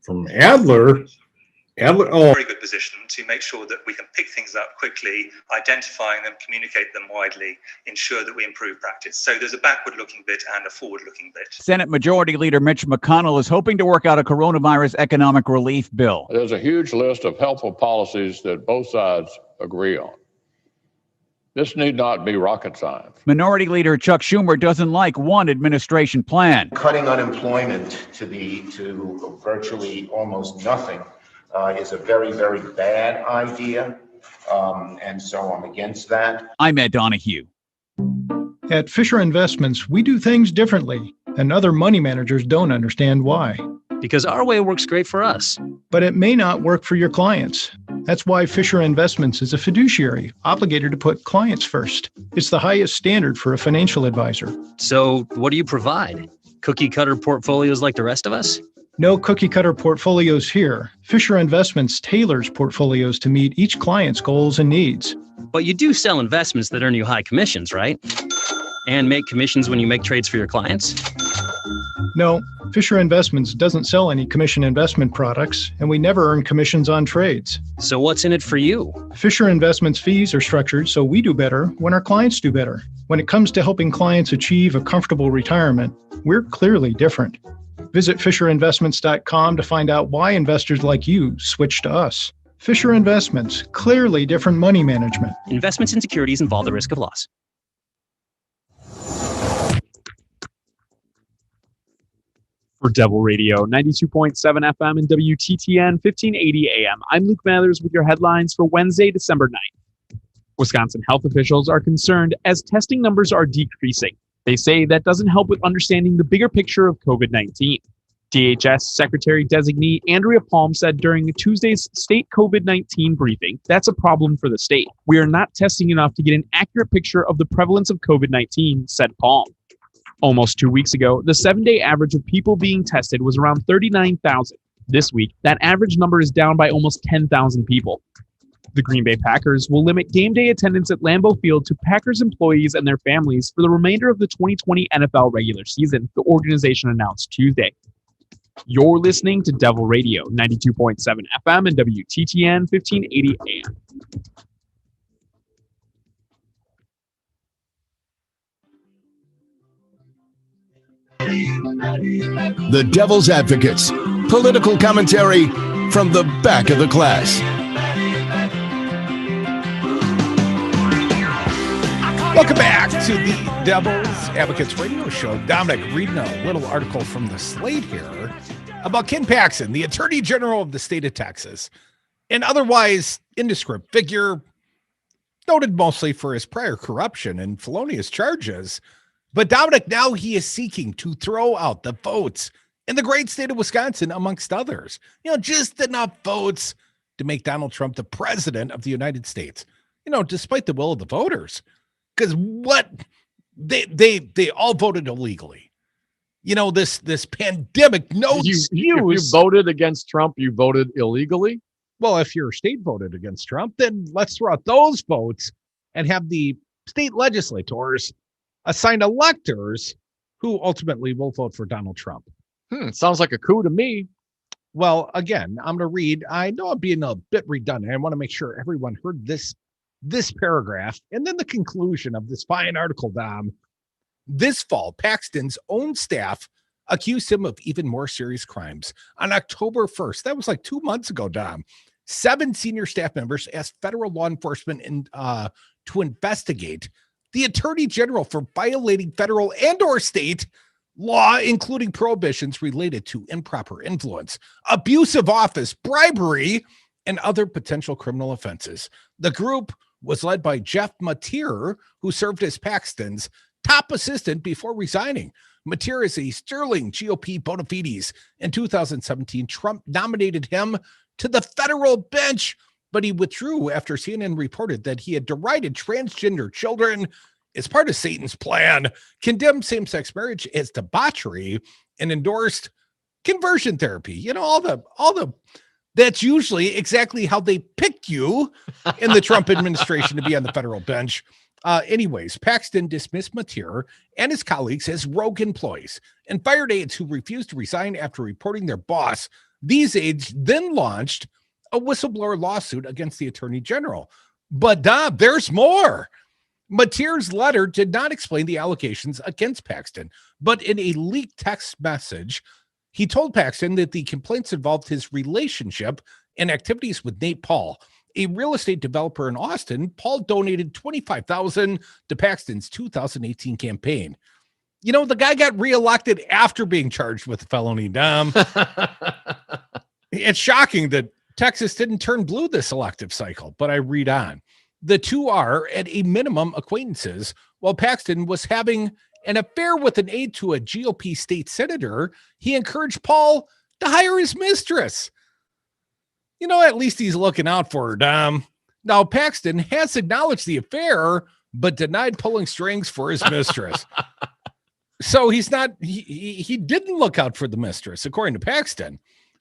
from Adler. Very good position to make sure that we can pick things up quickly, identifying them, communicate them widely, ensure that we improve practice. So there's a backward-looking bit and a forward-looking bit. Senate Majority Leader Mitch McConnell is hoping to work out a coronavirus economic relief bill. There's a huge list of helpful policies that both sides agree on. This need not be rocket science. Minority Leader Chuck Schumer doesn't like one administration plan. Cutting unemployment to virtually almost nothing is a very, very bad idea, and so I'm against that. I'm Ed Donahue. At Fisher Investments, we do things differently, and other money managers don't understand why. Because our way works great for us. But it may not work for your clients. That's why Fisher Investments is a fiduciary, obligated to put clients first. It's the highest standard for a financial advisor. So what do you provide? Cookie cutter portfolios like the rest of us? No cookie cutter portfolios here. Fisher Investments tailors portfolios to meet each client's goals and needs. But you do sell investments that earn you high commissions, right? And make commissions when you make trades for your clients? No, Fisher Investments doesn't sell any commission investment products, and we never earn commissions on trades. So what's in it for you? Fisher Investments fees are structured so we do better when our clients do better. When it comes to helping clients achieve a comfortable retirement, we're clearly different. Visit FisherInvestments.com to find out why investors like you switch to us. Fisher Investments, clearly different money management. Investments in securities involve the risk of loss. For Devil Radio, 92.7 FM and WTTN 1580 AM, I'm Luke Mathers with your headlines for Wednesday, December 9th. Wisconsin health officials are concerned as testing numbers are decreasing. They say that doesn't help with understanding the bigger picture of COVID-19. DHS Secretary-designee Andrea Palm said during Tuesday's state COVID-19 briefing, that's a problem for the state. We are not testing enough to get an accurate picture of the prevalence of COVID-19, said Palm. Almost 2 weeks ago, the 7-day average of people being tested was around 39,000. This week, that average number is down by almost 10,000 people. The Green Bay Packers will limit game day attendance at Lambeau Field to Packers employees and their families for the remainder of the 2020 NFL regular season, the organization announced Tuesday. You're listening to Devil Radio, 92.7 FM and WTTN 1580 AM. The Devil's Advocates, political commentary from the back of the class. Welcome back to the Devil's Advocates radio show. Dominic reading a little article from the Slate here about Ken Paxton, the Attorney General of the state of Texas, an otherwise indescript figure, noted mostly for his prior corruption and felonious charges. But Dominic, now he is seeking to throw out the votes in the great state of Wisconsin, amongst others. Just enough votes to make Donald Trump the president of the United States. Despite the will of the voters. Because what they all voted illegally. This pandemic, no excuse. If you voted against Trump, you voted illegally? Well, if your state voted against Trump, then let's throw out those votes and have the state legislators assign electors who ultimately will vote for Donald Trump. Sounds like a coup to me. Well, again, I'm going to read. I know I'm being a bit redundant. I want to make sure everyone heard this paragraph and then the conclusion of this fine article, Dom. This fall, Paxton's own staff accused him of even more serious crimes. On October 1st, that was like 2 months ago, Dom, 7 senior staff members asked federal law enforcement to investigate the Attorney General for violating federal and or state law, including prohibitions related to improper influence, abuse of office, bribery, and other potential criminal offenses. The group was led by Jeff Mateer, who served as Paxton's top assistant before resigning. Mateer is a sterling GOP bona fides. In 2017, Trump nominated him to the federal bench, but he withdrew after CNN reported that he had derided transgender children as part of Satan's plan, condemned same-sex marriage as debauchery, and endorsed conversion therapy. All the that's usually exactly how they pick you in the Trump administration to be on the federal bench. Anyways, Paxton dismissed Mateer and his colleagues as rogue employees and fired aides who refused to resign after reporting their boss These aides then launched a whistleblower lawsuit against the attorney general. But there's more. Mateer's letter did not explain the allegations against Paxton, but in a leaked text message, he told Paxton that the complaints involved his relationship and activities with Nate Paul, a real estate developer in Austin. Paul donated $25,000 to Paxton's 2018 campaign. You know, the guy got reelected after being charged with a felony, Dom. It's shocking that Texas didn't turn blue this elective cycle, but I read on. The two are, at a minimum, acquaintances. While Paxton was having an affair with an aide to a GOP state senator, he encouraged Paul to hire his mistress. You know, at least he's looking out for her, Dom. Now, Paxton has acknowledged the affair, but denied pulling strings for his mistress. So he's not, he didn't look out for the mistress, according to Paxton.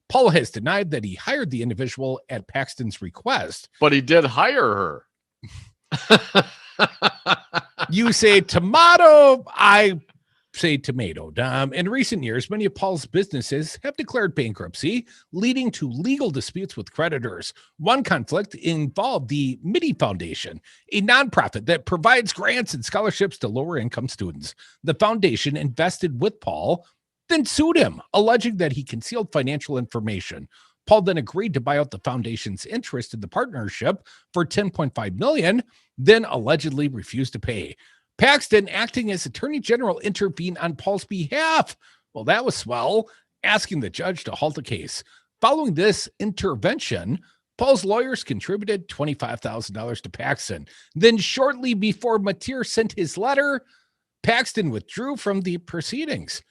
Paul has denied that he hired the individual at Paxton's request. But he did hire her. You say tomato, I say tomato, Dom. In recent years, many of Paul's businesses have declared bankruptcy, leading to legal disputes with creditors. One conflict involved the Mitty Foundation, a nonprofit that provides grants and scholarships to lower-income students. The foundation invested with Paul, then sued him, alleging that he concealed financial information. Paul then agreed to buy out the foundation's interest in the partnership for $10.5 million, then allegedly refused to pay. Paxton, acting as attorney general, intervened on Paul's behalf. Well, that was swell, asking the judge to halt the case. Following this intervention, Paul's lawyers contributed $25,000 to Paxton. Then shortly before Mateer sent his letter, Paxton withdrew from the proceedings.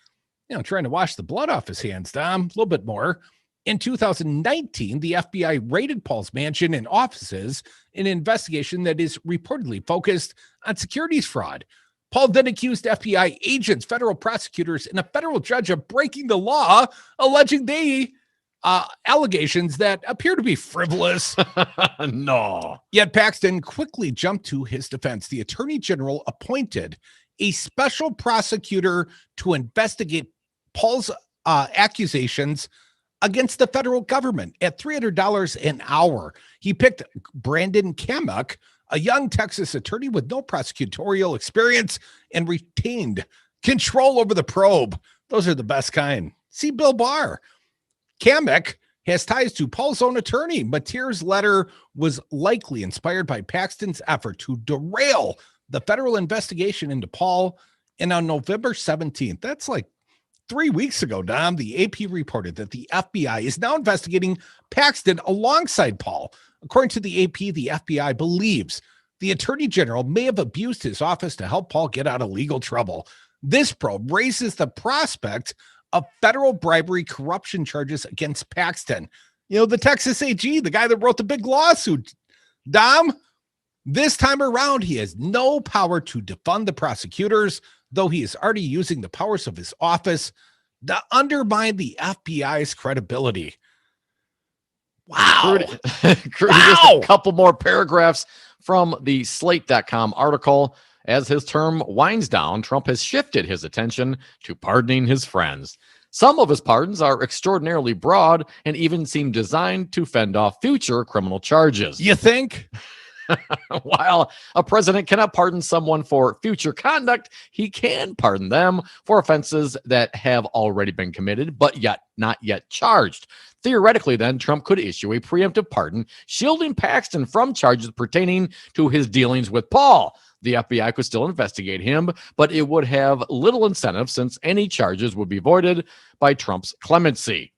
You know, trying to wash the blood off his hands, Dom, a little bit more. In 2019, the FBI raided Paul's mansion and offices in an investigation that is reportedly focused on securities fraud. Paul then accused FBI agents, federal prosecutors, and a federal judge of breaking the law, alleging allegations that appear to be frivolous. No. Yet Paxton quickly jumped to his defense. The attorney general appointed a special prosecutor to investigate Paul's accusations against the federal government at $300 an hour. He picked Brandon Kamek, a young Texas attorney with no prosecutorial experience, and retained control over the probe. Those are the best kind. See Bill Barr. Kamek has ties to Paul's own attorney. Mateer's letter was likely inspired by Paxton's effort to derail the federal investigation into Paul. And on November 17th, that's like 3 weeks ago, Dom, the AP reported that the FBI is now investigating Paxton alongside Paul. According to the AP, the FBI believes the attorney general may have abused his office to help Paul get out of legal trouble. This probe raises the prospect of federal bribery corruption charges against Paxton. You know, the Texas AG, the guy that wrote the big lawsuit. Dom, this time around, he has no power to defund the prosecutors, though he is already using the powers of his office to undermine the FBI's credibility. Wow. Just a couple more paragraphs from the Slate.com article. As his term winds down, Trump has shifted his attention to pardoning his friends. Some of his pardons are extraordinarily broad and even seem designed to fend off future criminal charges. You think? While a president cannot pardon someone for future conduct, he can pardon them for offenses that have already been committed, but not yet charged. Theoretically, then, Trump could issue a preemptive pardon, shielding Paxton from charges pertaining to his dealings with Paul. The FBI could still investigate him, but it would have little incentive since any charges would be voided by Trump's clemency.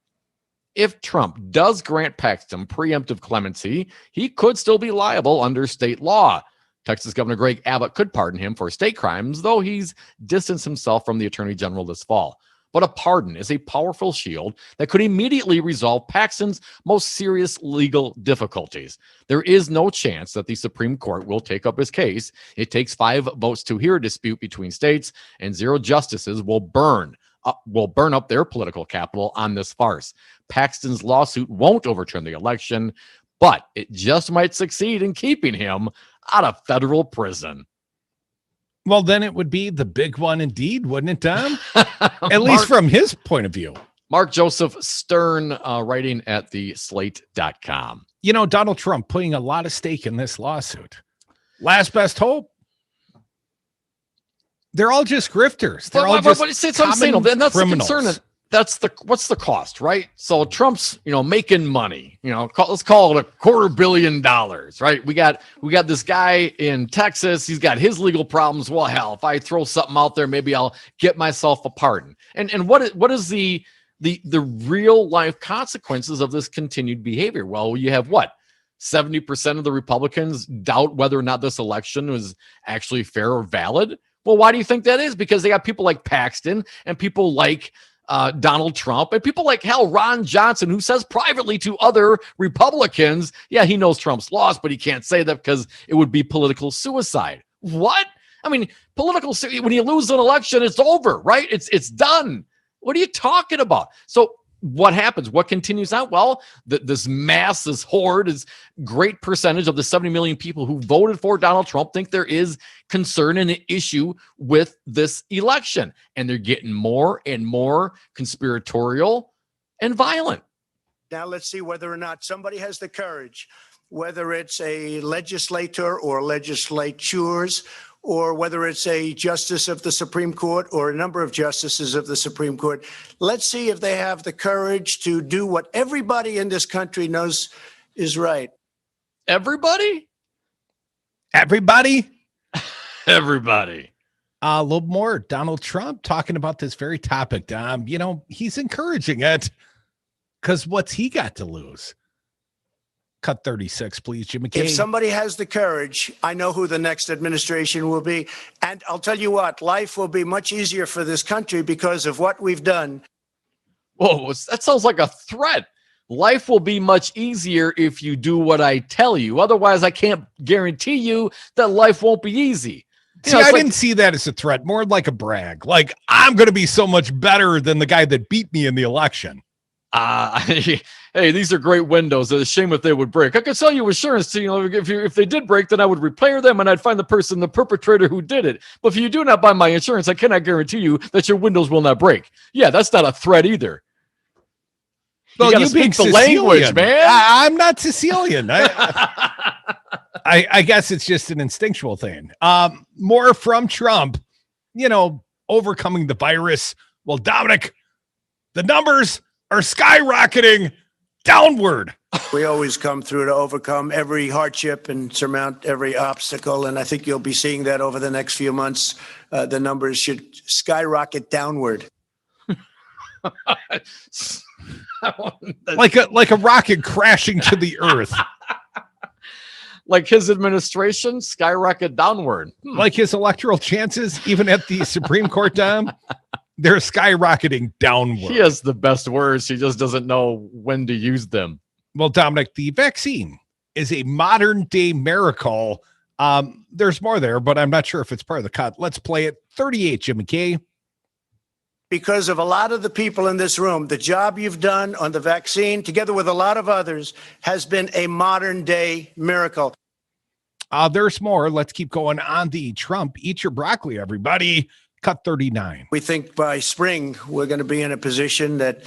If Trump does grant Paxton preemptive clemency, he could still be liable under state law. Texas Governor Greg Abbott could pardon him for state crimes, though he's distanced himself from the attorney general this fall. But a pardon is a powerful shield that could immediately resolve Paxton's most serious legal difficulties. There is no chance that the Supreme Court will take up his case. It takes 5 votes to hear a dispute between states, and 0 justices will burn up their political capital on this farce. Paxton's lawsuit won't overturn the election, but it just might succeed in keeping him out of federal prison. Well, then it would be the big one indeed, wouldn't it, Tom? At least from his point of view. Mark Joseph Stern, writing at the slate.com. Donald Trump putting a lot of stake in this lawsuit. Last best hope. They're all just grifters. They're all just common that's criminals. the concern. What's the cost, right? So Trump's, making money, let's call it $250 million, right? We got this guy in Texas. He's got his legal problems. Well, hell, if I throw something out there, maybe I'll get myself a pardon. And what is the real life consequences of this continued behavior? Well, you have 70% of the Republicans doubt whether or not this election was actually fair or valid. Well, why do you think that is? Because they got people like Paxton and people like Donald Trump and people like Ron Johnson, who says privately to other Republicans, yeah, he knows Trump's lost, but he can't say that because it would be political suicide. What? I mean, when you lose an election, it's over, right? It's done. What are you talking about? So what happens? What continues out? Well, this horde, is great percentage of the 70 million people who voted for Donald Trump think there is concern and an issue with this election. And they're getting more and more conspiratorial and violent. Now let's see whether or not somebody has the courage, whether it's a legislator or legislatures, or whether it's a justice of the Supreme Court or a number of justices of the Supreme Court. Let's see if they have the courage to do what everybody in this country knows is right. Everybody? Everybody? Everybody. A little more. Donald Trump talking about this very topic. He's encouraging it because what's he got to lose? Cut 36, please, Jim McCabe. If somebody has the courage, I know who the next administration will be. And I'll tell you what, life will be much easier for this country because of what we've done. Whoa, that sounds like a threat. Life will be much easier if you do what I tell you. Otherwise, I can't guarantee you that life won't be easy. I didn't see that as a threat, more like a brag. Like, I'm going to be so much better than the guy that beat me in the election. Hey, these are great windows. It's a shame if they would break. I could sell you insurance to, if they did break, then I would repair them and I'd find the perpetrator who did it. But if you do not buy my insurance, I cannot guarantee you that your windows will not break. Yeah, that's not a threat either. Well, you speak the Sicilian. Language, man. I'm not Sicilian. I guess it's just an instinctual thing. More from Trump, overcoming the virus. Well, Dominic, the numbers are skyrocketing downward. We always come through to overcome every hardship and surmount every obstacle. And I think you'll be seeing that over the next few months. The numbers should skyrocket downward. like a rocket crashing to the earth. Like his administration, skyrocket downward. Like his electoral chances, even at the Supreme Court, Dom, they're skyrocketing downward. He has the best words. He just doesn't know when to use them. Well, Dominic, the vaccine is a modern day miracle. There's more there, but I'm not sure if it's part of the cut. Let's play it. 38, Jim McCabe. Because of a lot of the people in this room, the job you've done on the vaccine, together with a lot of others, has been a modern day miracle. There's more. Let's keep going on the Trump. Eat your broccoli, everybody. Cut 39. We think by spring, we're going to be in a position that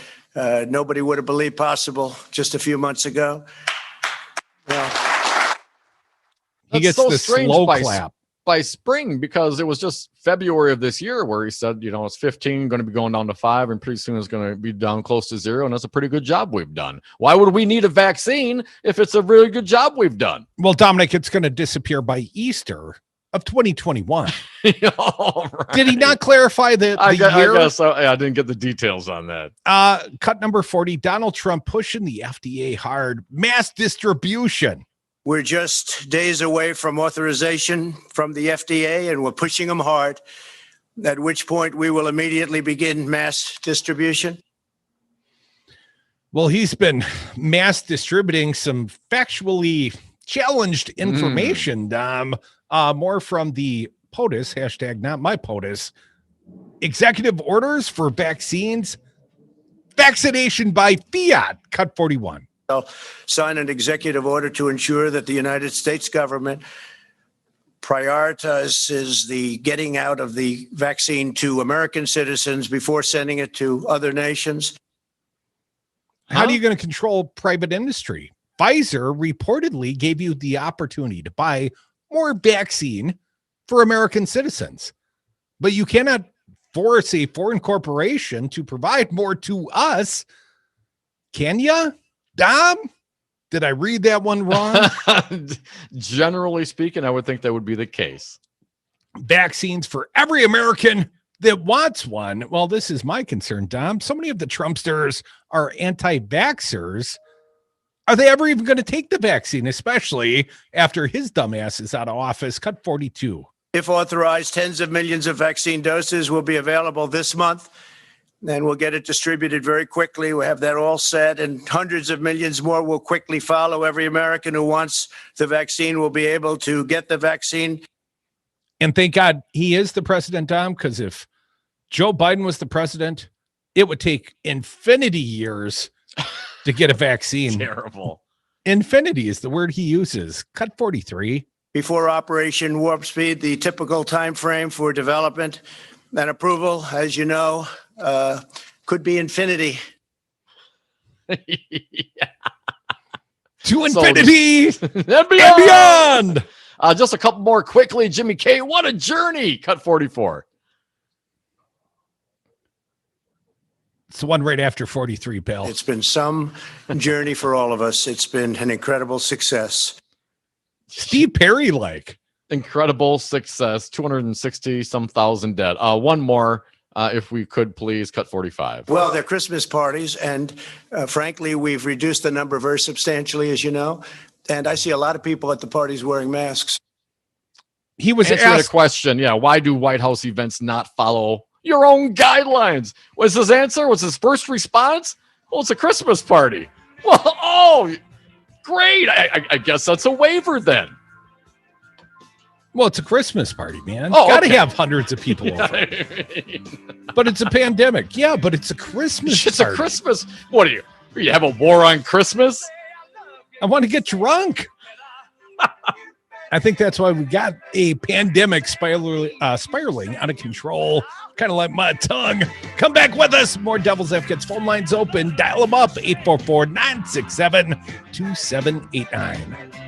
nobody would have believed possible just a few months ago. Well, he gets the slow clap. By spring, because it was just February of this year where he said, it's 15, going to be going down to 5, and pretty soon it's going to be down close to 0, and that's a pretty good job we've done. Why would we need a vaccine if it's a really good job we've done? Well, Dominic, it's going to disappear by Easter of 2021. Right. Did he not clarify the year? I guess I didn't get the details on that. Cut number 40, Donald Trump pushing the FDA hard. Mass distribution. We're just days away from authorization from the FDA, and we're pushing them hard, at which point we will immediately begin mass distribution. Well, he's been mass distributing some factually challenged information, Dom. More from the POTUS, hashtag not my POTUS, executive orders for vaccines, vaccination by fiat, cut 41. Sign an executive order to ensure that the United States government prioritizes the getting out of the vaccine to American citizens before sending it to other nations. How are you going to control private industry? Pfizer reportedly gave you the opportunity to buy more vaccine for American citizens, but you cannot force a foreign corporation to provide more to us. Can you, Dom? Did I read that one wrong? Generally speaking, I would think that would be the case. Vaccines for every American that wants one. Well, this is my concern, Dom. So many of the Trumpsters are anti-vaxxers. Are they ever even going to take the vaccine, especially after his dumbass is out of office? Cut 42. If authorized, tens of millions of vaccine doses will be available this month. And we'll get it distributed very quickly. We have that all set, and hundreds of millions more will quickly follow. Every American who wants the vaccine will be able to get the vaccine. And thank God he is the president, Dom, because if Joe Biden was the president, it would take infinity years to get a vaccine. Terrible. Infinity is the word he uses. Cut 43. Before Operation Warp Speed, the typical time frame for development and approval, as you know, could be infinity. To infinity and beyond. Just a couple more quickly. Jimmy K, what a journey. Cut 44. It's the one right after 43, Bill. It's been some journey for all of us. It's been an incredible success. Steve Perry like. Incredible success. 260 some thousand dead. One more. If we could please, cut 45. Well, they're Christmas parties, and frankly, we've reduced the number very substantially, as you know. And I see a lot of people at the parties wearing masks. He was answering asked a question. Yeah, why do White House events not follow your own guidelines? Was his answer? Was his first response? Well, it's a Christmas party. Well, oh, great. I guess that's a waiver then. Well, it's a Christmas party, man. Oh, Gotta okay. have hundreds of people over. But it's a pandemic. Yeah, but it's a Christmas It's party. a Christmas. What are you have a war on Christmas? I want to get drunk. I think that's why we got a pandemic spiraling out of control, kind of like my tongue. Come back with us. More Devil's Advocates phone lines open. Dial them up, 844-967-2789.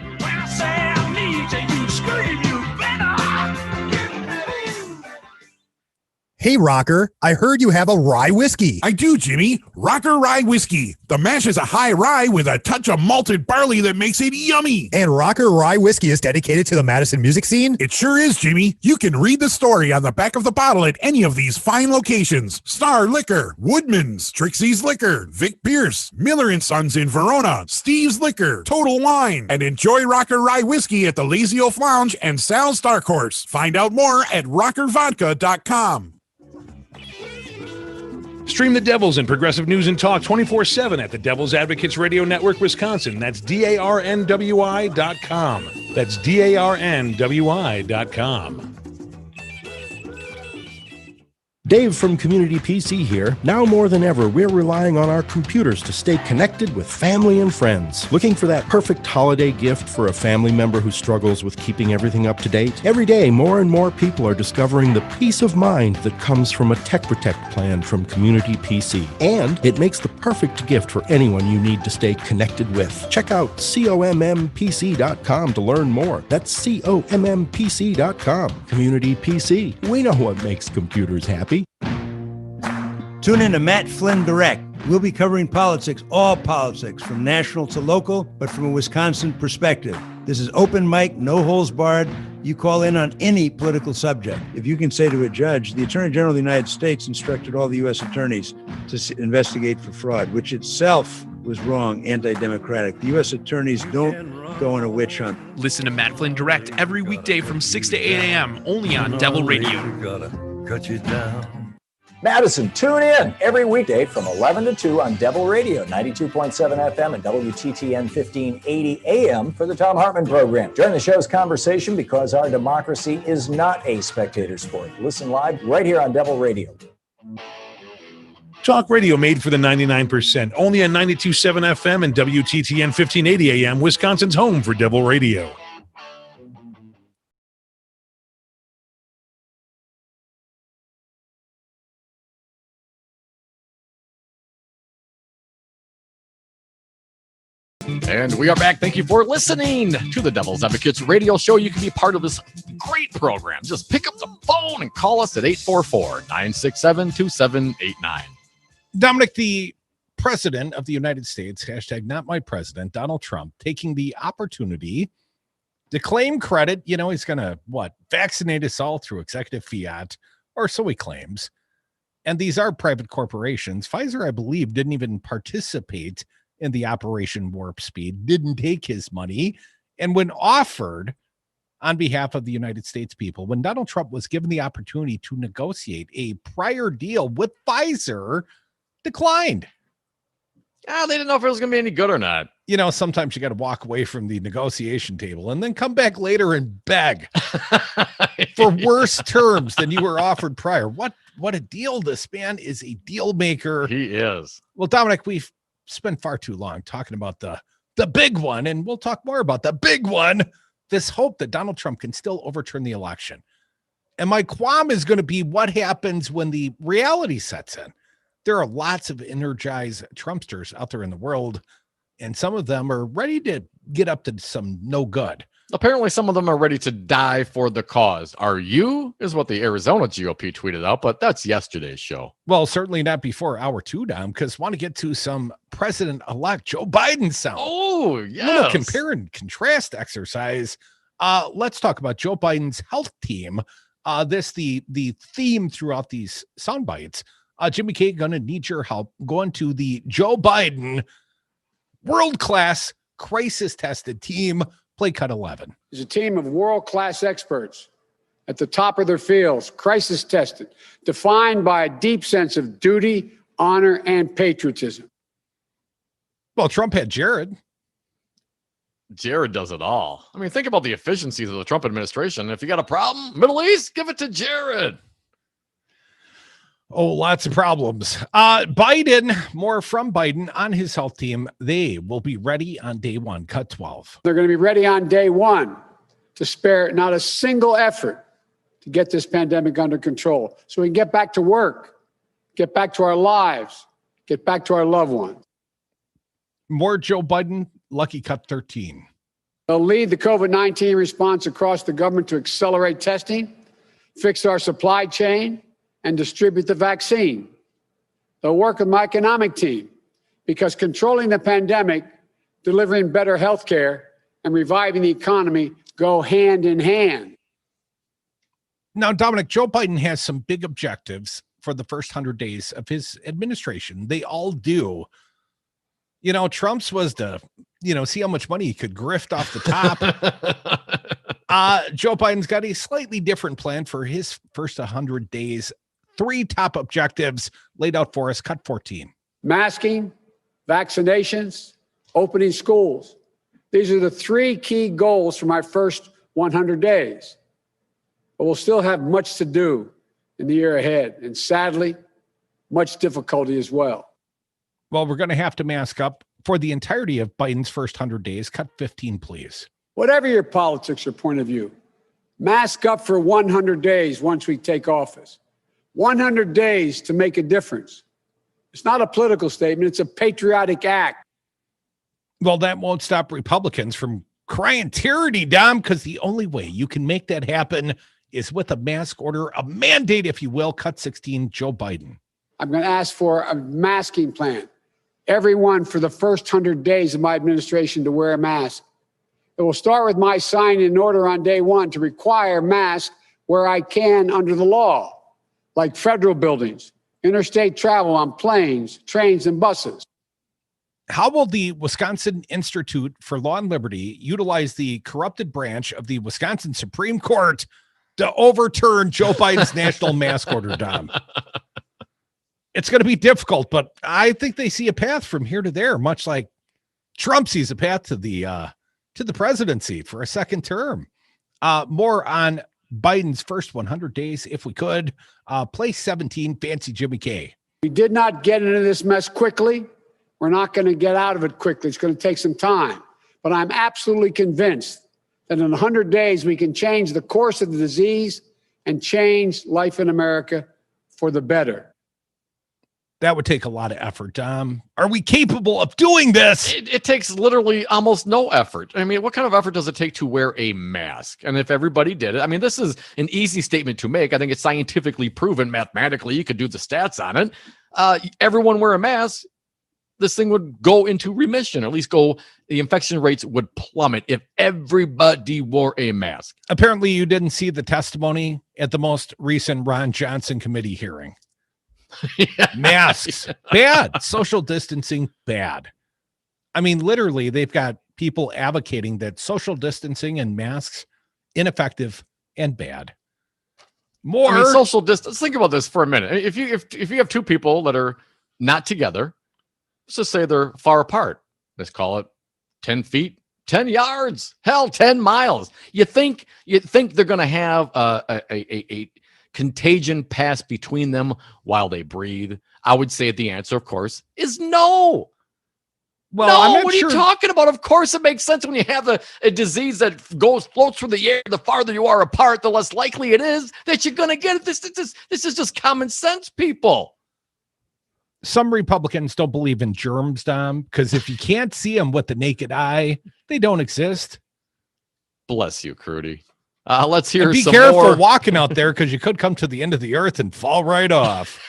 Hey, Rocker, I heard you have a rye whiskey. I do, Jimmy. Rocker Rye Whiskey. The mash is a high rye with a touch of malted barley that makes it yummy. And Rocker Rye Whiskey is dedicated to the Madison music scene? It sure is, Jimmy. You can read the story on the back of the bottle at any of these fine locations. Star Liquor, Woodman's, Trixie's Liquor, Vic Pierce, Miller & Sons in Verona, Steve's Liquor, Total Wine, and enjoy Rocker Rye Whiskey at the Lazy Oaf Lounge and Sal's Dark Horse. Find out more at rockervodka.com. Stream the Devils and Progressive News and Talk 24/7 at the Devil's Advocates Radio Network, Wisconsin. That's DARNWI.com. That's DARNWI.com. Dave from Community PC here. Now more than ever, we're relying on our computers to stay connected with family and friends. Looking for that perfect holiday gift for a family member who struggles with keeping everything up to date? Every day, more and more people are discovering the peace of mind that comes from a Tech Protect plan from Community PC. And it makes the perfect gift for anyone you need to stay connected with. Check out COMMPC.com to learn more. That's COMMPC.com. Community PC. We know what makes computers happy. Tune in to Matt Flynn Direct. We'll be covering politics, all politics, from national to local, but from a Wisconsin perspective. This is open mic, no holds barred. You call in on any political subject. If you can say to a judge, the Attorney General of the United States instructed all the U.S. attorneys to investigate for fraud, which itself was wrong, anti-democratic. The U.S. attorneys don't go on a witch hunt. Listen to Matt Flynn Direct every weekday from 6 to 8 a.m. only on Devil Radio. Cut you down. Madison, tune in every weekday from 11 to 2 on Devil Radio, 92.7 FM and WTTN 1580 AM for the Tom Hartman program. Join the show's conversation because our democracy is not a spectator sport. Listen live right here on Devil Radio. Talk radio made for the 99%, only on 92.7 FM and WTTN 1580 AM, Wisconsin's home for Devil Radio. And we are back. Thank you for listening to the Devil's Advocates radio show. You can be part of this great program. Just pick up the phone and call us at 844-967-2789. Dominic, the president of the United States, hashtag not my president, Donald Trump, taking the opportunity to claim credit. You know, he's going to, vaccinate us all through executive fiat, or so he claims. And these are private corporations. Pfizer, I believe, didn't even participate in the Operation Warp Speed, didn't take his money. And when offered on behalf of the United States people, when Donald Trump was given the opportunity to negotiate a prior deal with Pfizer, declined. They didn't know if it was going to be any good or not. You know, sometimes you got to walk away from the negotiation table and then come back later and beg for worse terms than you were offered prior. What a deal. This man is a deal maker. He is. Well, Dominic, we've spent far too long talking about the big one, and we'll talk more about the big one, this hope that Donald Trump can still overturn the election. And my qualm is going to be what happens when the reality sets in. There are lots of energized Trumpsters out there in the world, and some of them are ready to get up to some no good. Apparently, some of them are ready to die for the cause. Are you? Is what the Arizona GOP tweeted out, but that's yesterday's show. Well, certainly not before hour 2, Dom, because want to get to some President-elect Joe Biden sound. Oh, yes. Little compare and contrast exercise. Let's talk about Joe Biden's health team. The theme throughout these sound bites. Jimmy K, gonna need your help going to the Joe Biden world-class crisis-tested team. Play cut 11. Is a team of world-class experts at the top of their fields, crisis-tested, defined by a deep sense of duty, honor, and patriotism. Well, Trump had Jared. Jared does it all. I mean, think about the efficiencies of the Trump administration. If you got a problem, Middle East, give it to Jared. Oh, lots of problems. Biden, more from Biden on his health team. They will be ready on day one, cut 12. They're going to be ready on day one to spare not a single effort to get this pandemic under control so we can get back to work, get back to our lives, get back to our loved ones. More Joe Biden, lucky cut 13. They'll lead the COVID-19 response across the government to accelerate testing, fix our supply chain, and distribute the vaccine. They'll work with my economic team because controlling the pandemic, delivering better health care, and reviving the economy go hand in hand. Now, Dominic, Joe Biden has some big objectives for the first 100 days of his administration. They all do. You know, Trump's was to, see how much money he could grift off the top. Joe Biden's got a slightly different plan for his first 100 days. 3 top objectives laid out for us. Cut 14. Masking, vaccinations, opening schools. These are the 3 key goals for my first 100 days. But we'll still have much to do in the year ahead, and sadly, much difficulty as well. Well, we're going to have to mask up for the entirety of Biden's first 100 days. Cut 15, please. Whatever your politics or point of view, mask up for 100 days once we take office. 100 days to make a difference. It's not a political statement. It's a patriotic act. Well, that won't stop Republicans from crying tyranny, Dom, because the only way you can make that happen is with a mask order, a mandate, if you will. Cut 16, Joe Biden. I'm going to ask for a masking plan. Everyone for the first 100 days of my administration to wear a mask. It will start with my signing an order on day one to require masks where I can under the law, like federal buildings, interstate travel on planes, trains, and buses. How will the Wisconsin Institute for Law and Liberty utilize the corrupted branch of the Wisconsin Supreme Court to overturn Joe Biden's national mask order, Dom? It's going to be difficult, but I think they see a path from here to there, much like Trump sees a path to the presidency for a second term. More on Biden's first 100 days, if we could. Play 17, Fancy Jimmy K. We did not get into this mess quickly. We're not going to get out of it quickly. It's going to take some time. But I'm absolutely convinced that in 100 days, we can change the course of the disease and change life in America for the better. That would take a lot of effort, Dom. Are we capable of doing this? It takes literally almost no effort. I mean, what kind of effort does it take to wear a mask? And if everybody did it, I mean, this is an easy statement to make. I think it's scientifically proven mathematically. You could do the stats on it. Everyone wear a mask, this thing would go into remission, or at least the infection rates would plummet if everybody wore a mask. Apparently, you didn't see the testimony at the most recent Ron Johnson committee hearing. Masks, bad. Social distancing, bad. I mean, literally, they've got people advocating that social distancing and masks, ineffective and bad. I mean, social distance. Think about this for a minute. If you have two people that are not together, let's just say they're far apart. Let's call it 10 feet, 10 yards, hell, 10 miles. You think they're going to have a contagion pass between them while they breathe? I would say the answer, of course, is no. Well, no, what are you talking about? Of course, it makes sense when you have a disease that floats through the air. The farther you are apart, the less likely it is that you're going to get it. This is just common sense, people. Some Republicans don't believe in germs, Dom, because if you can't see them with the naked eye, they don't exist. Bless you, Crudy. Let's hear and be some careful more. walking out there, because you could come to the end of the earth and fall right off.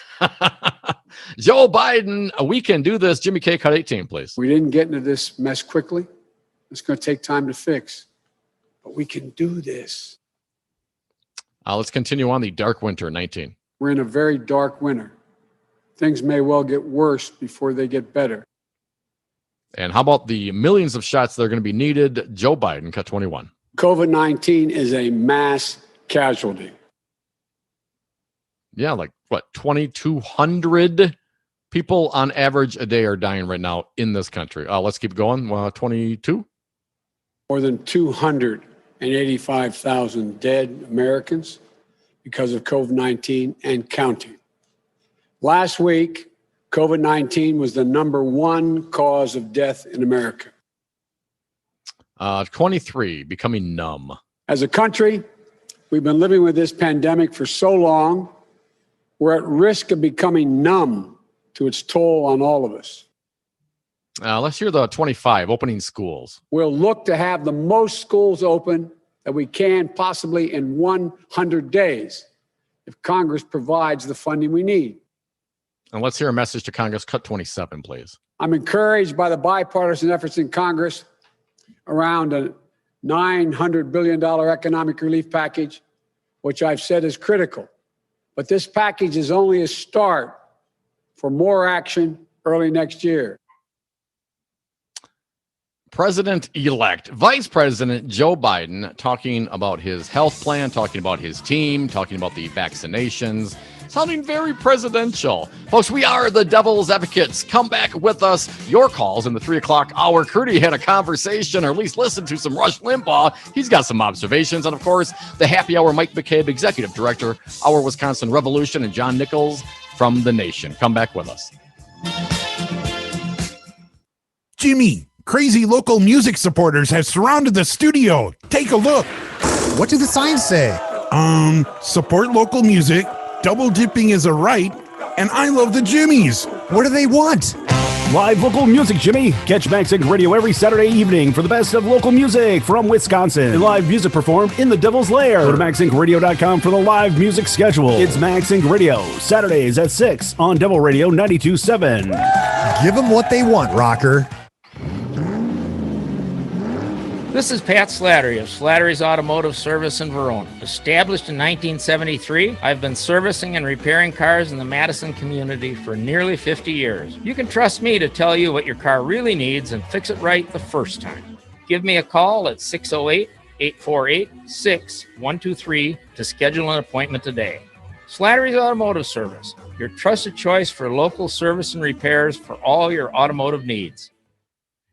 Joe Biden, we can do this. Jimmy K, cut 18, please. We didn't get into this mess quickly. It's going to take time to fix, but we can do this. Let's continue on. The dark winter, 19. We're in a very dark winter. Things may well get worse before they get better. And how about the millions of shots that are going to be needed? Joe Biden, cut 21. COVID-19 is a mass casualty. Yeah, like what, 2,200 people on average a day are dying right now in this country. Let's keep going. 22. More than 285,000 dead Americans because of COVID-19 and counting. Last week, COVID-19 was the #1 cause of death in America. 23, becoming numb. As a country, we've been living with this pandemic for so long, we're at risk of becoming numb to its toll on all of us. Let's hear the 25, opening schools. We'll look to have the most schools open that we can possibly in 100 days if Congress provides the funding we need. And let's hear a message to Congress. Cut 27, please. I'm encouraged by the bipartisan efforts in Congress around a $900 billion economic relief package, which I've said is critical. But this package is only a start for more action early next year. President-elect, Vice President Joe Biden, talking about his health plan, talking about his team, talking about the vaccinations, sounding very presidential. Folks, we are the Devil's Advocates. Come back with us. Your calls in the 3 o'clock hour. Crudy had a conversation, or at least listened to some Rush Limbaugh. He's got some observations. And of course, the happy hour, Mike McCabe, Executive Director, Our Wisconsin Revolution, and John Nichols from The Nation. Come back with us. Jimmy, crazy local music supporters have surrounded the studio. Take a look. What do the signs say? Support local music, double dipping is a right, and I love the Jimmies. What do they want? Live local music, Jimmy. Catch MaxSync Radio every Saturday evening for the best of local music from Wisconsin. And live music performed in the Devil's Lair. Go to MaxSyncRadio.com for the live music schedule. It's MaxSync Radio, Saturdays at 6 on Devil Radio 92.7. Give them what they want, rocker. This is Pat Slattery of Slattery's Automotive Service in Verona. Established in 1973, I've been servicing and repairing cars in the Madison community for nearly 50 years. You can trust me to tell you what your car really needs and fix it right the first time. Give me a call at 608-848-6123 to schedule an appointment today. Slattery's Automotive Service, your trusted choice for local service and repairs for all your automotive needs.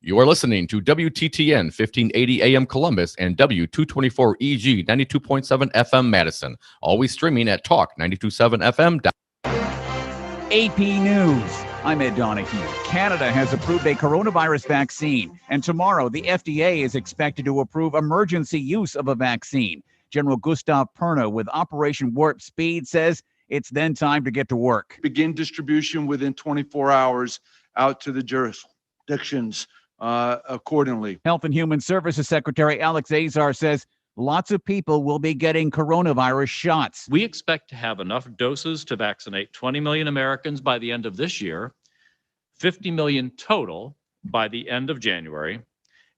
You are listening to WTTN 1580 AM Columbus and W224EG 92.7 FM Madison. Always streaming at talk927fm. AP News. I'm Ed Donahue. Canada has approved a coronavirus vaccine, and tomorrow the FDA is expected to approve emergency use of a vaccine. General Gustav Perna with Operation Warp Speed says It's then time to get to work. Begin distribution within 24 hours out to the jurisdictions accordingly. Health and Human Services Secretary Alex Azar says lots of people will be getting coronavirus shots. We expect to have enough doses to vaccinate 20 million Americans by the end of this year, 50 million total by the end of January,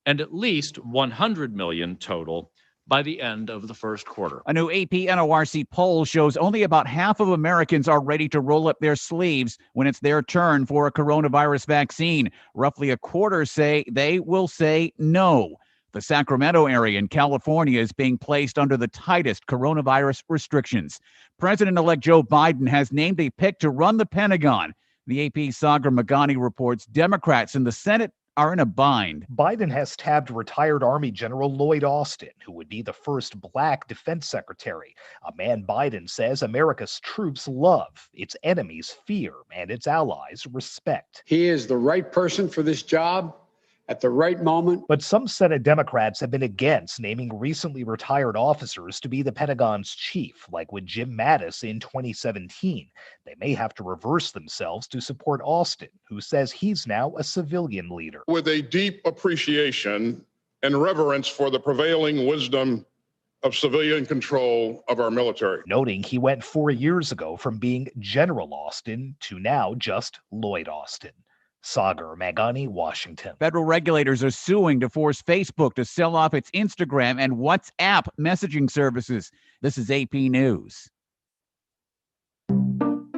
and at least 100 million total by the end of the first quarter. A new AP NORC poll shows only about half of Americans are ready to roll up their sleeves when it's their turn for a coronavirus vaccine. Roughly a quarter say they will say no. The Sacramento area in California is being placed under the tightest coronavirus restrictions. President-elect Joe Biden has named a pick to run the Pentagon. The AP Sagar Magani reports Democrats in the Senate are in a bind. Biden has tabbed retired Army General Lloyd Austin, who would be the first black defense secretary, a man Biden says America's troops love, its enemies fear, and its allies respect. He is the right person for this job at the right moment. But some Senate Democrats have been against naming recently retired officers to be the Pentagon's chief, like with Jim Mattis in 2017. They may have to reverse themselves to support Austin, who says he's now a civilian leader. With a deep appreciation and reverence for the prevailing wisdom of civilian control of our military. Noting he went 4 years ago from being General Austin to now just Lloyd Austin. Sagar Magani, Washington. Federal regulators are suing to force Facebook to sell off its Instagram and WhatsApp messaging services. This is AP News.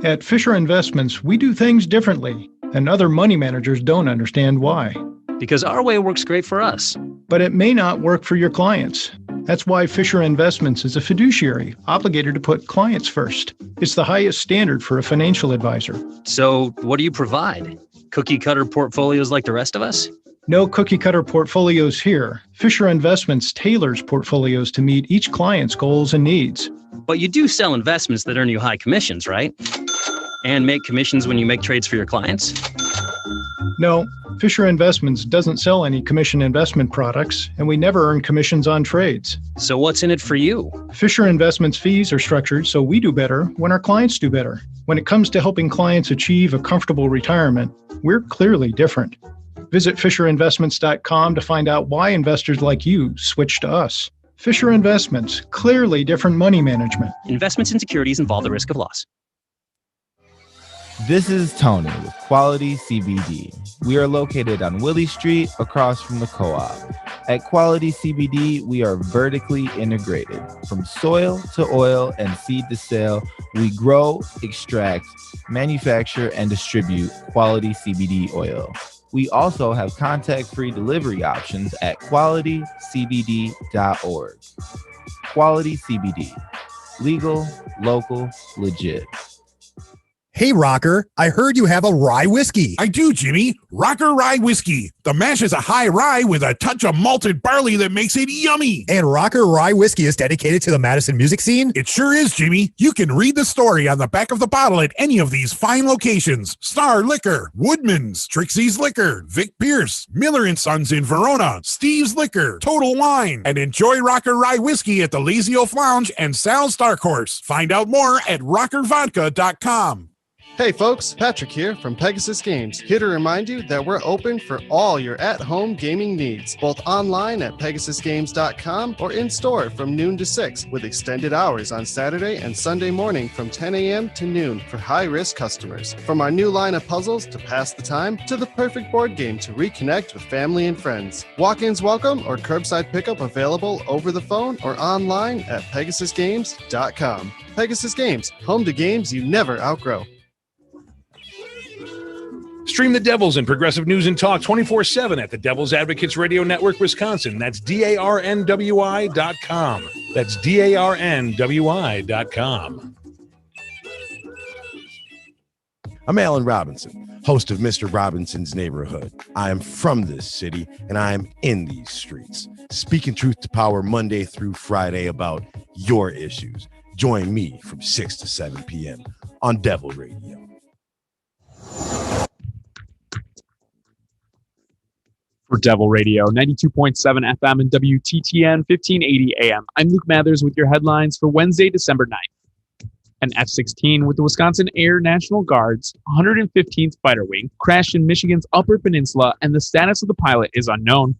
At Fisher Investments, we do things differently, and other money managers don't understand why. Because our way works great for us. But it may not work for your clients. That's why Fisher Investments is a fiduciary, obligated to put clients first. It's the highest standard for a financial advisor. So what do you provide? Cookie cutter portfolios like the rest of us? No cookie cutter portfolios here. Fisher Investments tailors portfolios to meet each client's goals and needs. But you do sell investments that earn you high commissions, right? And make commissions when you make trades for your clients? No, Fisher Investments doesn't sell any commission investment products, and we never earn commissions on trades. So what's in it for you? Fisher Investments fees are structured so we do better when our clients do better. When it comes to helping clients achieve a comfortable retirement, we're clearly different. Visit FisherInvestments.com to find out why investors like you switch to us. Fisher Investments, clearly different money management. Investments in securities involve the risk of loss. This is Tony with Quality CBD. We are located on Willie Street across from the co-op. At Quality CBD, we are vertically integrated. From soil to oil and seed to sale, we grow, extract, manufacture, and distribute quality CBD oil. We also have contact-free delivery options at qualitycbd.org. Quality CBD. Legal, local, legit. Hey, Rocker, I heard you have a rye whiskey. I do, Jimmy. Rocker Rye Whiskey. The mash is a high rye with a touch of malted barley that makes it yummy. And Rocker Rye Whiskey is dedicated to the Madison music scene? It sure is, Jimmy. You can read the story on the back of the bottle at any of these fine locations. Star Liquor, Woodman's, Trixie's Liquor, Vic Pierce, Miller & Sons in Verona, Steve's Liquor, Total Wine, and enjoy Rocker Rye Whiskey at the Lazy Oaf Lounge and Sal's Dark Horse. Find out more at rockervodka.com. Hey folks, Patrick here from Pegasus Games, here to remind you that we're open for all your at-home gaming needs, both online at pegasusgames.com or in-store from noon to 6, with extended hours on Saturday and Sunday morning from 10 a.m. to noon for high-risk customers. From our new line of puzzles to pass the time, to the perfect board game to reconnect with family and friends. Walk-ins welcome or curbside pickup available over the phone or online at pegasusgames.com. Pegasus Games, home to games you never outgrow. Stream the Devils and Progressive News and Talk 24/7 at the Devil's Advocates Radio Network, Wisconsin. That's DARNWI.com. That's DARNWI.com. I'm Alan Robinson, host of Mr. Robinson's Neighborhood. I am from this city, and I am in these streets, speaking truth to power Monday through Friday about your issues. Join me from 6 to 7 p.m. on Devil Radio. For Devil Radio, 92.7 FM and WTTN 1580 AM. I'm Luke Mathers with your headlines for Wednesday, December 9th. An F-16 with the Wisconsin Air National Guard's 115th Fighter Wing crashed in Michigan's Upper Peninsula, and the status of the pilot is unknown.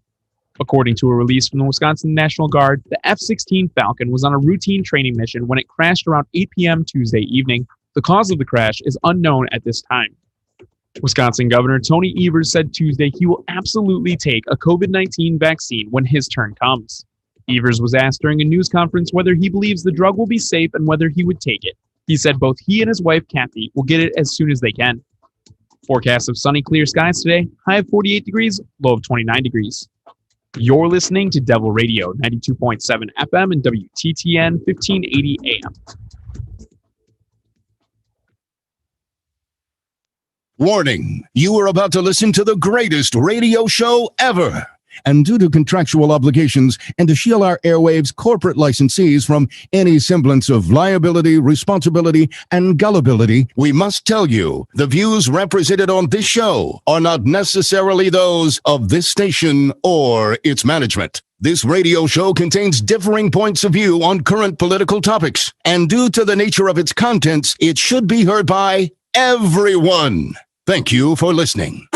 According to a release from the Wisconsin National Guard, the F-16 Falcon was on a routine training mission when it crashed around 8 p.m. Tuesday evening. The cause of the crash is unknown at this time. Wisconsin Governor Tony Evers said Tuesday he will absolutely take a COVID-19 vaccine when his turn comes. Evers was asked during a news conference whether he believes the drug will be safe and whether he would take it. He said both he and his wife, Kathy, will get it as soon as they can. Forecast of sunny, clear skies today, high of 48 degrees, low of 29 degrees. You're listening to Devil Radio, 92.7 FM and WTTN 1580 AM. Warning, you are about to listen to the greatest radio show ever. And due to contractual obligations and to shield our airwaves corporate licensees from any semblance of liability, responsibility, and gullibility, we must tell you the views represented on this show are not necessarily those of this station or its management. This radio show contains differing points of view on current political topics, and due to the nature of its contents, it should be heard by everyone. Thank you for listening.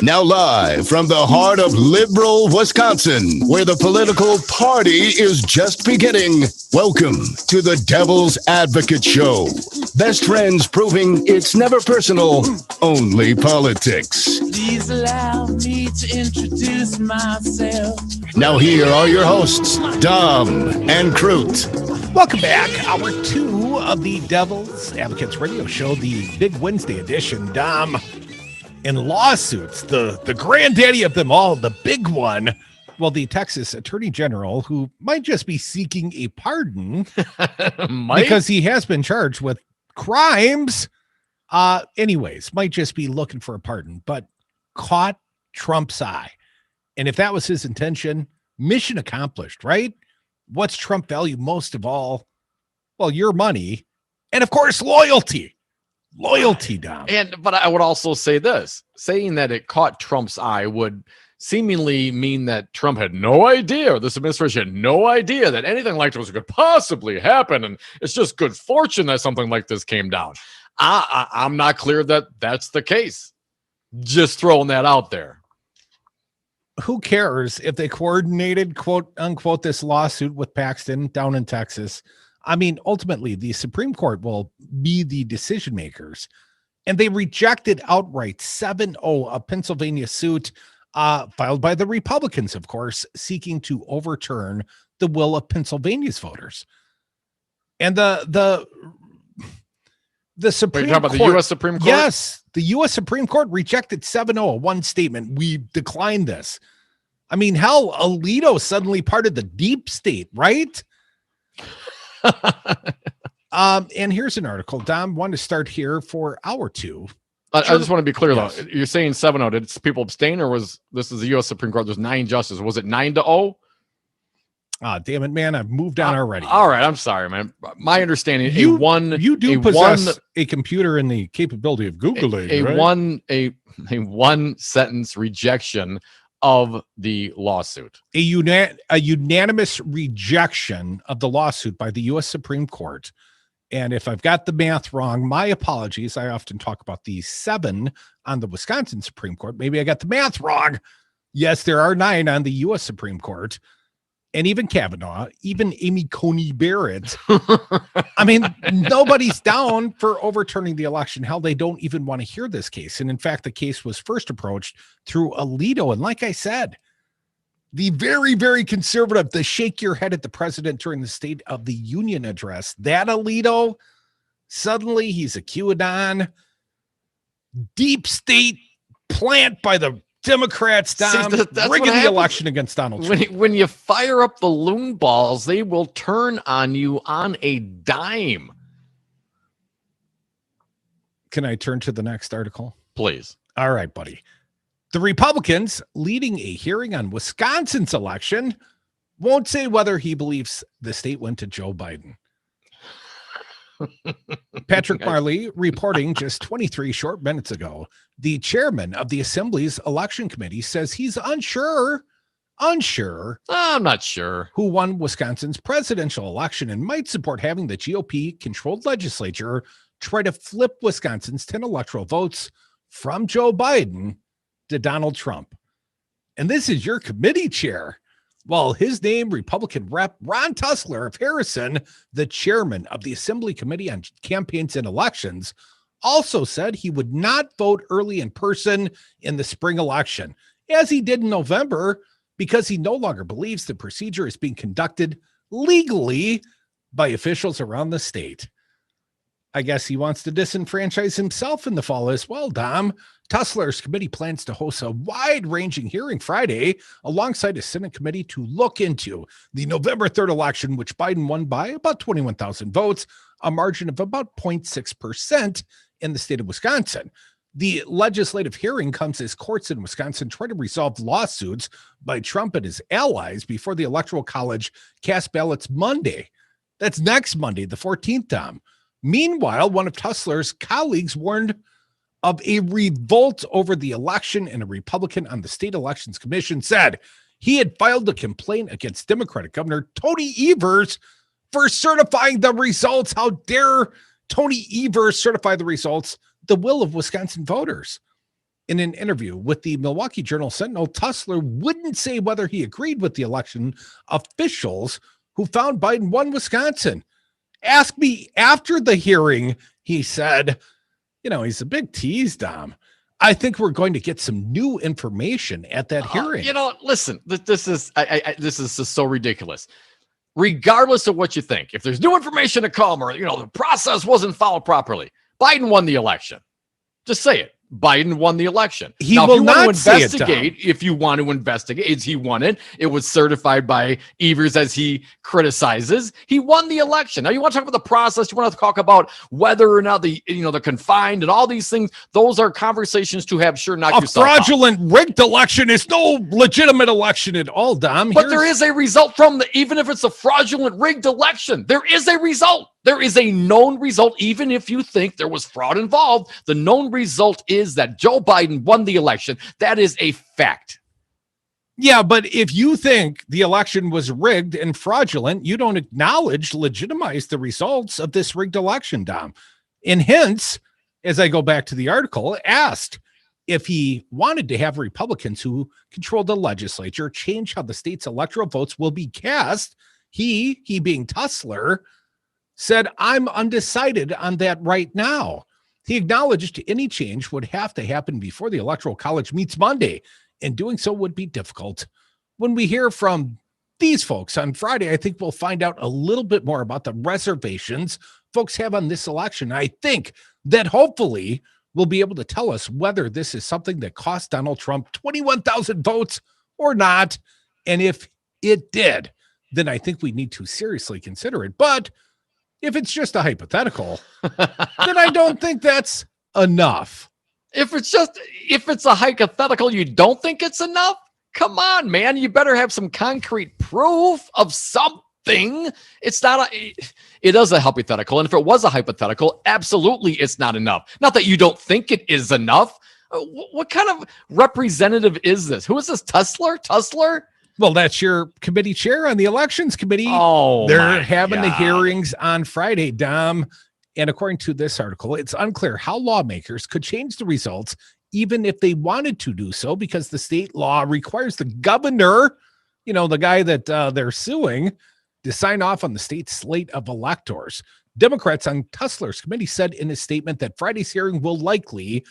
Now live from the heart of liberal Wisconsin, where the political party is just beginning, welcome to the Devil's Advocate Show. Best friends proving it's never personal, only politics. Please allow me to introduce myself. Now here are your hosts, Dom and Crute. Welcome back. Hour 2 of the Devil's Advocates Radio Show, the big Wednesday edition. Dom, in lawsuits, the granddaddy of them all, the big one. Well, the Texas Attorney General, who might just be seeking a pardon because he has been charged with crimes. Anyways, might just be looking for a pardon, but caught Trump's eye. And if that was his intention, mission accomplished, right? What's Trump value most of all? Well, your money and, of course, loyalty. Loyalty, Dom. But I would also say this, saying that it caught Trump's eye would seemingly mean that Trump had no idea, or this administration had no idea that anything like this could possibly happen. And it's just good fortune that something like this came down. I'm not clear that that's the case. Just throwing that out there. Who cares if they coordinated, quote unquote, this lawsuit with Paxton down in Texas? I mean, ultimately, the Supreme Court will be the decision makers. And they rejected outright 7-0 a Pennsylvania suit filed by the Republicans, of course, seeking to overturn the will of Pennsylvania's voters. And the Supreme Court. About the U.S. Supreme Court? Yes, the U.S. Supreme Court rejected 7-0, one statement. We declined this. I mean, hell, Alito suddenly part of the deep state, right? And here's an article. Dom, want to start here for hour 2. I just want to be clear, though. You're saying 7-0. Did people abstain, or was this is the U.S. Supreme Court? There's 9 justices. Was it 9-0? Damn it, man. I've moved on already. All right. I'm sorry, man. My understanding, you do possess a computer and the capability of Googling, right? A one sentence rejection of the lawsuit. A unanimous rejection of the lawsuit by the U.S. Supreme Court. And if I've got the math wrong, my apologies. I often talk about the 7 on the Wisconsin Supreme Court. Maybe I got the math wrong. Yes, there are 9 on the U.S. Supreme Court. And even Kavanaugh, even Amy Coney Barrett. I mean, nobody's down for overturning the election. Hell, they don't even want to hear this case. And in fact, the case was first approached through Alito. And like I said, the very, very conservative, the shake your head at the president during the State of the Union address, that Alito, suddenly he's a QAnon deep state plant by the Democrats down, rigging the election against Donald Trump. When you fire up the loon balls, they will turn on you on a dime. Can I turn to the next article? Please. All right, buddy. The Republicans leading a hearing on Wisconsin's election won't say whether he believes the state went to Joe Biden. Patrick Marley reporting just 23 short minutes ago, the chairman of the Assembly's election committee says he's unsure unsure. I'm not sure who won Wisconsin's presidential election and might support having the GOP-controlled legislature try to flip Wisconsin's 10 electoral votes from Joe Biden to Donald Trump. And this is your committee chair. Well, his name, Republican Rep. Ron Tussler of Harrison, the chairman of the Assembly Committee on Campaigns and Elections, also said he would not vote early in person in the spring election, as he did in November, because he no longer believes the procedure is being conducted legally by officials around the state. I guess he wants to disenfranchise himself in the fall as well, Dom. Tussler's committee plans to host a wide-ranging hearing Friday alongside a Senate committee to look into the November 3rd election, which Biden won by about 21,000 votes, a margin of about 0.6% in the state of Wisconsin. The legislative hearing comes as courts in Wisconsin try to resolve lawsuits by Trump and his allies before the Electoral College cast ballots Monday. That's next Monday, the 14th, Dom. Meanwhile, one of Tussler's colleagues warned of a revolt over the election, and a Republican on the State Elections Commission said he had filed a complaint against Democratic Governor Tony Evers for certifying the results. How dare Tony Evers certify the results, the will of Wisconsin voters? In an interview with the Milwaukee Journal-Sentinel, Tussler wouldn't say whether he agreed with the election officials who found Biden won Wisconsin. Ask me after the hearing, he said. You know, he's a big tease, Dom. I think we're going to get some new information at that hearing. Listen, this is just so ridiculous. Regardless of what you think, if there's new information to come, or the process wasn't followed properly, Biden won the election. Just say it. Biden won the election. He will not say it, Dom. If you want to investigate, he won it. It was certified by Evers, as he criticizes. He won the election. Now, you want to talk about the process. You want to talk about whether or not they're confined and all these things. Those are conversations to have. Sure, knock yourself out. A fraudulent, rigged election is no legitimate election at all, Dom. But there is a result from even if it's a fraudulent, rigged election, there is a result. There is a known result, even if you think there was fraud involved. The known result is that Joe Biden won the election. That is a fact. Yeah, but if you think the election was rigged and fraudulent, you don't legitimize the results of this rigged election, Dom. And hence, as I go back to the article, asked if he wanted to have Republicans who control the legislature change how the state's electoral votes will be cast. He being Tussler, said, I'm undecided on that right now. He acknowledged any change would have to happen before the Electoral College meets Monday, and doing so would be difficult. When we hear from these folks on Friday, I think we'll find out a little bit more about the reservations folks have on this election. I think that hopefully will be able to tell us whether this is something that cost Donald Trump 21,000 votes or not. And if it did, then I think we need to seriously consider it. But if it's just a hypothetical, then I don't think that's enough. If it's a hypothetical, you don't think it's enough? Come on, man. You better have some concrete proof of something. It is a hypothetical. And if it was a hypothetical, absolutely it's not enough. Not that you don't think it is enough. What kind of representative is this? Who is this? Tussler? Well, that's your committee chair on the elections committee. Oh, they're having the hearings on Friday, Dom. And according to this article, it's unclear how lawmakers could change the results, even if they wanted to do so, because the state law requires the governor, the guy that they're suing, to sign off on the state slate of electors. Democrats on Tussler's committee said in a statement that Friday's hearing will likely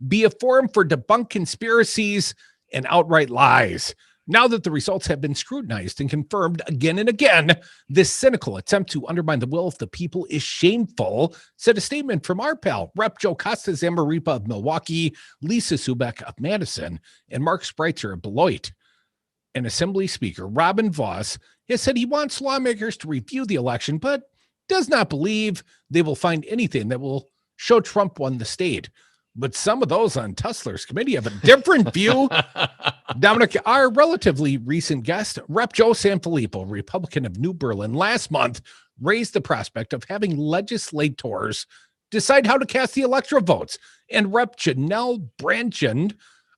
be a forum for debunked conspiracies and outright lies. Now that the results have been scrutinized and confirmed again and again, this cynical attempt to undermine the will of the people is shameful, said a statement from our pal, Rep. Joe Costa-Zamaripa of Milwaukee, Lisa Subek of Madison, and Mark Spreitzer of Beloit. And Assembly Speaker Robin Voss has said he wants lawmakers to review the election, but does not believe they will find anything that will show Trump won the state. But some of those on Tussler's committee have a different view. Dominic, our relatively recent guest, Rep. Joe Sanfilippo, Republican of New Berlin, last month raised the prospect of having legislators decide how to cast the electoral votes. And Rep. Janelle Branchen,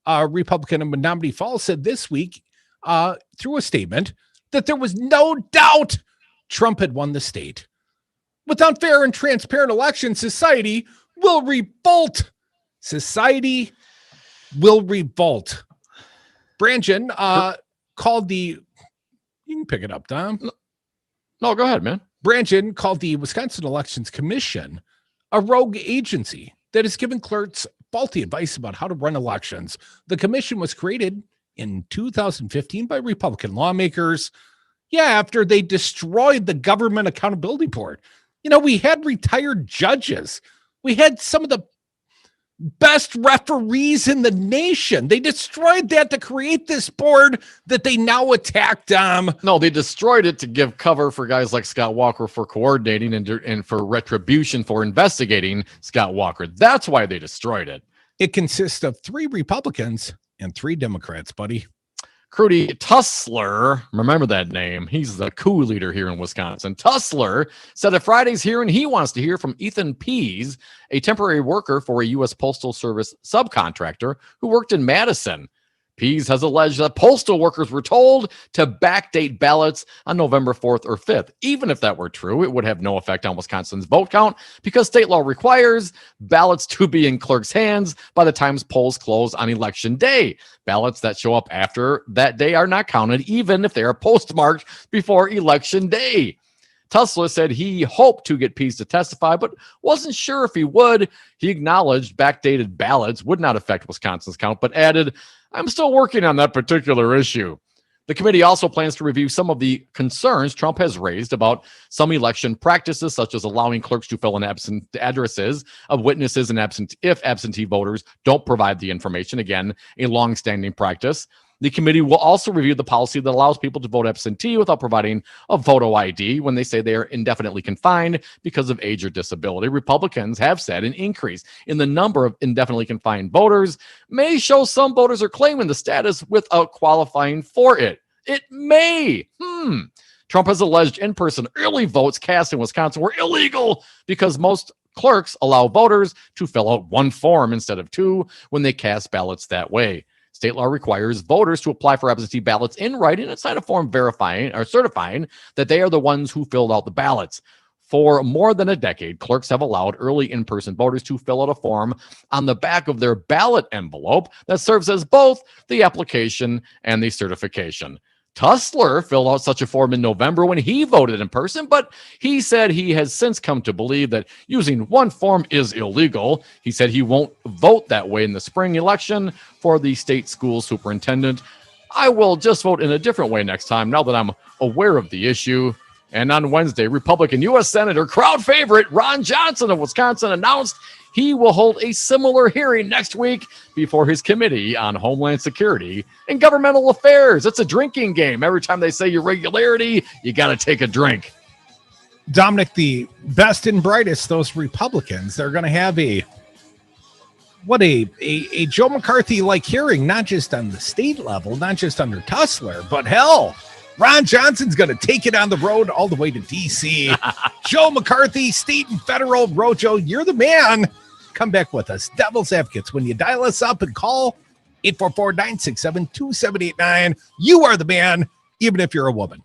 Republican of Menominee Falls, said this week through a statement that there was no doubt Trump had won the state. With unfair and transparent elections, society will revolt. Society will revolt. Branchen called the... You can pick it up, Dom. No, go ahead, man. Branchen called the Wisconsin Elections Commission a rogue agency that has given clerks faulty advice about how to run elections. The commission was created in 2015 by Republican lawmakers. Yeah, after they destroyed the Government Accountability Board. You know, we had retired judges. We had some of the best referees in the nation. They destroyed that to create this board that they now attacked. No, they destroyed it to give cover for guys like Scott Walker for coordinating and for retribution for investigating Scott Walker. That's why they destroyed it. It consists of 3 Republicans and 3 Democrats, buddy. Crudy Tussler, remember that name. He's the coup leader here in Wisconsin. Tussler said at Friday's hearing he wants to hear from Ethan Pease, a temporary worker for a U.S. Postal Service subcontractor who worked in Madison. Pease has alleged that postal workers were told to backdate ballots on November 4th or 5th. Even if that were true, it would have no effect on Wisconsin's vote count because state law requires ballots to be in clerks' hands by the time polls close on election day. Ballots that show up after that day are not counted, even if they are postmarked before election day. Tussler said he hoped to get Pease to testify, but wasn't sure if he would. He acknowledged backdated ballots would not affect Wisconsin's count, but added, "I'm still working on that particular issue." The committee also plans to review some of the concerns Trump has raised about some election practices, such as allowing clerks to fill in absent addresses of witnesses and if absentee voters don't provide the information. Again, a long-standing practice. The committee will also review the policy that allows people to vote absentee without providing a photo ID when they say they are indefinitely confined because of age or disability. Republicans have said an increase in the number of indefinitely confined voters may show some voters are claiming the status without qualifying for it. It may. Trump has alleged in-person early votes cast in Wisconsin were illegal because most clerks allow voters to fill out 1 form instead of 2 when they cast ballots that way. State law requires voters to apply for absentee ballots in writing and sign a form verifying or certifying that they are the ones who filled out the ballots. For more than a decade, clerks have allowed early in-person voters to fill out a form on the back of their ballot envelope that serves as both the application and the certification. Tussler filled out such a form in November when he voted in person, but he said he has since come to believe that using 1 form is illegal. He said he won't vote that way in the spring election for the state school superintendent. "I will just vote in a different way next time now that I'm aware of the issue." And on Wednesday, Republican U.S. Senator crowd favorite Ron Johnson of Wisconsin announced he will hold a similar hearing next week before his Committee on Homeland Security and Governmental Affairs. It's a drinking game. Every time they say irregularity, you got to take a drink. Dominic, the best and brightest, those Republicans, they're going to have a Joe McCarthy-like hearing, not just on the state level, not just under Tussler, but hell, Ron Johnson's going to take it on the road all the way to D.C. Joe McCarthy, state and federal. Rojo, you're the man. Come back with us. Devil's Advocates, when you dial us up and call 844-967-2789, you are the man, even if you're a woman.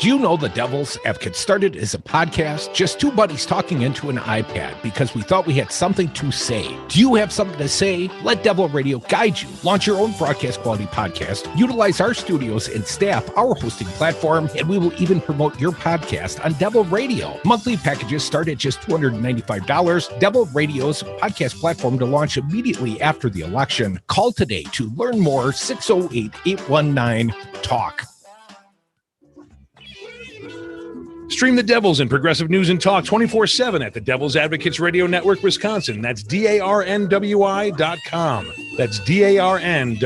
Do you know the Devil's Advocate started as a podcast, just 2 buddies talking into an iPad because we thought we had something to say? Do you have something to say? Let Devil Radio guide you. Launch your own broadcast quality podcast. Utilize our studios and staff, our hosting platform, and we will even promote your podcast on Devil Radio. Monthly packages start at just $295. Devil Radio's podcast platform to launch immediately after the election. Call today to learn more. 608-819-TALK. Stream the Devils and progressive news and talk 24/7 at the Devil's Advocates Radio Network, Wisconsin. That's DARNWI.com. That's DARNWI.com.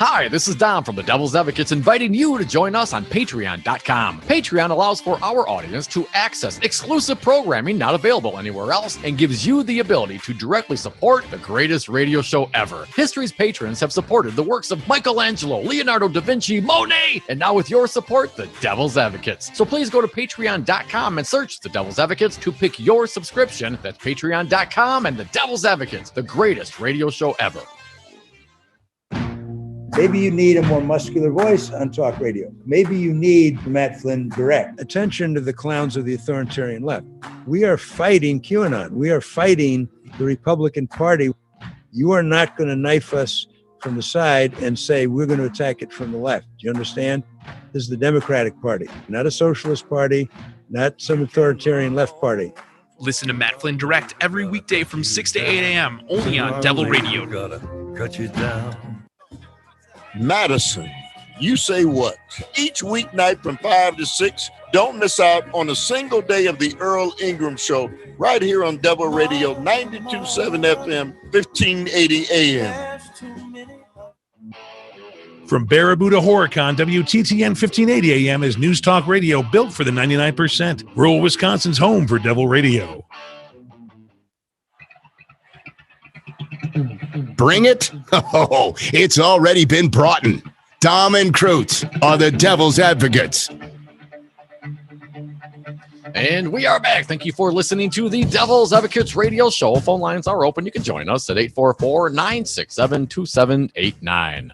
Hi, this is Dom from the Devil's Advocates inviting you to join us on Patreon.com. Patreon allows for our audience to access exclusive programming not available anywhere else and gives you the ability to directly support the greatest radio show ever. History's patrons have supported the works of Michelangelo, Leonardo da Vinci, Monet, and now with your support, the Devil's Advocates. So please go to Patreon.com and search the Devil's Advocates to pick your subscription. That's Patreon.com and the Devil's Advocates, the greatest radio show ever. Maybe you need a more muscular voice on talk radio. Maybe you need Matt Flynn direct. Attention to the clowns of the authoritarian left. We are fighting QAnon. We are fighting the Republican Party. You are not going to knife us from the side and say we're going to attack it from the left. Do you understand? This is the Democratic Party, not a socialist party, not some authoritarian left party. Listen to Matt Flynn Direct every weekday from 6 to 8 a.m. only on Devil Radio. Gotta cut you down. Madison, you say what? Each weeknight from 5 to 6, don't miss out on a single day of the Earl Ingram Show right here on Devil Radio 92.7 FM, 1580 AM. From Baraboo to Horicon, WTTN 1580 AM is News Talk Radio built for the 99%. Rural Wisconsin's home for Devil Radio. Bring it? Oh, it's already been brought in. Dom and Krutz are the Devil's Advocates. And we are back. Thank you for listening to the Devil's Advocates radio show. Phone lines are open. You can join us at 844-967-2789.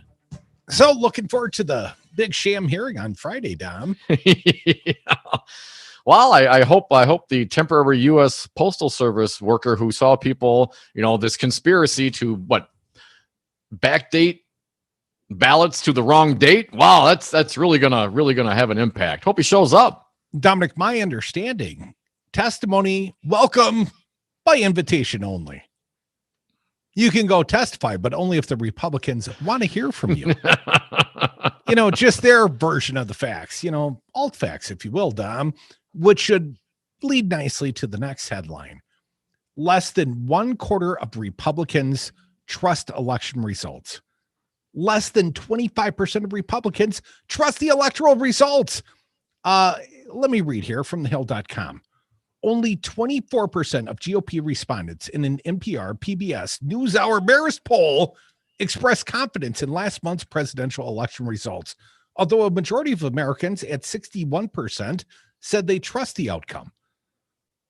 So looking forward to the big sham hearing on Friday, Dom. Yeah. Well, I hope the temporary U.S. Postal Service worker who saw people, this conspiracy to backdate ballots to the wrong date. Wow, that's really gonna have an impact. Hope he shows up. Dominic, my understanding, testimony welcome by invitation only. You can go testify, but only if the Republicans want to hear from you. Just their version of the facts, alt facts, if you will, Dom, which should lead nicely to the next headline. Less than 1/4 of Republicans trust election results. Less than 25% of Republicans trust the electoral results. Let me read here from thehill.com. Only 24% of GOP respondents in an NPR PBS NewsHour Marist poll expressed confidence in last month's presidential election results, although a majority of Americans at 61% said they trust the outcome.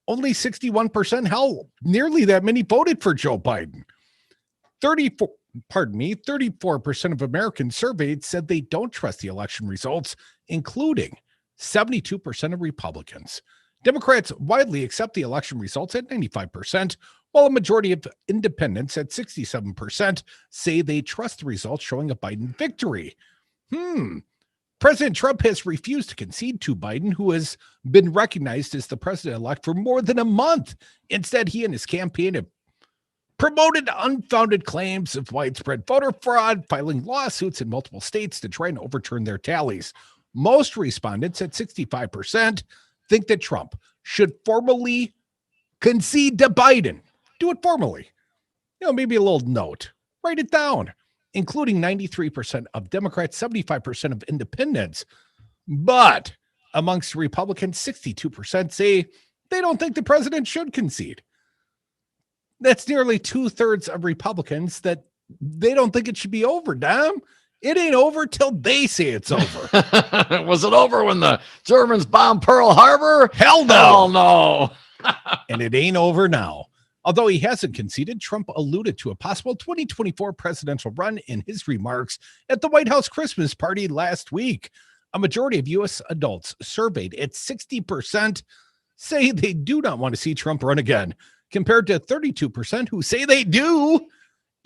Only 61%, hell, nearly that many voted for Joe Biden. 34% of Americans surveyed said they don't trust the election results, including 72% of Republicans. Democrats widely accept the election results at 95%, while a majority of independents at 67% say they trust the results showing a Biden victory. President Trump has refused to concede to Biden, who has been recognized as the president-elect for more than a month. Instead, he and his campaign have promoted unfounded claims of widespread voter fraud, filing lawsuits in multiple states to try and overturn their tallies. Most respondents at 65% think that Trump should formally concede to Biden. Do it formally. Maybe a little note. Write it down. Including 93% of Democrats, 75% of independents. But amongst Republicans, 62% say they don't think the president should concede. That's nearly 2/3 of Republicans that they don't think it should be over, Dom. It ain't over till they say it's over. Was it over when the Germans bombed Pearl Harbor? Hell no. Hell no. And it ain't over now. Although he hasn't conceded, Trump alluded to a possible 2024 presidential run in his remarks at the White House Christmas party last week. A majority of U.S. adults surveyed at 60% say they do not want to see Trump run again, compared to 32% who say they do.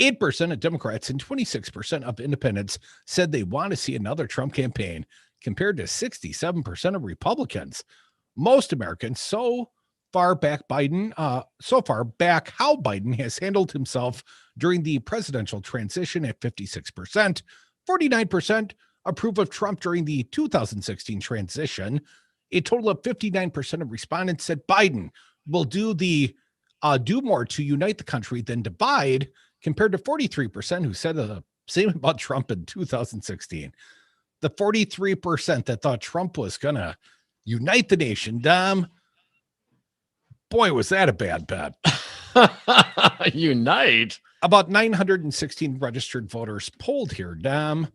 8% of Democrats and 26% of independents said they want to see another Trump campaign, compared to 67% of Republicans. Most Americans so far back how Biden has handled himself during the presidential transition at 56%. 49% approve of Trump during the 2016 transition. A total of 59% of respondents said Biden will do more to unite the country than divide, compared to 43% who said the Same about Trump in 2016. The 43% that thought Trump was going to unite the nation, Dom. Boy, was that a bad bet. Unite? About 916 registered voters polled here, Dom.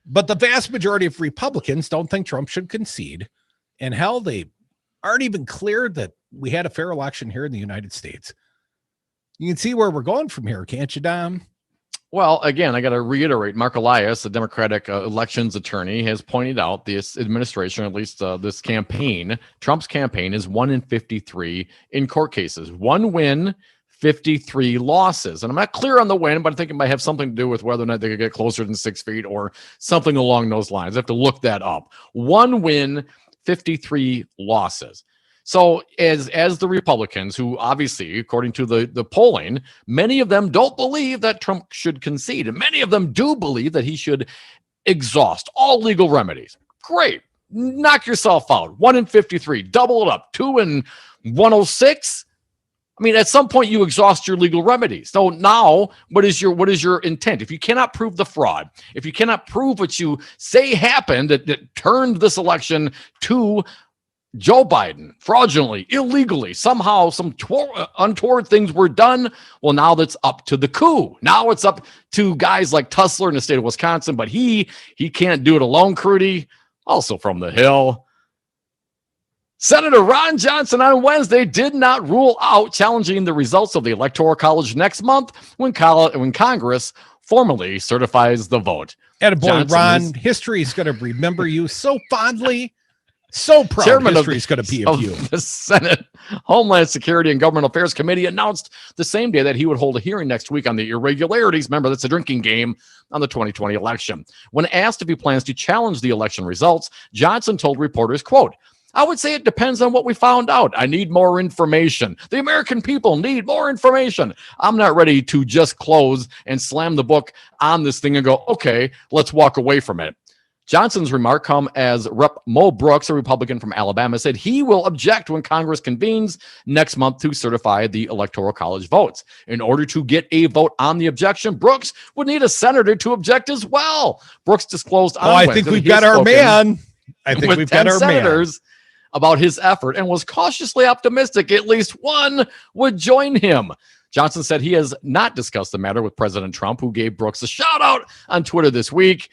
But the vast majority of Republicans don't think Trump should concede. And hell, they aren't even clear that we had a fair election here in the United States. You can see where we're going from here, can't you, Dom? Well, again, I got to reiterate, Mark Elias, the Democratic elections attorney, has pointed out this administration, at least this campaign, Trump's campaign, is 1 in 53 in court cases. 1 win, 53 losses. And I'm not clear on the win, but I think it might have something to do with whether or not they could get closer than 6 feet or something along those lines. I have to look that up. 1 win, 53 losses. So as the Republicans, who obviously, according to the polling, many of them don't believe that Trump should concede. And many of them do believe that he should exhaust all legal remedies. Great. Knock yourself out. 1 in 53. Double it up. 2 in 106. I mean, at some point you exhaust your legal remedies. So now, what is your intent? If you cannot prove the fraud, if you cannot prove what you say happened that turned this election to Joe Biden fraudulently, illegally, somehow some untoward things were done. Well, now that's up to the coup. Now it's up to guys like Tussler in the state of Wisconsin, but he can't do it alone, Crudy, also from the Hill. Senator Ron Johnson on Wednesday did not rule out challenging the results of the Electoral College next month when Congress formally certifies the vote. Attaboy, Ron, history is going to remember you so fondly. So proud Chairman history is going to be of you. The Senate Homeland Security and Government Affairs Committee announced the same day that he would hold a hearing next week on the irregularities. Remember, that's a drinking game on the 2020 election. When asked if he plans to challenge the election results, Johnson told reporters, quote, "I would say it depends on what we found out. I need more information. The American people need more information. I'm not ready to just close and slam the book on this thing and go, okay, let's walk away from it." Johnson's remark come as Rep. Mo Brooks, a Republican from Alabama, said he will object when Congress convenes next month to certify the Electoral College votes. In order to get a vote on the objection, Brooks would need a senator to object as well. Brooks disclosed on I think we've got our man. I think we've got our senators about his effort and was cautiously optimistic at least one would join him. Johnson said he has not discussed the matter with President Trump, who gave Brooks a shout out on Twitter this week.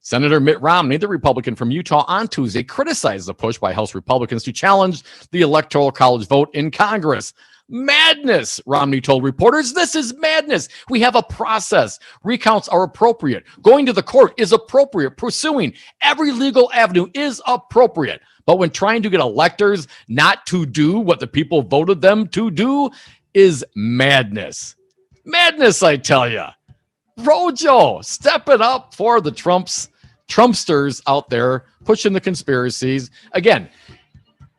Senator Mitt Romney, the Republican from Utah, on Tuesday criticized the push by House Republicans to challenge the Electoral College vote in Congress. Madness, Romney told reporters. This is madness. We have a process. Recounts are appropriate. Going to the court is appropriate. Pursuing every legal avenue is appropriate. But when trying to get electors not to do what the people voted them to do is madness. Madness, I tell you. Rojo, step it up for the Trumpsters out there pushing the conspiracies. Again,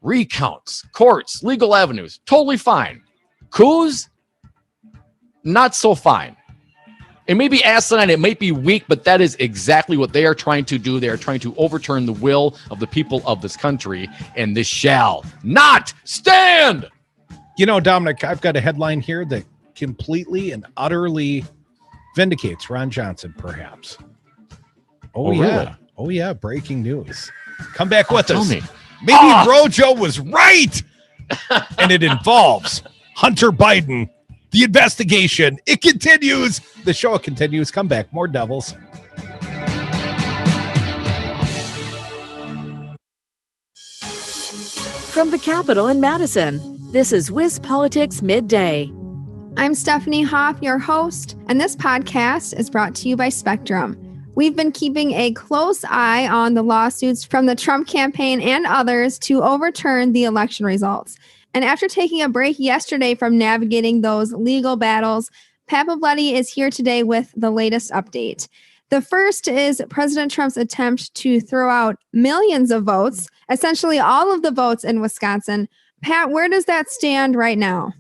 recounts, courts, legal avenues, totally fine. Coups, not so fine. It may be asinine, it might be weak, but that is exactly what they are trying to do. They are trying to overturn the will of the people of this country, and this shall not stand. You know, Dominic, I've got a headline here that completely and utterly vindicates Ron Johnson, perhaps. Oh yeah. Really? Oh, yeah. Breaking news. Come back with us. Me. Maybe Rojo was right. And it involves Hunter Biden. The investigation. It continues. The show continues. Come back. More Devils. From the Capitol in Madison, this is Wiz Politics Midday. I'm Stephanie Hoff, your host, and this podcast is brought to you by Spectrum. We've been keeping a close eye on the lawsuits from the Trump campaign and others to overturn the election results. And after taking a break yesterday from navigating those legal battles, Pat Pavletti is here today with the latest update. The first is President Trump's attempt to throw out millions of votes, essentially all of the votes in Wisconsin. Pat, where does that stand right now?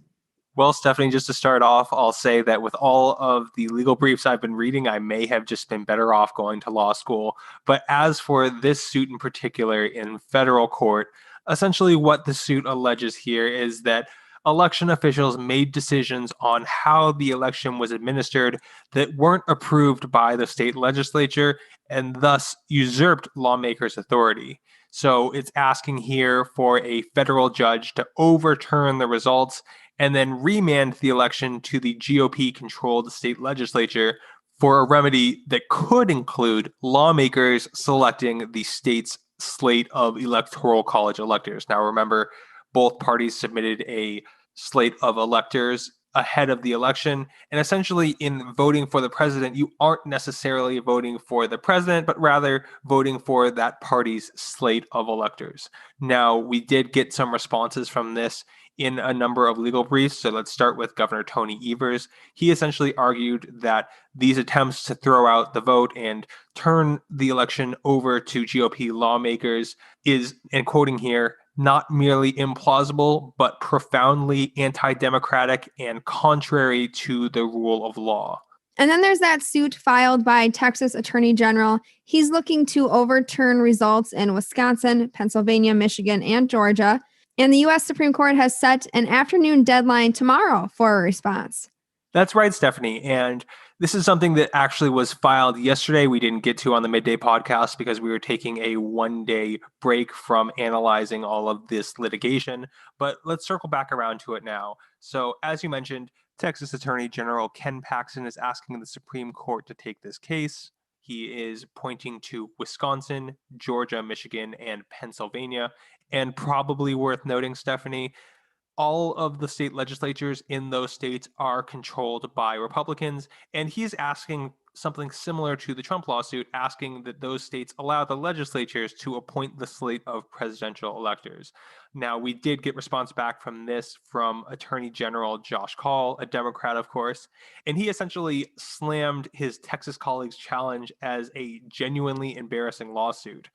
Well, Stephanie, just to start off, I'll say that with all of the legal briefs I've been reading, I may have just been better off going to law school. But as for this suit in particular in federal court, essentially what the suit alleges here is that election officials made decisions on how the election was administered that weren't approved by the state legislature and thus usurped lawmakers' authority. So it's asking here for a federal judge to overturn the results and then remand the election to the GOP-controlled state legislature for a remedy that could include lawmakers selecting the state's slate of electoral college electors. Now, remember, both parties submitted a slate of electors ahead of the election. And essentially, in voting for the president, you aren't necessarily voting for the president, but rather voting for that party's slate of electors. Now, we did get some responses from this in a number of legal briefs. So let's start with Governor Tony Evers. He essentially argued that these attempts to throw out the vote and turn the election over to GOP lawmakers is, and quoting here, not merely implausible, but profoundly anti-democratic and contrary to the rule of law. And then there's that suit filed by Texas Attorney General. He's looking to overturn results in Wisconsin, Pennsylvania, Michigan, and Georgia. And the U.S. Supreme Court has set an afternoon deadline tomorrow for a response. That's right, Stephanie. And this is something that actually was filed yesterday. We didn't get to on the midday podcast because we were taking a one-day break from analyzing all of this litigation. But let's circle back around to it now. So as you mentioned, Texas Attorney General Ken Paxton is asking the Supreme Court to take this case. He is pointing to Wisconsin, Georgia, Michigan, and Pennsylvania. And probably worth noting, Stephanie, all of the state legislatures in those states are controlled by Republicans. And he's asking something similar to the Trump lawsuit, asking that those states allow the legislatures to appoint the slate of presidential electors. Now, we did get response back from this from Attorney General Josh Kaul, a Democrat, of course, and he essentially slammed his Texas colleagues' challenge as a genuinely embarrassing lawsuit.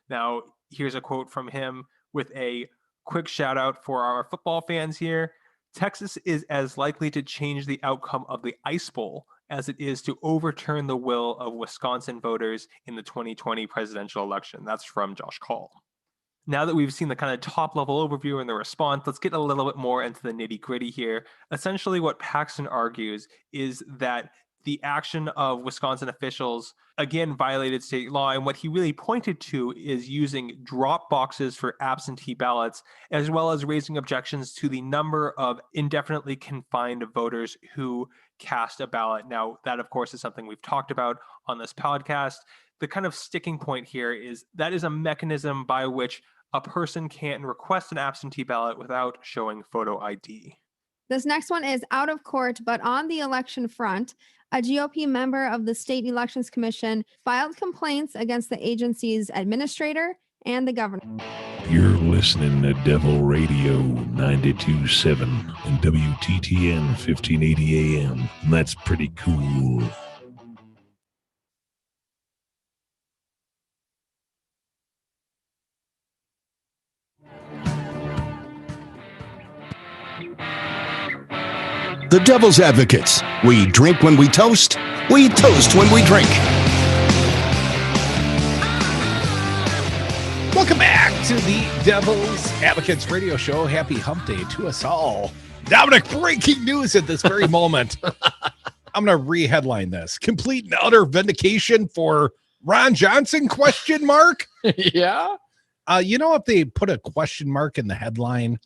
Now, here's a quote from him with a quick shout out for our football fans here. Texas is as likely to change the outcome of the Ice Bowl as it is to overturn the will of Wisconsin voters in the 2020 presidential election. That's from Josh Kaul. Now that we've seen the kind of top level overview and the response, let's get a little bit more into the nitty gritty here. Essentially what Paxton argues is that the action of Wisconsin officials, again, violated state law. And what he really pointed to is using drop boxes for absentee ballots, as well as raising objections to the number of indefinitely confined voters who cast a ballot. Now, that, of course, is something we've talked about on this podcast. The kind of sticking point here is that is a mechanism by which a person can request an absentee ballot without showing photo ID. This next one is out of court, but on the election front. A GOP member of the State Elections Commission filed complaints against the agency's administrator and the governor. You're listening to Devil Radio 92.7 and WTTN 1580 AM. And that's pretty cool. The Devil's Advocates. We drink when we toast. We toast when we drink. Welcome back to the Devil's Advocates radio show. Happy hump day to us all. Dominic, breaking news at this very moment. I'm going to re-headline this. Complete and utter vindication for Ron Johnson, question mark? Yeah. If they put a question mark in the headline,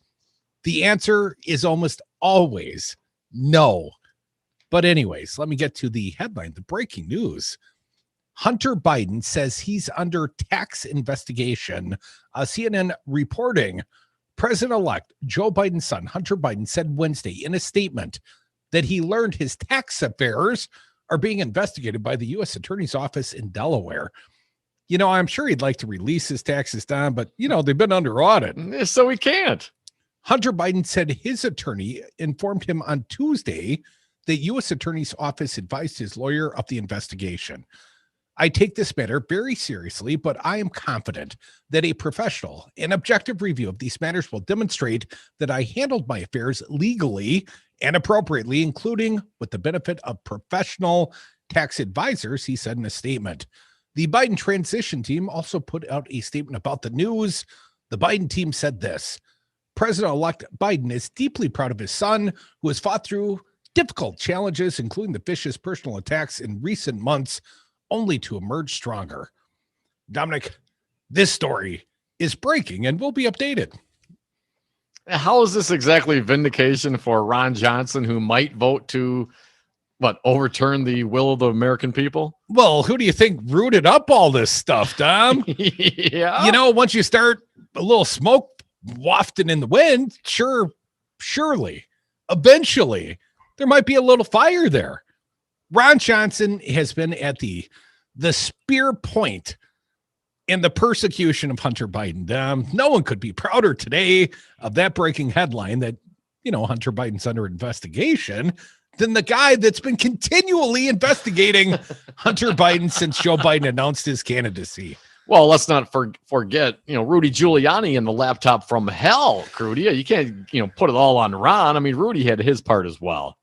the answer is almost always no. But anyways, let me get to the headline, the breaking news. Hunter Biden says he's under tax investigation. CNN reporting President-elect Joe Biden's son, Hunter Biden, said Wednesday in a statement that he learned his tax affairs are being investigated by the U.S. Attorney's Office in Delaware. I'm sure he'd like to release his taxes, Don, but, they've been under audit. So he can't. Hunter Biden said his attorney informed him on Tuesday that U.S. Attorney's Office advised his lawyer of the investigation. I take this matter very seriously, but I am confident that a professional and objective review of these matters will demonstrate that I handled my affairs legally and appropriately, including with the benefit of professional tax advisors, he said in a statement. The Biden transition team also put out a statement about the news. The Biden team said this. President-elect Biden is deeply proud of his son, who has fought through difficult challenges, including the vicious personal attacks in recent months, only to emerge stronger. Dominic, this story is breaking and will be updated. How is this exactly vindication for Ron Johnson, who might vote to, overturn the will of the American people? Well, who do you think rooted up all this stuff, Dom? Yeah. Once you start a little smoke wafting in the wind, surely, eventually, there might be a little fire there. Ron Johnson has been at the spear point in the persecution of Hunter Biden. No one could be prouder today of that breaking headline that, Hunter Biden's under investigation than the guy that's been continually investigating Hunter Biden since Joe Biden announced his candidacy. Well, let's not forget, Rudy Giuliani and the laptop from hell, Crudy. You can't, put it all on Ron. I mean, Rudy had his part as well.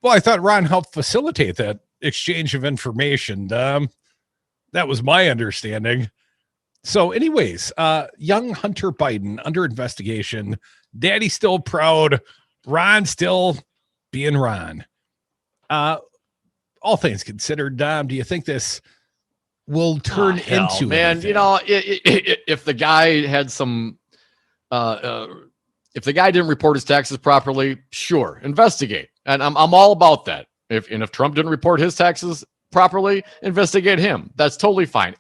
Well, I thought Ron helped facilitate that exchange of information. That was my understanding. So anyways, young Hunter Biden under investigation. Daddy still proud. Ron still being Ron. All things considered, Dom, do you think this will turn into anything? If the guy had some if the guy didn't report his taxes properly, sure, investigate. And I'm all about that. If Trump didn't report his taxes properly, investigate him. That's totally fine.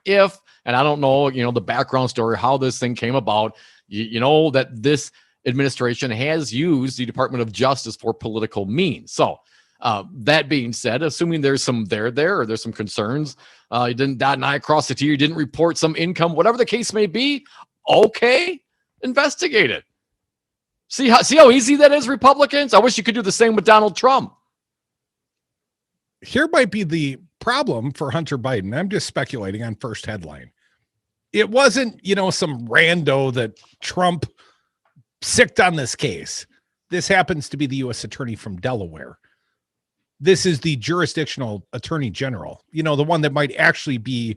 And I don't know, the background story, how this thing came about, that this administration has used the Department of Justice for political means. So that being said, assuming there's some there, or there's some concerns, you didn't dot an I across the T, you didn't report some income, whatever the case may be, okay, investigate it. See how easy that is, Republicans? I wish you could do the same with Donald Trump. Here might be the problem for Hunter Biden. I'm just speculating on first headline. It wasn't, some rando that Trump sicked on this case. This happens to be the U.S. attorney from Delaware. This is the jurisdictional attorney general, the one that might actually be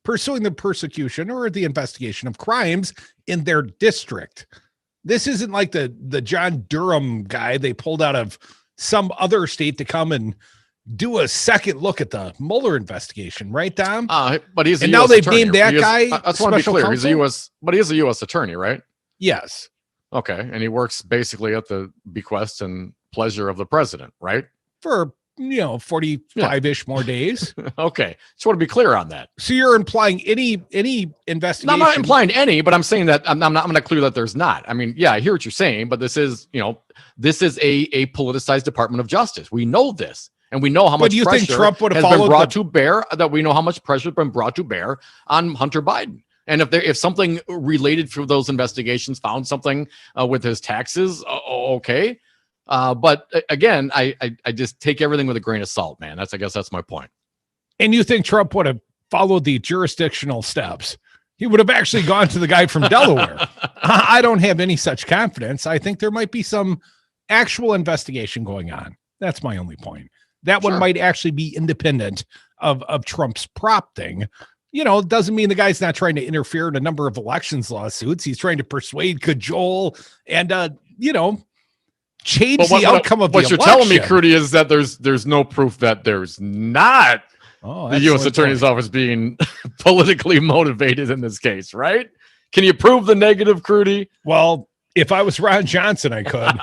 pursuing the persecution or the investigation of crimes in their district. This isn't like the John Durham guy they pulled out of some other state to come and do a second look at the Mueller investigation, right, Dom? But he's now they've named that guy. I just want to be clear. Counsel? He's a U.S. But he is a U.S. attorney, right? Yes. Okay, and he works basically at the bequest and pleasure of the president, right? For 45-ish more days. Okay, just want to be clear on that. So you're implying any investigation? No, I'm not implying any, but I'm saying that I'm going to clear that there's not. I mean, yeah, I hear what you're saying, but this is a politicized Department of Justice. We know this. And we know how much pressure think Trump would have has been brought to bear. That we know how much pressure has been brought to bear on Hunter Biden. And if something related to those investigations found something with his taxes, okay. But again, I just take everything with a grain of salt, man. I guess that's my point. And you think Trump would have followed the jurisdictional steps? He would have actually gone to the guy from Delaware. I don't have any such confidence. I think there might be some actual investigation going on. That's my only point. That one might actually be independent of Trump's prop thing. It doesn't mean the guy's not trying to interfere in a number of elections lawsuits. He's trying to persuade, cajole, and change the outcome of the election. What you're telling me, Crudy, is that there's no proof that there's not the U.S. Attorney's Office being politically motivated in this case, right? Can you prove the negative, Crudy? Well, if I was Ron Johnson, I could.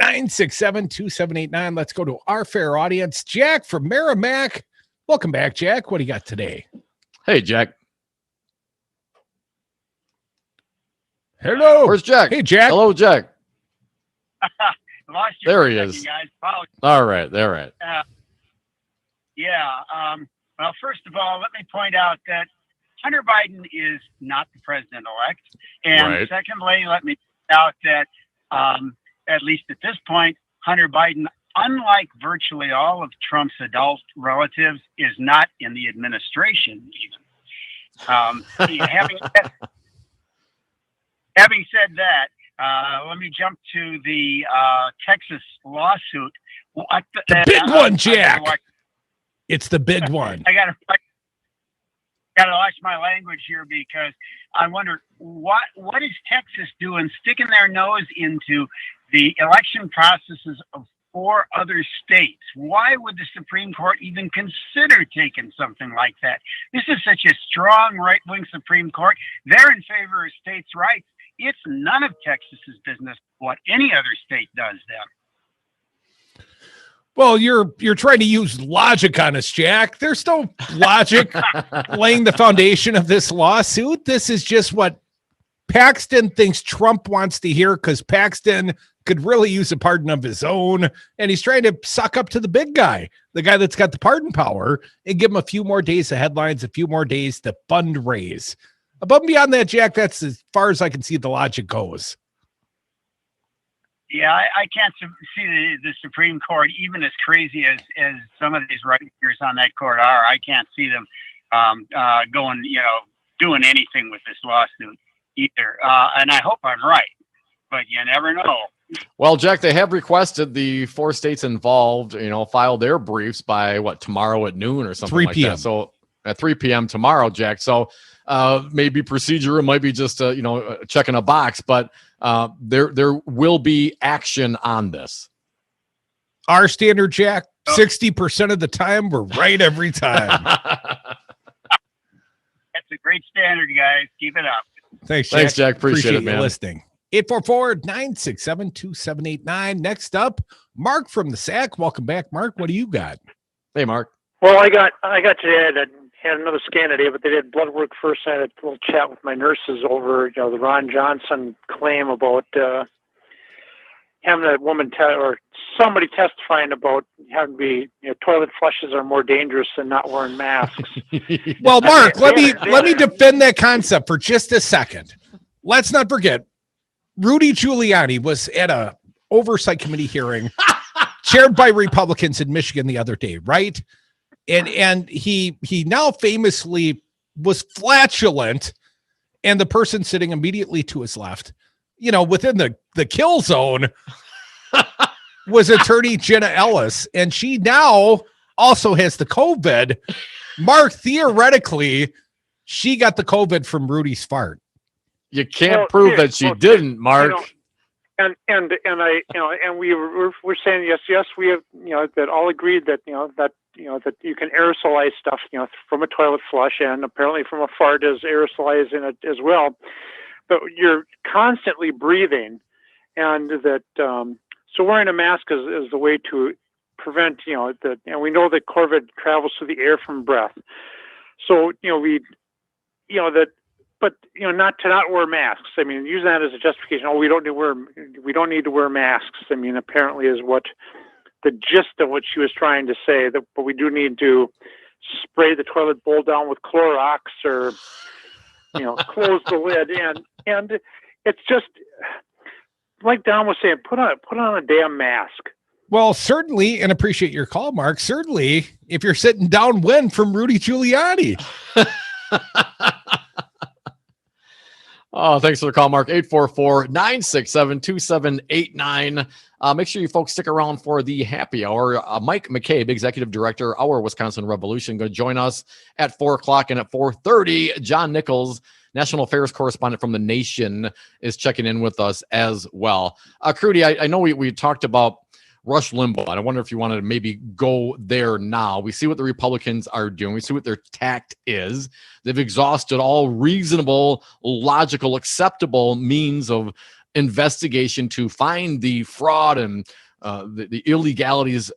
844-967-2789. Let's go to our fair audience. Jack from Merrimack. Welcome back, Jack. What do you got today? Hey, Jack. Hello. Where's Jack? Hey, Jack. Hello, Jack. Lost you there for he a is. second, guys. Apologies. All right. Well, first of all, let me point out that Hunter Biden is not the president-elect. And secondly, let me point out that at least at this point, Hunter Biden, unlike virtually all of Trump's adult relatives, is not in the administration even. Having said that, let me jump to the Texas lawsuit. The big one, Jack. It's the big one. I got to fight. got to watch my language here, because I wonder what is Texas doing, sticking their nose into the election processes of 4 other states? Why would the Supreme Court even consider taking something like that? This is such a strong right-wing Supreme Court. They're in favor of states' rights. It's none of Texas's business what any other state does then. Well, you're trying to use logic on us, Jack. There's no logic laying the foundation of this lawsuit. This is just what Paxton thinks Trump wants to hear, because Paxton could really use a pardon of his own, and he's trying to suck up to the big guy, the guy that's got the pardon power, and give him a few more days of headlines, a few more days to fundraise. Above and beyond that, Jack, that's as far as I can see the logic goes. Yeah, I can't see the Supreme Court, even as crazy as some of these right-wingers on that court are. I can't see them going, doing anything with this lawsuit either. And I hope I'm right, but you never know. Well, Jack, they have requested the 4 states involved, file their briefs by tomorrow at noon or something 3 like p.m. that. So at 3 p.m. tomorrow, Jack. So maybe procedure, it might be just checking a box, but there will be action on this. Our standard, Jack, 60% of the time, we're right every time. That's a great standard, guys. Keep it up. Thanks, Jack. Appreciate it, man. You listening. 844-967-2789. Next up, Mark from the SAC. Welcome back, Mark. What do you got? Hey, Mark. Well, I got today. I had another scan today, but they did blood work first. I had a little chat with my nurses over, the Ron Johnson claim about having a woman or somebody testifying about having to be, toilet flushes are more dangerous than not wearing masks. Well, Mark, let me defend that concept for just a second. Let's not forget, Rudy Giuliani was at a oversight committee hearing chaired by Republicans in Michigan the other day, right? And he now famously was flatulent, and the person sitting immediately to his left, within the kill zone, was attorney Jenna Ellis, and she now also has the COVID. Mark, theoretically, she got the COVID from Rudy's fart. You can't prove that she didn't, Mark. And I and we're saying yes we have that all agreed that that you can aerosolize stuff from a toilet flush, and apparently from a fart is aerosolizing it as well, but you're constantly breathing, and that so wearing a mask is the way to prevent that, and we know that COVID travels through the air from breath, so but not to not wear masks. I mean, use that as a justification. Oh, we don't need to wear masks. I mean, apparently is what the gist of what she was trying to say. But we do need to spray the toilet bowl down with Clorox, or close the lid. And it's just like Don was saying, put on a damn mask. Well, certainly, and appreciate your call, Mark. Certainly, if you're sitting downwind from Rudy Giuliani. Oh, thanks for the call, Mark. 844-967-2789. Make sure you folks stick around for the happy hour. Mike McCabe, Executive Director, Our Wisconsin Revolution, going to join us at 4 o'clock, and at 4:30, John Nichols, National Affairs Correspondent from The Nation, is checking in with us as well. Crudy, I know we talked about Rush Limbaugh, and I wonder if you wanted to maybe go there now. We see what the Republicans are doing. We see what their tact is. They've exhausted all reasonable, logical, acceptable means of investigation to find the fraud and the illegalities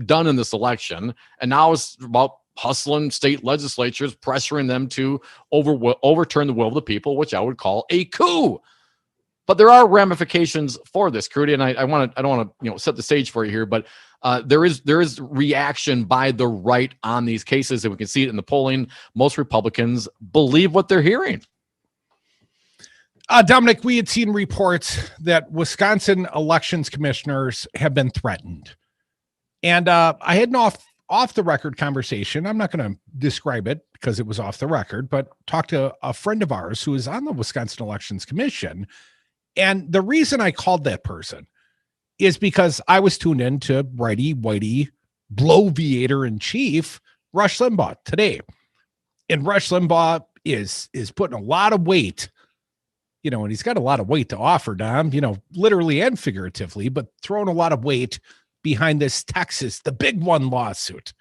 done in this election. And now it's about hustling state legislatures, pressuring them to overturn the will of the people, which I would call a coup. But there are ramifications for this, Crudy, and I don't want to set the stage for you here, but there is reaction by the right on these cases, and we can see it in the polling. Most Republicans believe what they're hearing. Dominic, we had seen reports that Wisconsin elections commissioners have been threatened, and I had an off the record conversation. I'm not going to describe it because it was off the record, but talked to a friend of ours who is on the Wisconsin Elections Commission. And the reason I called that person is because I was tuned in to righty-whitey bloviator in chief, Rush Limbaugh, today. And Rush Limbaugh is putting a lot of weight, and he's got a lot of weight to offer, Dom, literally and figuratively, but throwing a lot of weight behind this Texas, the big one lawsuit.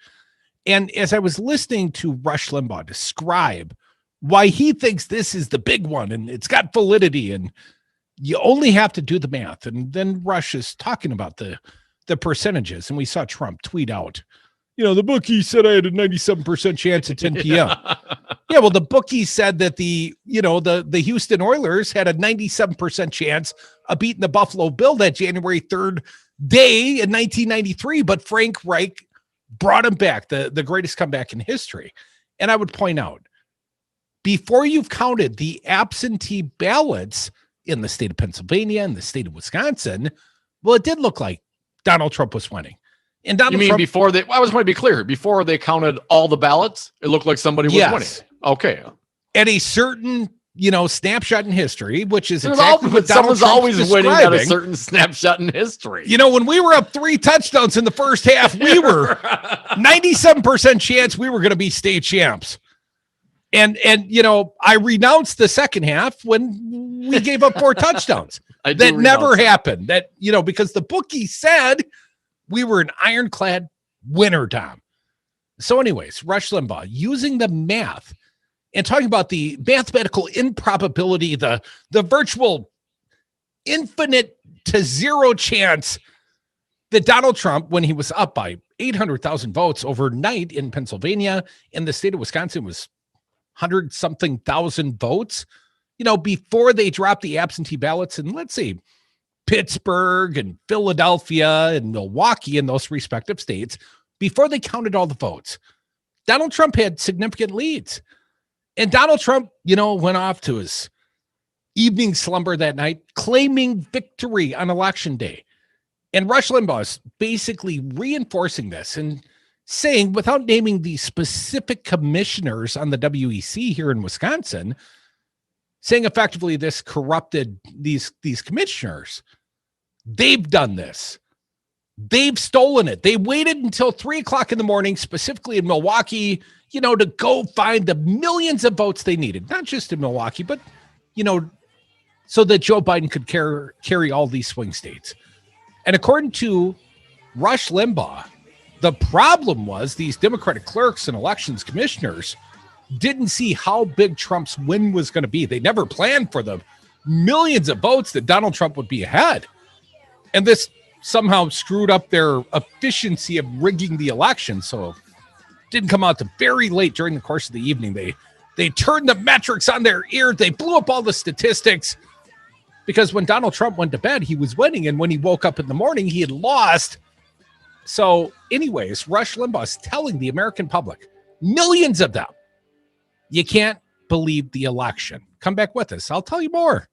And as I was listening to Rush Limbaugh describe why he thinks this is the big one and it's got validity and you only have to do the math. And then Rush is talking about the percentages. And we saw Trump tweet out, the bookie said I had a 97% chance at 10 p.m. Yeah, well, the bookie said that the Houston Oilers had a 97% chance of beating the Buffalo Bill that January 3rd day in 1993. But Frank Reich brought him back, the greatest comeback in history. And I would point out, before you've counted the absentee ballots in the state of Pennsylvania and the state of Wisconsin, well, it did look like Donald Trump was winning. And Donald Trump, before I was going to be clear, before they counted all the ballots, it looked like somebody was winning. Okay. At a certain, snapshot in history, which is someone's always winning at a certain snapshot in history. When we were up 3 touchdowns in the first half, we were 97% chance we were going to be state champs. And I renounced the second half when we gave up 4 touchdowns. That never happened. That, because the bookie said we were an ironclad winner, Tom. So anyways, Rush Limbaugh using the math and talking about the mathematical improbability, the virtual infinite to zero chance that Donald Trump, when he was up by 800,000 votes overnight in Pennsylvania, and the state of Wisconsin was 100-something thousand votes, before they dropped the absentee ballots in, let's see, Pittsburgh and Philadelphia and Milwaukee in those respective states, before they counted all the votes, Donald Trump had significant leads. And Donald Trump, went off to his evening slumber that night, claiming victory on election day. And Rush Limbaugh is basically reinforcing this and saying, without naming the specific commissioners on the WEC here in Wisconsin, saying effectively this corrupted these commissioners. They've done this. They've stolen it. They waited until 3:00 in the morning, specifically in Milwaukee, to go find the millions of votes they needed, not just in Milwaukee, but, so that Joe Biden could carry all these swing states. And according to Rush Limbaugh, the problem was these Democratic clerks and elections commissioners didn't see how big Trump's win was going to be. They never planned for the millions of votes that Donald Trump would be ahead. And this somehow screwed up their efficiency of rigging the election. So it didn't come out to very late during the course of the evening. They turned the metrics on their ear. They blew up all the statistics because when Donald Trump went to bed, he was winning. And when he woke up in the morning, he had lost. So anyways, Rush Limbaugh is telling the American public, millions of them, you can't believe the election. Come back with us. I'll tell you more.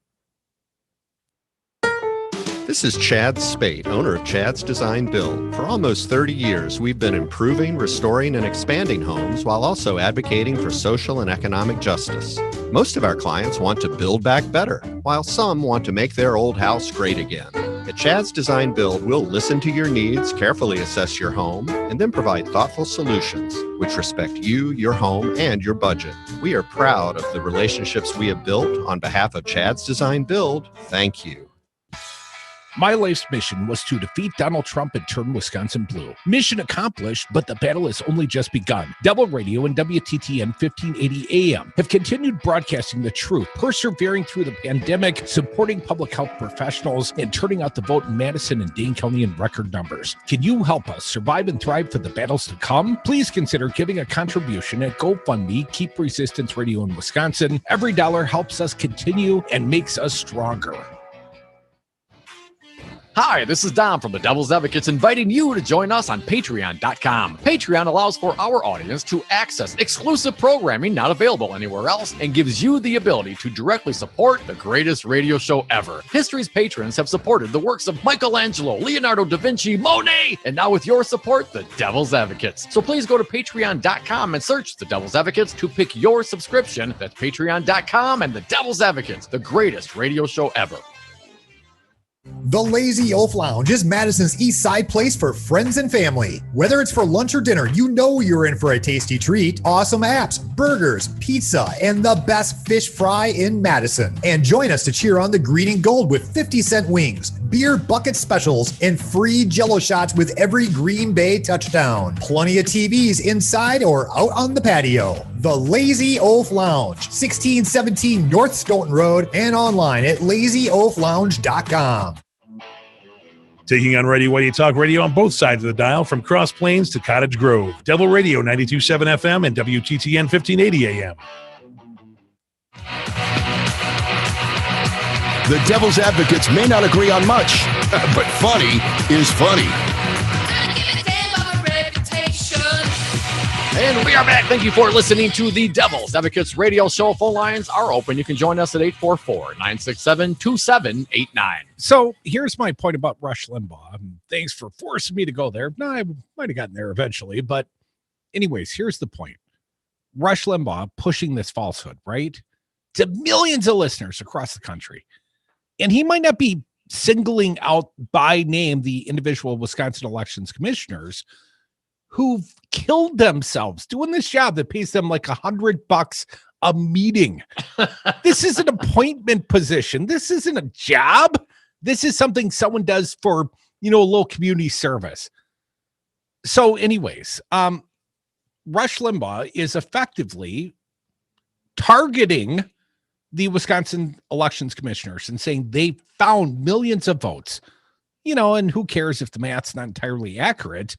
This is Chad Spate, owner of Chad's Design Build. For almost 30 years, we've been improving, restoring, and expanding homes while also advocating for social and economic justice. Most of our clients want to build back better, while some want to make their old house great again. At Chad's Design Build, we'll listen to your needs, carefully assess your home, and then provide thoughtful solutions which respect you, your home, and your budget. We are proud of the relationships we have built. On behalf of Chad's Design Build, thank you. My life's mission was to defeat Donald Trump and turn Wisconsin blue. Mission accomplished, but the battle has only just begun. Devil Radio and WTTN 1580 AM have continued broadcasting the truth, persevering through the pandemic, supporting public health professionals, and turning out the vote in Madison and Dane County in record numbers. Can you help us survive and thrive for the battles to come? Please consider giving a contribution at GoFundMe. Keep Resistance Radio in Wisconsin. Every dollar helps us continue and makes us stronger. Hi, this is Dom from the Devil's Advocates inviting you to join us on Patreon.com. Patreon allows for our audience to access exclusive programming not available anywhere else and gives you the ability to directly support the greatest radio show ever. History's patrons have supported the works of Michelangelo, Leonardo da Vinci, Monet, and now with your support, the Devil's Advocates. So please go to Patreon.com and search the Devil's Advocates to pick your subscription. That's Patreon.com and the Devil's Advocates, the greatest radio show ever. The Lazy Oaf Lounge is Madison's East Side place for friends and family. Whether it's for lunch or dinner, you know you're in for a tasty treat. Awesome apps, burgers, pizza, and the best fish fry in Madison. And join us to cheer on the green and gold with 50-cent wings, beer bucket specials, and free Jell-O shots with every Green Bay touchdown. Plenty of TVs inside or out on the patio. The Lazy Oaf Lounge, 1617 North Stoughton Road, and online at lazyoaflounge.com. Taking on Righty Whitey Talk Radio on both sides of the dial from Cross Plains to Cottage Grove. Devil Radio 92.7 FM and WTTN 1580 AM. The Devil's Advocates may not agree on much, but funny is funny. And we are back. Thank you for listening to the Devil's Advocates Radio Show. Phone lines are open. You can join us at 844-967-2789. So here's my point about Rush Limbaugh. Thanks for forcing me to go there. No, I might have gotten there eventually. But anyways, here's the point. Rush Limbaugh pushing this falsehood, right? To millions of listeners across the country. And he might not be singling out by name the individual Wisconsin elections commissioners who've killed themselves doing this job that pays them like $100 a meeting. This is an appointment position. This isn't a job. This is something someone does for, a little community service. So anyways, Rush Limbaugh is effectively targeting the Wisconsin elections commissioners and saying they found millions of votes, and who cares if the math's not entirely accurate?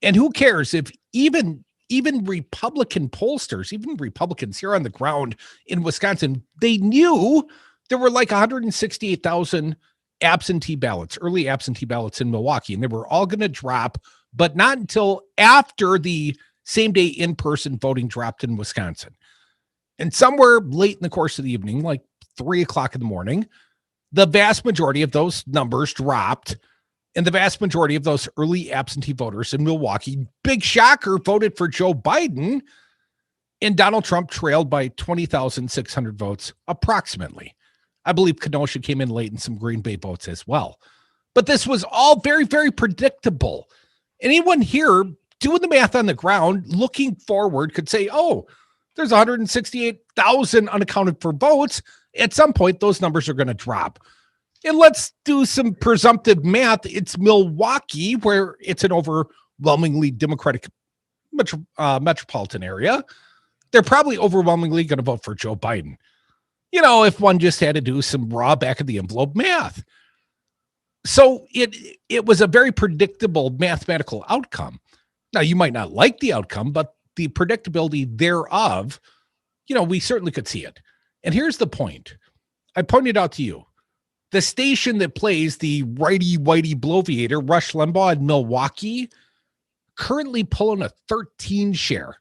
And who cares if even Republican pollsters, even Republicans here on the ground in Wisconsin, they knew there were like 168,000 absentee ballots, early absentee ballots in Milwaukee, and they were all going to drop, but not until after the same day in-person voting dropped in Wisconsin. And somewhere late in the course of the evening, like 3:00 in the morning, the vast majority of those numbers dropped. And the vast majority of those early absentee voters in Milwaukee, big shocker, voted for Joe Biden, and Donald Trump trailed by 20,600 votes approximately. I believe Kenosha came in late in some Green Bay votes as well. But this was all very, very predictable. Anyone here doing the math on the ground, looking forward, could say, oh, there's 168,000 unaccounted for votes. At some point, those numbers are going to drop. And let's do some presumptive math. It's Milwaukee, where it's an overwhelmingly Democratic metropolitan area. They're probably overwhelmingly going to vote for Joe Biden. If one just had to do some raw back of the envelope math. So it was a very predictable mathematical outcome. Now, you might not like the outcome, but the predictability thereof, we certainly could see it. And here's the point. I pointed out to you. The station that plays the Righty Whitey bloviator, Rush Limbaugh in Milwaukee, currently pulling a 13 share.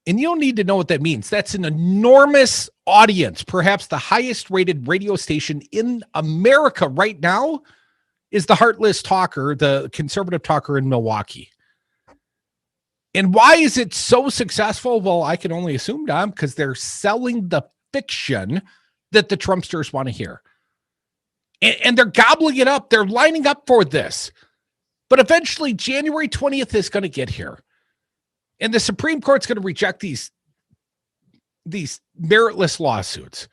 And you don't need to know what that means. That's an enormous audience. Perhaps the highest rated radio station in America right now is the Heartless Talker, the conservative talker in Milwaukee. And why is it so successful? Well, I can only assume, Dom, because they're selling the fiction that the Trumpsters want to hear. And they're gobbling it up. They're lining up for this. But eventually, January 20th is going to get here. And the Supreme Court's going to reject these meritless lawsuits.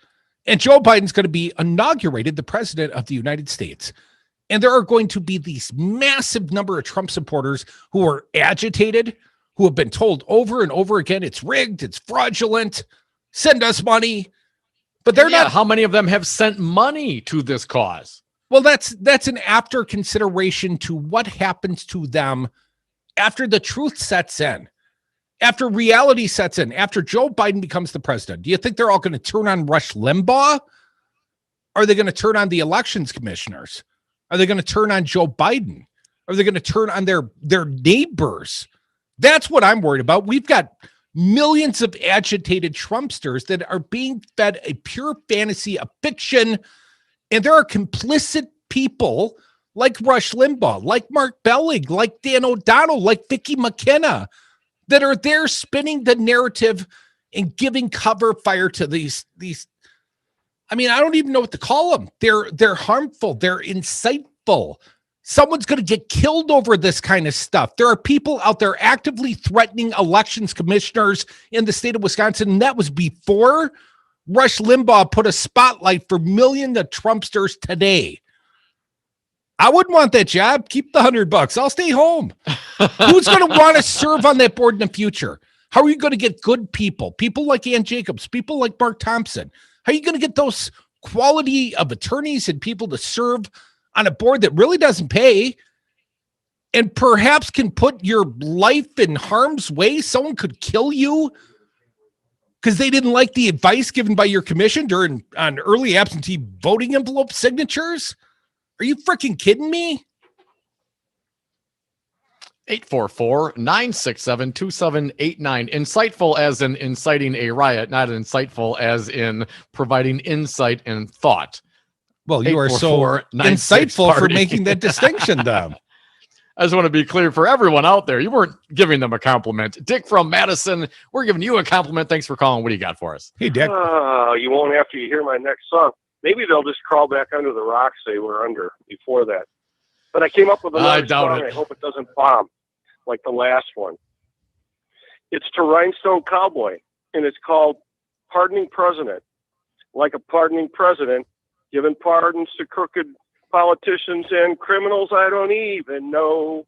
And Joe Biden's going to be inaugurated the president of the United States. And there are going to be these massive number of Trump supporters who are agitated, who have been told over and over again, it's rigged, it's fraudulent, send us money. But they're not. How many of them have sent money to this cause? Well, that's an after consideration to what happens to them after the truth sets in, after reality sets in, after Joe Biden becomes the president. Do you think they're all going to turn on Rush Limbaugh? Are they going to turn on the elections commissioners? Are they going to turn on Joe Biden? Are they going to turn on their neighbors? That's what I'm worried about. We've got millions of agitated Trumpsters that are being fed a pure fantasy, a fiction, and there are complicit people like Rush Limbaugh, like Mark Belling, like Dan O'Donnell, like Vicki McKenna, that are there spinning the narrative and giving cover fire to these I mean, I don't even know what to call them. They're harmful. They're insightful. Someone's going to get killed over this kind of stuff. There are people out there actively threatening elections commissioners in the state of Wisconsin. And that was before Rush Limbaugh put a spotlight for millions of Trumpsters today. I wouldn't want that job. Keep the $100. I'll stay home. Who's going to want to serve on that board in the future? How are you going to get good people? People like Ann Jacobs, people like Mark Thompson. How are you going to get those quality of attorneys and people to serve on a board that really doesn't pay and perhaps can put your life in harm's way? Someone could kill you because they didn't like the advice given by your commission on early absentee voting envelope signatures. Are you freaking kidding me? 844-967-2789. Insightful as in inciting a riot, not insightful as in providing insight and thought. Well, you are so insightful for making that distinction, Dom. I just want to be clear for everyone out there. You weren't giving them a compliment. Dick from Madison, we're giving you a compliment. Thanks for calling. What do you got for us? Hey, Dick. You won't after you hear my next song. Maybe they'll just crawl back under the rocks they were under before that. But I came up with another song. I hope it doesn't bomb like the last one. It's to Rhinestone Cowboy, and it's called Pardoning President. Like a pardoning president, giving pardons to crooked politicians and criminals I don't even know.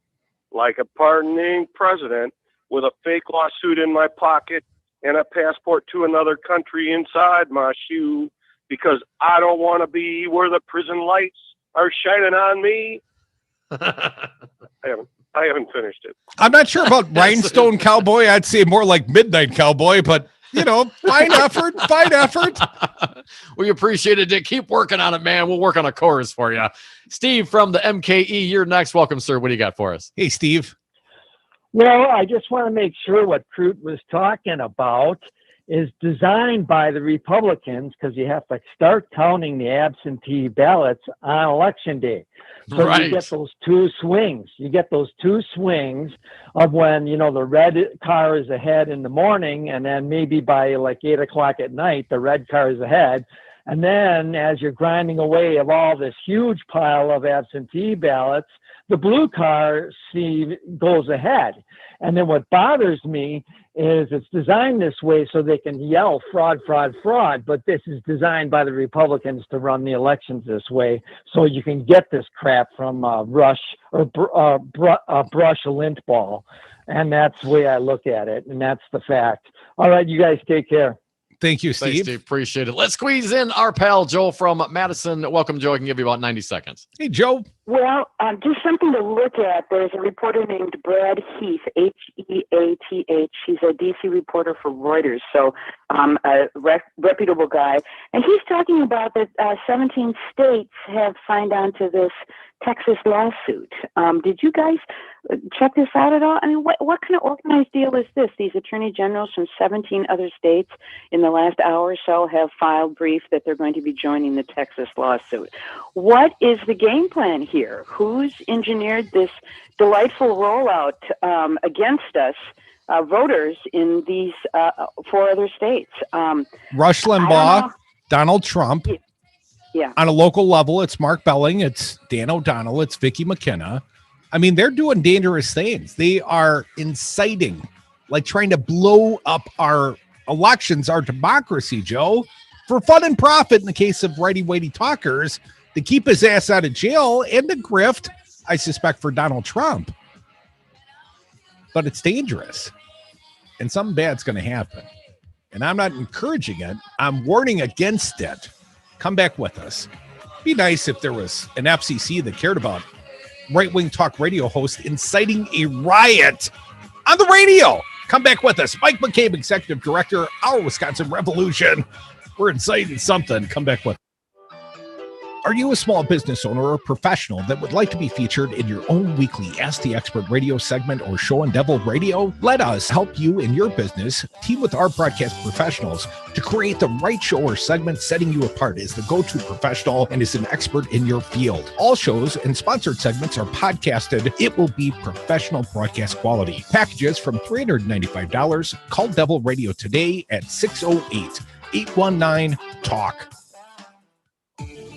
Like a pardoning president with a fake lawsuit in my pocket and a passport to another country inside my shoe, because I don't want to be where the prison lights are shining on me. I haven't finished it. I'm not sure about Rhinestone Cowboy. I'd say more like Midnight Cowboy, but fine effort. We appreciate it, Dick. Keep working on it, man. We'll work on a chorus for you. Steve from the MKE, you're next. Welcome, sir. What do you got for us? Hey, Steve. Well, I just want to make sure what Crute was talking about is designed by the Republicans, because you have to start counting the absentee ballots on election day. So you get those two swings. You get those two swings of when, the red car is ahead in the morning, and then maybe by like 8 o'clock at night, the red car is ahead. And then as you're grinding away of all this huge pile of absentee ballots, the blue car goes ahead. And then what bothers me is it's designed this way so they can yell fraud, fraud, fraud, but this is designed by the Republicans to run the elections this way, so you can get this crap from Brush Limbaugh. And that's the way I look at it, and that's the fact. All right, you guys take care. Thank you, Steve. Thanks, Steve. Appreciate it. Let's squeeze in our pal Joe from Madison. Welcome, Joe. I can give you about 90 seconds. Hey, Joe. Well, just something to look at. There's a reporter named Brad Heath, Heath. He's a D.C. reporter for Reuters, so a reputable guy. And he's talking about that 17 states have signed on to this Texas lawsuit. Did you guys check this out at all? I mean, what kind of organized deal is this? These attorney generals from 17 other states in the last hour or so have filed briefs that they're going to be joining the Texas lawsuit. What is the game plan here? Who's engineered this delightful rollout against us voters in these 4 other states? Rush Limbaugh, Donald Trump. Yeah. On a local level, it's Mark Belling, it's Dan O'Donnell, it's Vicky McKenna. I mean, they're doing dangerous things. They are inciting, like trying to blow up our elections, our democracy, Joe, for fun and profit in the case of righty-weighty talkers, to keep his ass out of jail and to grift, I suspect, for Donald Trump. But it's dangerous. And something bad's going to happen. And I'm not encouraging it. I'm warning against it. Come back with us. Be nice if there was an FCC that cared about right-wing talk radio hosts inciting a riot on the radio. Come back with us. Mike McCabe, Executive Director, Our Wisconsin Revolution. We're inciting something. Come back with us. Are you a small business owner or professional that would like to be featured in your own weekly Ask the Expert radio segment or show on Devil Radio? Let us help you in your business team with our broadcast professionals to create the right show or segment, setting you apart as the go-to professional and as an expert in your field. All shows and sponsored segments are podcasted. It will be professional broadcast quality. Packages from $395. Call Devil Radio today at 608-819-TALK.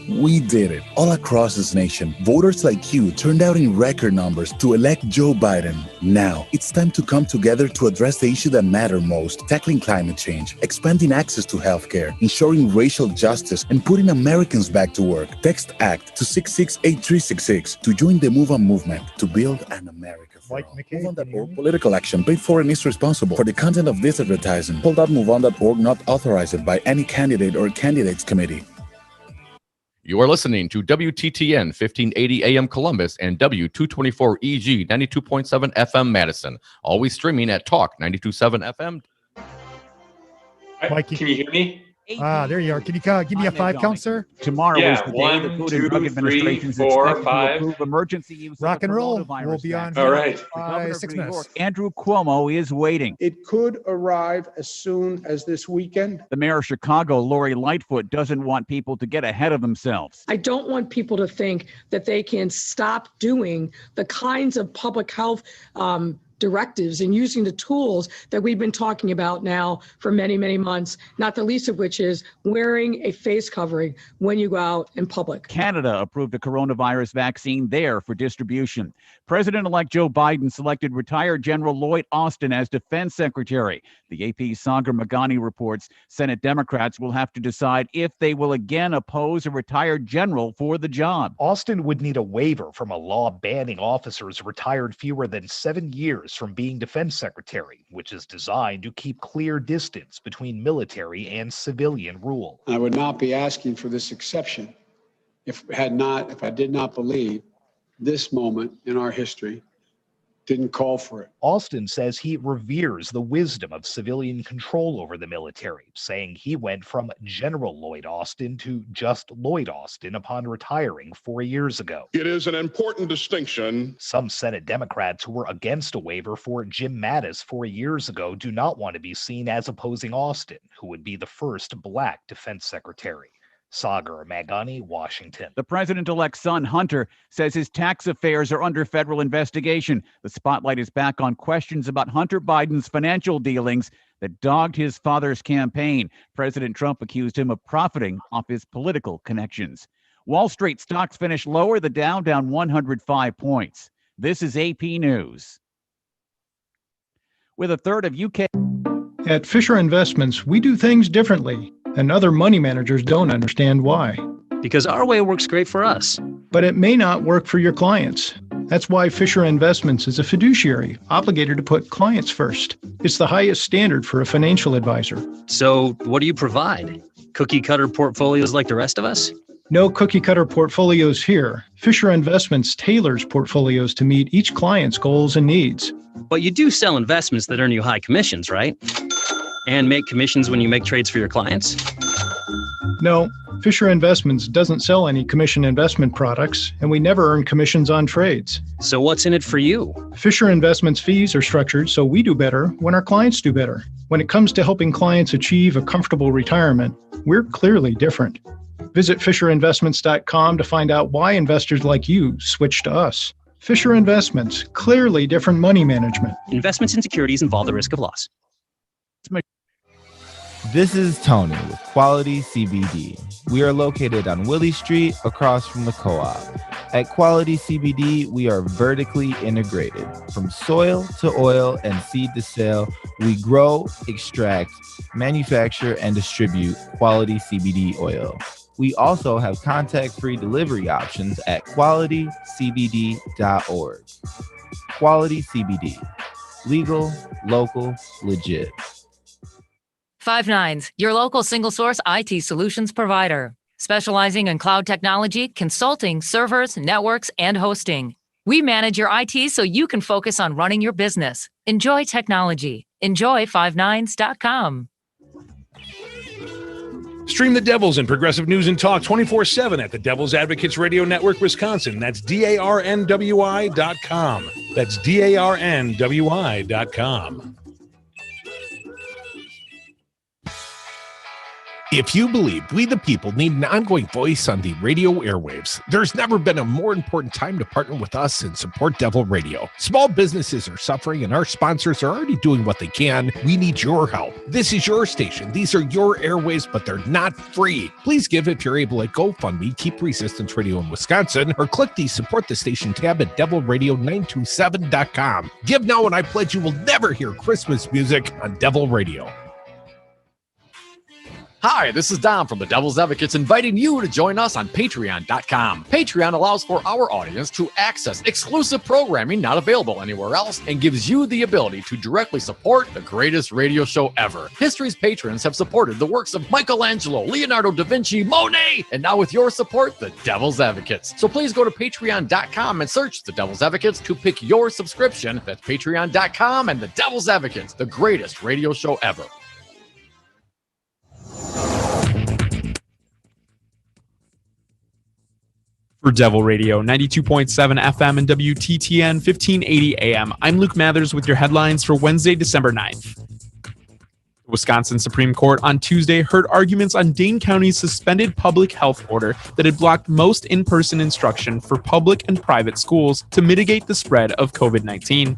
We did it. All across this nation, voters like you turned out in record numbers to elect Joe Biden. Now, it's time to come together to address the issue that matter most, tackling climate change, expanding access to healthcare, ensuring racial justice, and putting Americans back to work. Text ACT to 668366 to join the Move On movement to build an America for all. MoveOn.org political action paid for and is responsible for the content of this advertising. Hold.MoveOn.org not authorized by any candidate or candidates committee. You are listening to WTTN 1580 AM Columbus and W224EG 92.7 FM Madison. Always streaming at Talk 92.7 FM. Mikey. Can you hear me? There you are. Can you give me a 5 count, sir? Tomorrow is the day the Food and Drug Administration is expected to approve emergency use Rock of and the roll. coronavirus We'll be on. vaccine. All right. The governor of 6 New minutes. York, Andrew Cuomo, is waiting. It could arrive as soon as this weekend. The mayor of Chicago, Lori Lightfoot, doesn't want people to get ahead of themselves. I don't want people to think that they can stop doing the kinds of public health directives and using the tools that we've been talking about now for many, many months, not the least of which is wearing a face covering when you go out in public. Canada approved a coronavirus vaccine there for distribution. President-elect Joe Biden selected retired General Lloyd Austin as defense secretary. The AP's Sagar Magani reports Senate Democrats will have to decide if they will again oppose a retired general for the job. Austin would need a waiver from a law banning officers retired fewer than 7 years from being defense secretary, which is designed to keep clear distance between military and civilian rule. I would not be asking for this exception if I did not believe this moment in our history didn't call for it. Austin says he reveres the wisdom of civilian control over the military, saying he went from General Lloyd Austin to just Lloyd Austin upon retiring 4 years ago. It is an important distinction. Some Senate Democrats who were against a waiver for Jim Mattis 4 years ago do not want to be seen as opposing Austin, who would be the first Black defense secretary. Sagar Magani, Washington. The president-elect's son, Hunter, says his tax affairs are under federal investigation. The spotlight is back on questions about Hunter Biden's financial dealings that dogged his father's campaign. President Trump accused him of profiting off his political connections. Wall Street stocks finished lower, the Dow down 105 points. This is AP News. With a third of UK... At Fisher Investments, we do things differently, and other money managers don't understand why. Because our way works great for us. But it may not work for your clients. That's why Fisher Investments is a fiduciary, obligated to put clients first. It's the highest standard for a financial advisor. So what do you provide? Cookie cutter portfolios like the rest of us? No cookie cutter portfolios here. Fisher Investments tailors portfolios to meet each client's goals and needs. But you do sell investments that earn you high commissions, right? And make commissions when you make trades for your clients? No, Fisher Investments doesn't sell any commission investment products, and we never earn commissions on trades. So what's in it for you? Fisher Investments fees are structured so we do better when our clients do better. When it comes to helping clients achieve a comfortable retirement, we're clearly different. Visit FisherInvestments.com to find out why investors like you switch to us. Fisher Investments, clearly different money management. Investments in securities involve the risk of loss. This is Tony with Quality CBD. We are located on Willie Street across from the co-op. At Quality CBD, we are vertically integrated. From soil to oil and seed to sale, we grow, extract, manufacture, and distribute quality CBD oil. We also have contact-free delivery options at qualitycbd.org. Quality CBD. Legal, local, legit. 5 your local single-source IT solutions provider, specializing in cloud technology, consulting, servers, networks, and hosting. We manage your IT so you can focus on running your business. Enjoy technology. Enjoy 59s.com. Stream the Devils and progressive news and talk 24/7 at the Devil's Advocates Radio Network, Wisconsin. That's DARNWI.com. That's DARNWI.com. If you believe we the people need an ongoing voice on the radio airwaves, there's never been a more important time to partner with us and support Devil Radio. Small businesses are suffering and our sponsors are already doing what they can. We need your help. This is your station. These are your airwaves, but they're not free. Please give if you're able at GoFundMe, Keep Resistance Radio in Wisconsin, or click the Support the Station tab at devilradio927.com. Give now and I pledge you will never hear Christmas music on Devil Radio. Hi, this is Dom from the Devil's Advocates inviting you to join us on Patreon.com. Patreon allows for our audience to access exclusive programming not available anywhere else and gives you the ability to directly support the greatest radio show ever. History's patrons have supported the works of Michelangelo, Leonardo da Vinci, Monet, and now with your support, the Devil's Advocates. So please go to Patreon.com and search the Devil's Advocates to pick your subscription. That's Patreon.com and the Devil's Advocates, the greatest radio show ever. For Devil Radio, 92.7 FM and WTTN 1580 AM, I'm Luke Mathers with your headlines for Wednesday, December 9th. The Wisconsin Supreme Court on Tuesday heard arguments on Dane County's suspended public health order that had blocked most in-person instruction for public and private schools to mitigate the spread of COVID-19.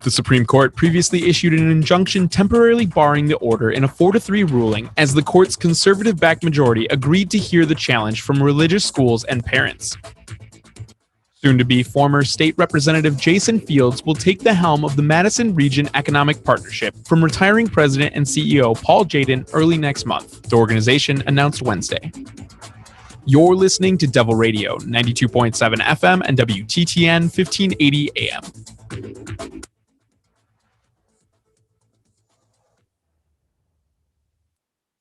The Supreme Court previously issued an injunction temporarily barring the order in a 4-3 ruling as the court's conservative-backed majority agreed to hear the challenge from religious schools and parents. Soon-to-be former State Representative Jason Fields will take the helm of the Madison Region Economic Partnership from retiring President and CEO Paul Jaden early next month, the organization announced Wednesday. You're listening to Devil Radio, 92.7 FM and WTTN 1580 AM.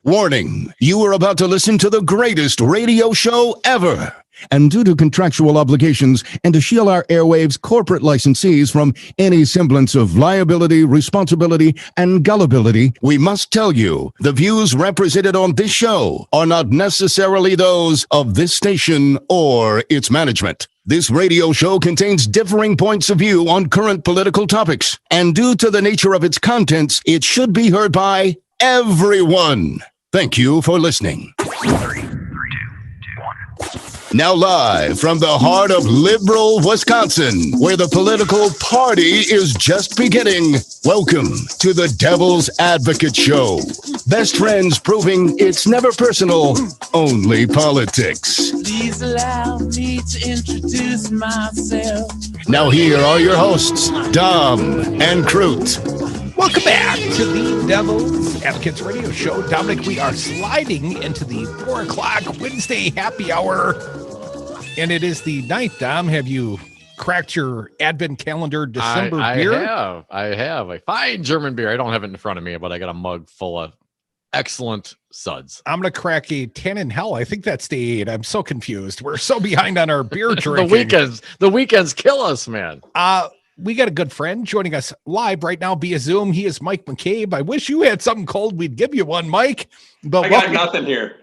Warning, you are about to listen to the greatest radio show ever. And due to contractual obligations and to shield our airwaves corporate licensees from any semblance of liability, responsibility, and gullibility, we must tell you the views represented on this show are not necessarily those of this station or its management. This radio show contains differing points of view on current political topics, and due to the nature of its contents, it should be heard by everyone. Thank you for listening. 3, 2, 1. Now live from the heart of liberal Wisconsin, where the political party is just beginning, welcome to the Devil's Advocate Show. Best friends proving it's never personal, only politics. Please allow me to introduce myself. Now here are your hosts, Dom and Crute. Welcome back to the Devil's Advocates Radio Show. Dominic, we are sliding into the 4 o'clock Wednesday happy hour, and it is the 9th. Dom, have you cracked your advent calendar December beer? I have a fine German beer. I don't have it in front of me, but I got a mug full of excellent suds. I'm going to crack a 10 in hell. I think that's day 8. I'm so confused. We're so behind on our beer drinking. The weekends kill us, man. We got a good friend joining us live right now via Zoom. He is Mike McCabe. I wish you had something cold. We'd give you one, Mike. But I got nothing here.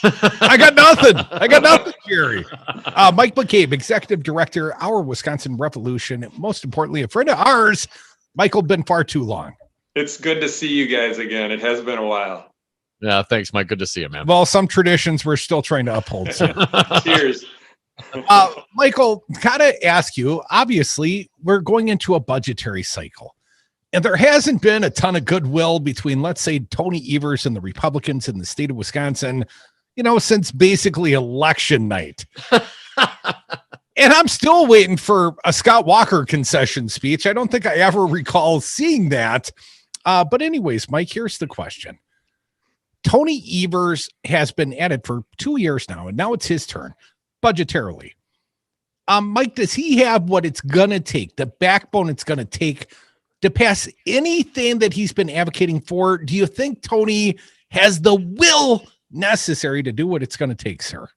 I got nothing, Jerry. Mike McCabe, Executive Director, Our Wisconsin Revolution. Most importantly, a friend of ours. Michael, been far too long. It's good to see you guys again. It has been a while. Yeah, thanks, Mike. Good to see you, man. Well, some traditions we're still trying to uphold. So. Cheers. Michael, gotta ask you, obviously, we're going into a budgetary cycle. And there hasn't been a ton of goodwill between, let's say, Tony Evers and the Republicans in the state of Wisconsin, since basically election night. And I'm still waiting for a Scott Walker concession speech. I don't think I ever recall seeing that. But anyways, Mike, here's the question. Tony Evers has been at it for 2 years now, and now it's his turn, budgetarily. Mike, does he have what it's going to take, the backbone it's going to take to pass anything that he's been advocating for? Do you think Tony has the will necessary to do what it's going to take, sir?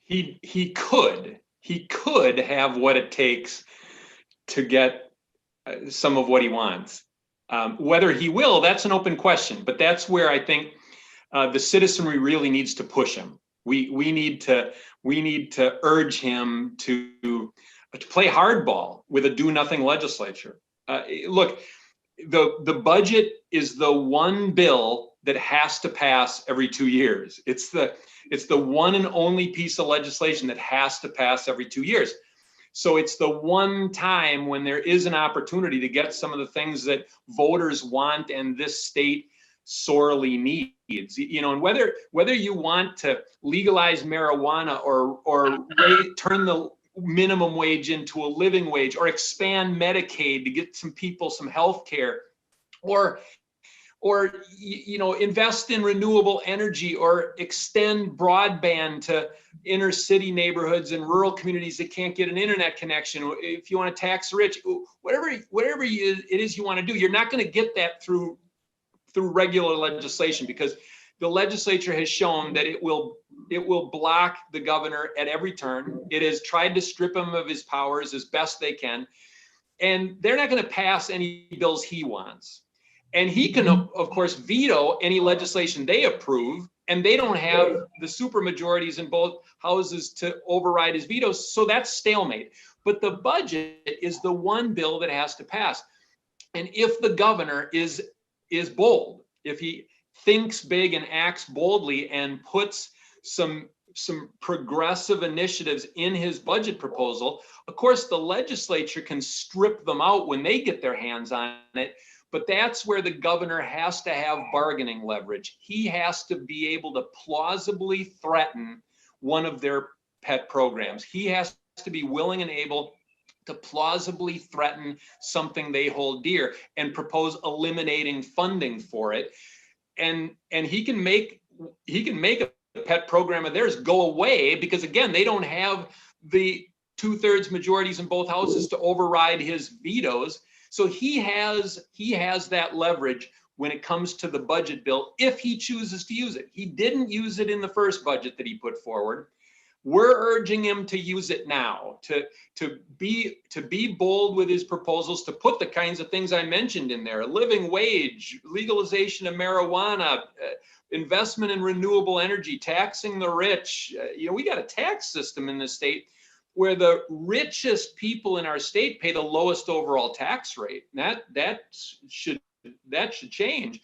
He could have what it takes to get some of what he wants. Whether he will, that's an open question. But that's where I think the citizenry really needs to push him. We need to urge him to play hardball with a do-nothing legislature. Look, the budget is the one bill that has to pass every 2 years. It's the one and only piece of legislation that has to pass every 2 years. So it's the one time when there is an opportunity to get some of the things that voters want and this state sorely needs. You know, and whether you want to legalize marijuana or turn the minimum wage into a living wage, or expand Medicaid to get some people some health care, or you know, invest in renewable energy, or extend broadband to inner city neighborhoods and rural communities that can't get an internet connection. If you want to tax the rich, whatever it is you want to do, you're not going to get that through regular legislation, because the legislature has shown that it will block the governor at every turn. It has tried to strip him of his powers as best they can, and they're not going to pass any bills he wants. And he can, of course, veto any legislation they approve, and they don't have the super majorities in both houses to override his vetoes. So that's stalemate. But the budget is the one bill that has to pass. And if the governor is bold, if he thinks big and acts boldly and puts some progressive initiatives in his budget proposal, of course, the legislature can strip them out when they get their hands on it. But that's where the governor has to have bargaining leverage. He has to be able to plausibly threaten one of their pet programs. He has to be willing and able to plausibly threaten something they hold dear and propose eliminating funding for it. And he can make a pet program of theirs go away, because again, they don't have the 2/3 majorities in both houses to override his vetoes. So he has that leverage when it comes to the budget bill, if he chooses to use it. He didn't use it in the first budget that he put forward. We're urging him to use it now, to be bold with his proposals, to put the kinds of things I mentioned in there: a living wage, legalization of marijuana, investment in renewable energy, taxing the rich. You know, we got a tax system in this state where the richest people in our state pay the lowest overall tax rate. That should change.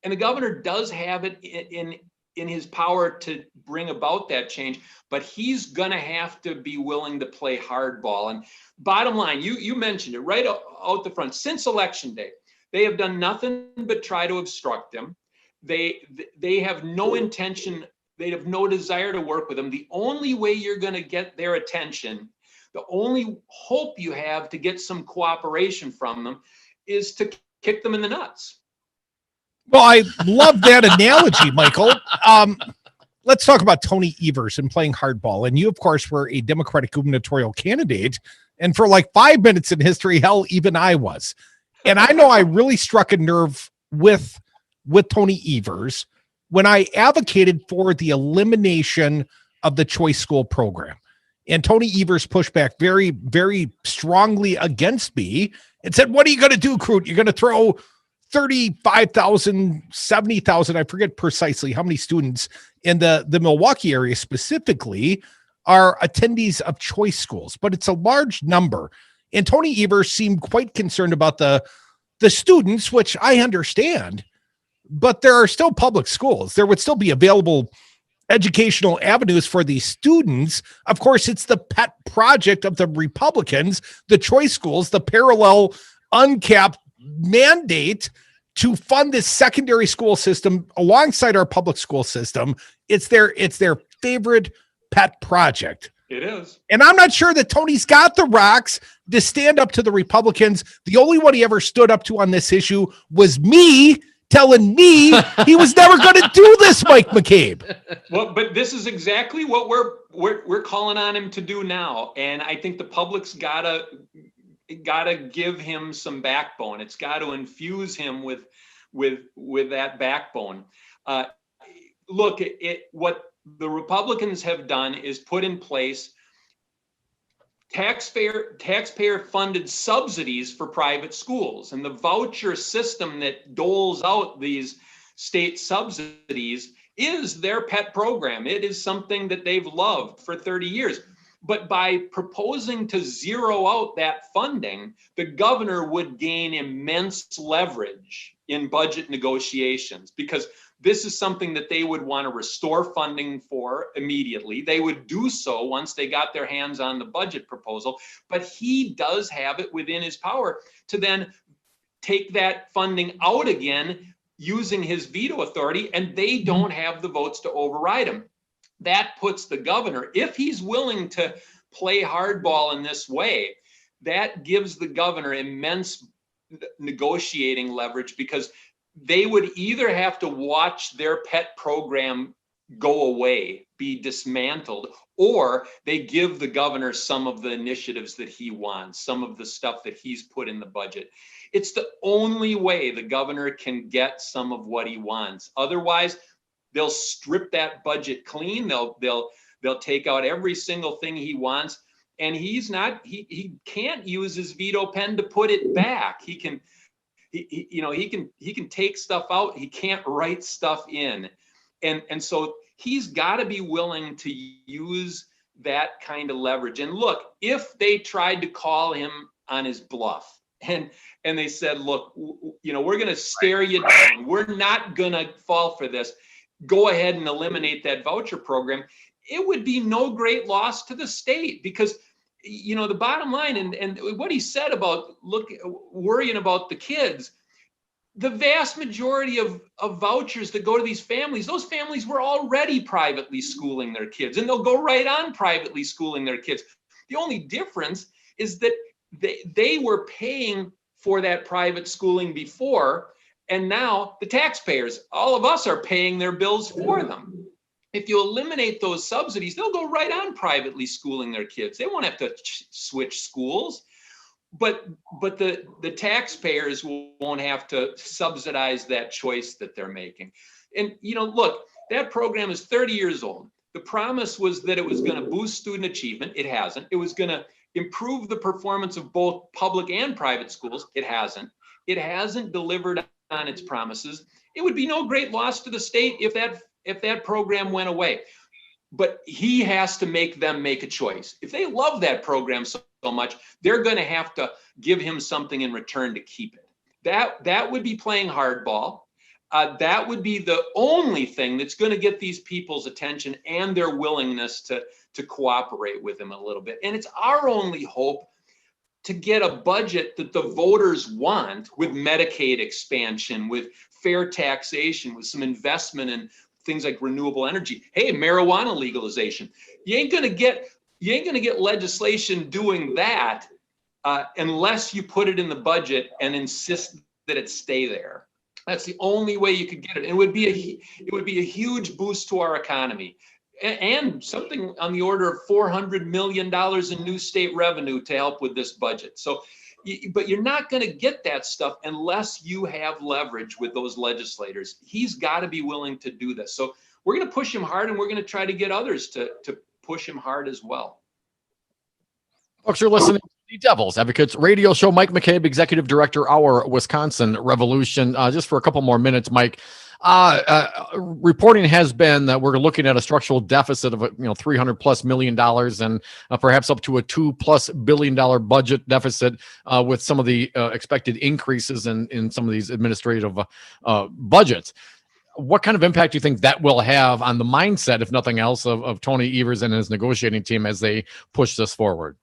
And the governor does have it in his power to bring about that change, but he's going to have to be willing to play hardball. And bottom line, you mentioned it right out the front. Since Election Day, they have done nothing but try to obstruct him. They have no intention. They have no desire to work with them. The only way you're going to get their attention, the only hope you have to get some cooperation from them, is to kick them in the nuts. Well, I love that analogy, Michael. Let's talk about Tony Evers and playing hardball. And you, of course, were a Democratic gubernatorial candidate. And for like 5 minutes in history, hell, even I was. And I know I really struck a nerve with Tony Evers when I advocated for the elimination of the choice school program. And Tony Evers pushed back very, very strongly against me and said, what are you going to do, Crute? You're going to throw 35,000, 70,000, I forget precisely how many students in the Milwaukee area specifically are attendees of choice schools, but it's a large number. And Tony Evers seemed quite concerned about the students, which I understand, but there are still public schools. There would still be available educational avenues for these students. Of course, it's the pet project of the Republicans, the choice schools, the parallel uncapped mandate to fund this secondary school system alongside our public school system. It's their favorite pet project. It is. And I'm not sure that Tony's got the rocks to stand up to the Republicans. The only one he ever stood up to on this issue was me, telling me he was never going to do this, Mike McCabe. Well, but this is exactly what we're calling on him to do now. And I think the public's gotta give him some backbone. It's got to infuse him with that backbone. Look, what the Republicans have done is put in place taxpayer funded subsidies for private schools, and the voucher system that doles out these state subsidies is their pet program. It is something that they've loved for 30 years. But by proposing to zero out that funding, the governor would gain immense leverage in budget negotiations, because This is something that they would want to restore funding for immediately. They would do so once they got their hands on the budget proposal, but he does have it within his power to then take that funding out again using his veto authority, and they don't have the votes to override him. That puts the governor, if he's willing to play hardball in this way, that gives the governor immense negotiating leverage, because they would either have to watch their pet program go away, be dismantled, or they give the governor some of the initiatives that he wants, some of the stuff that he's put in the budget. It's the only way the governor can get some of what he wants. Otherwise, they'll strip that budget clean. They'll take out every single thing he wants, and he can't use his veto pen to put it back. He can take stuff out. He can't write stuff in. And so he's got to be willing to use that kind of leverage. And look, if they tried to call him on his bluff and they said, look, we're going to stare you down, we're not going to fall for this, go ahead and eliminate that voucher program, it would be no great loss to the state, because the bottom line, and what he said about worrying about the kids, the vast majority of vouchers that go to these families, those families were already privately schooling their kids, and they'll go right on privately schooling their kids. The only difference is that they were paying for that private schooling before, and now the taxpayers, all of us, are paying their bills for them. If you eliminate those subsidies, they'll go right on privately schooling their kids. They won't have to switch schools. But the taxpayers won't have to subsidize that choice that they're making. And look, that program is 30 years old. The promise was that it was going to boost student achievement. It hasn't. It was going to improve the performance of both public and private schools. It hasn't. It hasn't delivered on its promises. It would be no great loss to the state if that program went away. But he has to make them make a choice. If they love that program so much, they're going to have to give him something in return to keep it. That would be playing hardball. That would be the only thing that's going to get these people's attention and their willingness to cooperate with him a little bit. And it's our only hope to get a budget that the voters want, with Medicaid expansion, with fair taxation, with some investment in things like renewable energy. Hey, marijuana legalization. You ain't gonna get legislation doing that unless you put it in the budget and insist that it stay there. That's the only way you could get it. And it would be a huge boost to our economy, and something on the order of $400 million in new state revenue to help with this budget. So, but you're not going to get that stuff unless you have leverage with those legislators. He's got to be willing to do this. So we're going to push him hard, and we're going to try to get others to push him hard as well. Folks, you're listening to the Devil's Advocates radio show. Mike McCabe, Executive Director, Our Wisconsin Revolution. Just for a couple more minutes, Mike. Reporting has been that we're looking at a structural deficit of $300+ million and perhaps up to a $2+ billion budget deficit with some of the expected increases in some of these administrative budgets. What kind of impact do you think that will have on the mindset, if nothing else, of Tony Evers and his negotiating team as they push this forward?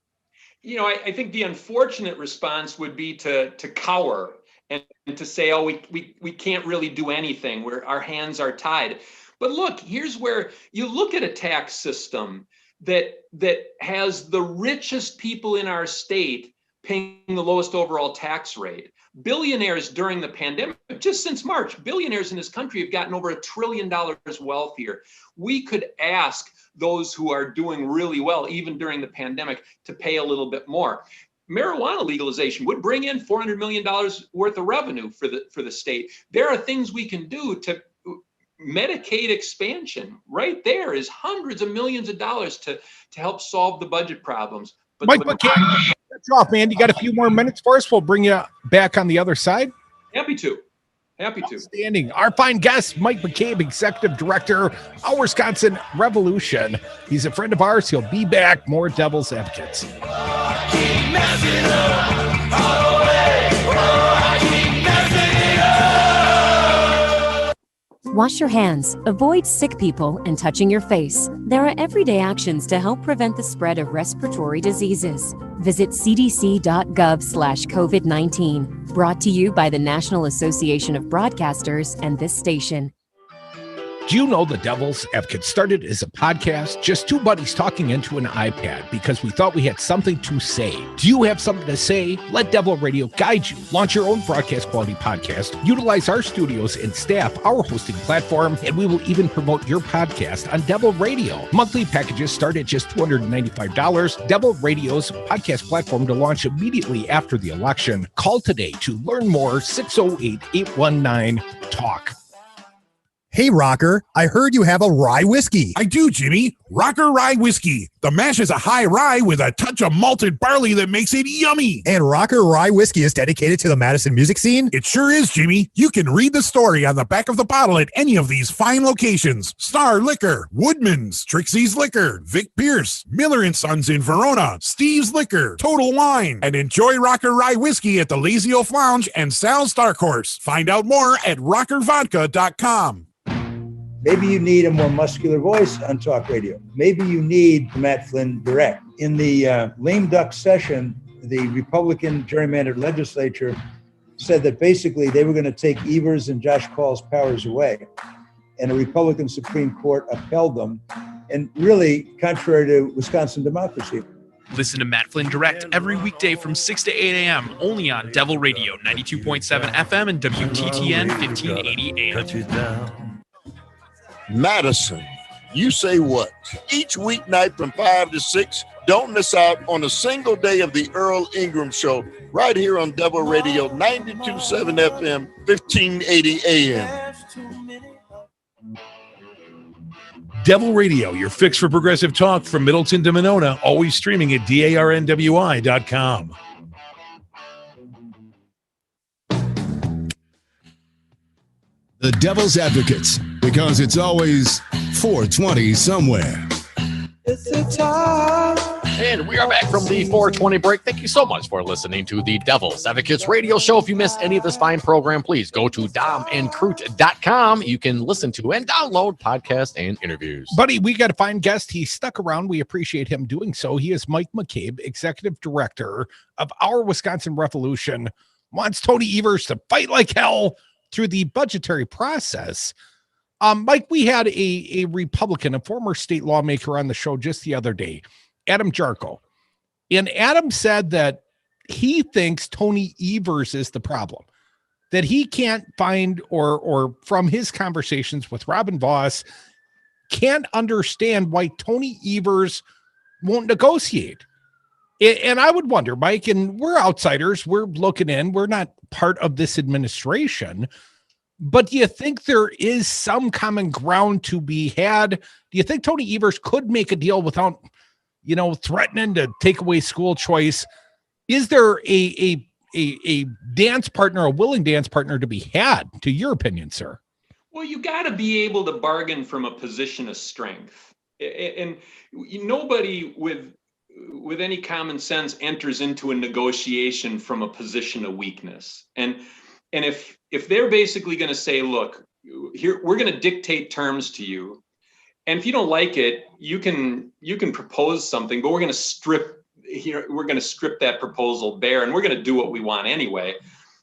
I think the unfortunate response would be to cower and to say, oh, we can't really do anything, where our hands are tied. But look, here's where you look at a tax system that has the richest people in our state paying the lowest overall tax rate. Billionaires during the pandemic, just since March, billionaires in this country have gotten over $1 trillion wealthier. We could ask those who are doing really well, even during the pandemic, to pay a little bit more. Marijuana legalization would bring in $400 million worth of revenue for the state. There are things we can do to Medicaid expansion. Right there is hundreds of millions of dollars to help solve the budget problems. But Mike McCabe, that's off, man. You got a few more minutes for us? We'll bring you back on the other side. Happy to. Outstanding. Our fine guest, Mike McCabe, Executive Director, Our Wisconsin Revolution. He's a friend of ours. He'll be back. More Devil's Advocates. Wash your hands, avoid sick people, and touching your face. There are everyday actions to help prevent the spread of respiratory diseases. Visit cdc.gov/COVID-19. Brought to you by the National Association of Broadcasters and this station. Do you know the Devil's Advocate started as a podcast, just two buddies talking into an iPad because we thought we had something to say? Do you have something to say? Let Devil Radio guide you. Launch your own broadcast quality podcast. Utilize our studios and staff, our hosting platform, and we will even promote your podcast on Devil Radio. Monthly packages start at just $295. Devil Radio's podcast platform to launch immediately after the election. Call today to learn more. 608-819-TALK. Hey, Rocker, I heard you have a rye whiskey. I do, Jimmy. Rocker Rye Whiskey. The mash is a high rye with a touch of malted barley that makes it yummy. And Rocker Rye Whiskey is dedicated to the Madison music scene? It sure is, Jimmy. You can read the story on the back of the bottle at any of these fine locations. Star Liquor, Woodman's, Trixie's Liquor, Vic Pierce, Miller & Sons in Verona, Steve's Liquor, Total Wine, and enjoy Rocker Rye Whiskey at the Lazy Oaf Lounge and Sal's Dark Horse. Find out more at rockervodka.com. Maybe you need a more muscular voice on talk radio. Maybe you need Matt Flynn direct. In the lame duck session, the Republican gerrymandered legislature said that basically they were going to take Evers and Josh Paul's powers away. And a Republican Supreme Court upheld them. And really, contrary to Wisconsin democracy. Listen to Matt Flynn Direct every weekday from 6 to 8 a.m. only on Devil Radio 92.7 FM and WTTN 1580 AM. Madison, you say what? Each weeknight from 5 to 6, don't miss out on a single day of the Earl Ingram Show right here on Devil Radio 92.7 FM, 1580 AM. Devil Radio, your fix for progressive talk from Middleton to Monona, always streaming at DARNWI.com. The Devil's Advocates, because it's always 420 somewhere. It's a time. And we are back from the 420 break. Thank you so much for listening to the Devil's Advocates radio show. If you missed any of this fine program, please go to domandcroot.com. You can listen to and download podcasts and interviews. Buddy, we got a fine guest. He stuck around. We appreciate him doing so. He is Mike McCabe, executive director of Our Wisconsin Revolution. Wants Tony Evers to fight like hell through the budgetary process. Mike, we had a Republican, a former state lawmaker on the show just the other day, Adam Jarko. And Adam said that he thinks Tony Evers is the problem, that he can't find or from his conversations with Robin Voss, can't understand why Tony Evers won't negotiate. And I would wonder, Mike, and we're outsiders, we're looking in, we're not part of this administration, but do you think there is some common ground to be had? Do you think Tony Evers could make a deal without, threatening to take away school choice? Is there a dance partner, a willing dance partner to be had, to your opinion, sir? Well, you got to be able to bargain from a position of strength. And nobody with any common sense enters into a negotiation from a position of weakness. And if they're basically going to say, look, here, we're going to dictate terms to you, and if you don't like it, you can propose something, but we're going to strip that proposal bare, and we're going to do what we want anyway.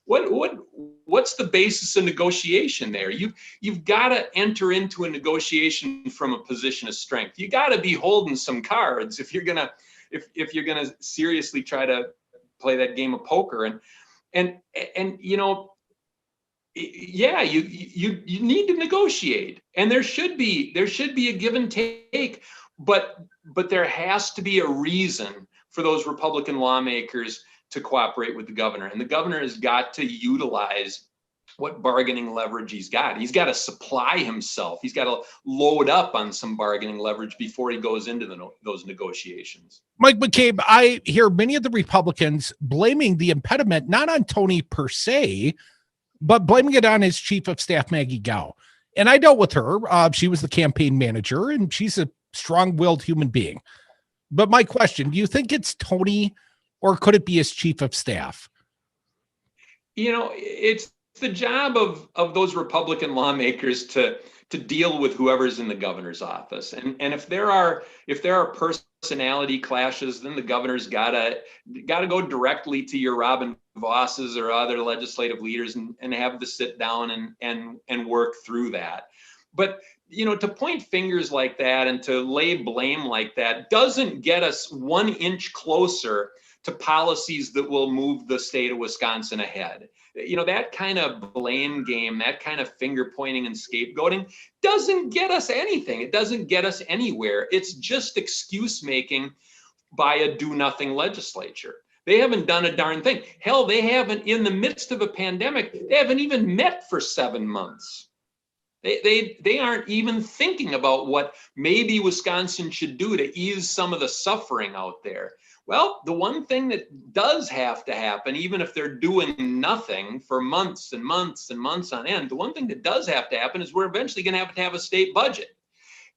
What's the basis of negotiation there? You've got to enter into a negotiation from a position of strength. You got to be holding some cards if you're gonna seriously try to play that game of poker. And you need to negotiate, and there should be a give and take, but there has to be a reason for those Republican lawmakers to cooperate with the governor, and the governor has got to utilize what bargaining leverage he's got. He's got to supply himself. He's got to load up on some bargaining leverage before he goes into those negotiations. Mike McCabe, I hear many of the Republicans blaming the impediment not on Tony per se, but blaming it on his chief of staff, Maggie Gao. And I dealt with her. She was the campaign manager, and she's a strong-willed human being. But my question, do you think it's Tony, or could it be his chief of staff? It's the job of those Republican lawmakers to deal with whoever's in the governor's office. And if there are personality clashes, then the governor's gotta go directly to your Robin Vosses or other legislative leaders and have to sit down and work through that. But to point fingers like that and to lay blame like that doesn't get us 1 inch closer to policies that will move the state of Wisconsin ahead. That kind of blame game, that kind of finger pointing and scapegoating doesn't get us anything. It doesn't get us anywhere. It's just excuse making by a do nothing legislature. They haven't done a darn thing. Hell, they haven't, in the midst of a pandemic, they haven't even met for 7 months. They aren't even thinking about what maybe Wisconsin should do to ease some of the suffering out there. Well, the one thing that does have to happen, even if they're doing nothing for months and months and months on end, the one thing that does have to happen is we're eventually going to have a state budget.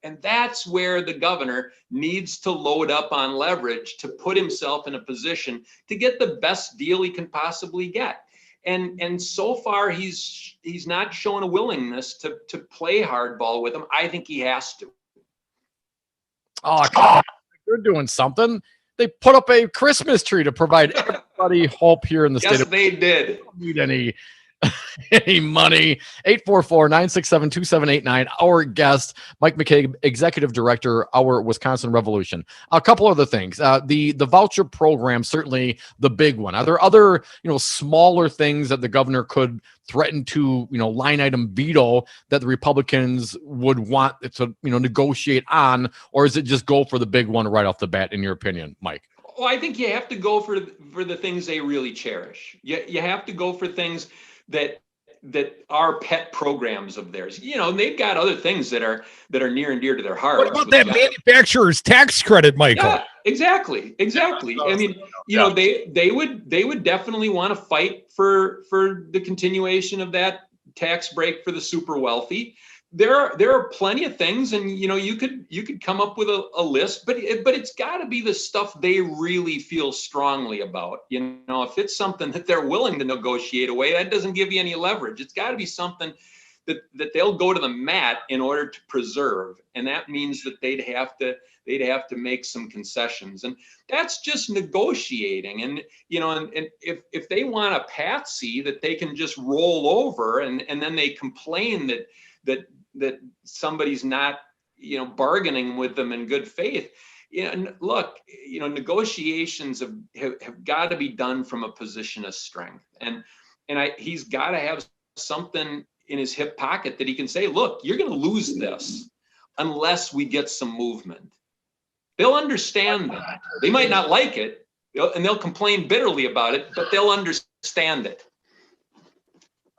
And that's where the governor needs to load up on leverage to put himself in a position to get the best deal he can possibly get. And so far, he's not shown a willingness to play hardball with him. I think he has to. Oh, come on. You're doing something. They put up a Christmas tree to provide everybody hope here in the state. Yes, they did. They don't need any money. 844-967-2789. Our guest, Mike McCabe, Executive Director, Our Wisconsin Revolution. A couple other things. The voucher program, certainly the big one. Are there other, smaller things that the governor could threaten to, line item veto that the Republicans would want to, negotiate on? Or is it just go for the big one right off the bat, in your opinion, Mike? Well, I think you have to go for the things they really cherish. You have to go for things that are pet programs of theirs. They've got other things that are near and dear to their heart. What about that manufacturer's tax credit, Michael? Yeah, exactly. I mean, they would definitely want to fight for the continuation of that tax break for the super wealthy. There are plenty of things, and you could come up with a list, but it's got to be the stuff they really feel strongly about. If it's something that they're willing to negotiate away, that doesn't give you any leverage. It's got to be something that they'll go to the mat in order to preserve, and that means that they'd have to make some concessions, and that's just negotiating. And and if they want a patsy that they can just roll over, and then they complain that somebody's not, bargaining with them in good faith. Look, negotiations have got to be done from a position of strength, and he's got to have something in his hip pocket that he can say, look, you're going to lose this unless we get some movement. They'll understand that. They might not like it, and they'll complain bitterly about it, but they'll understand it.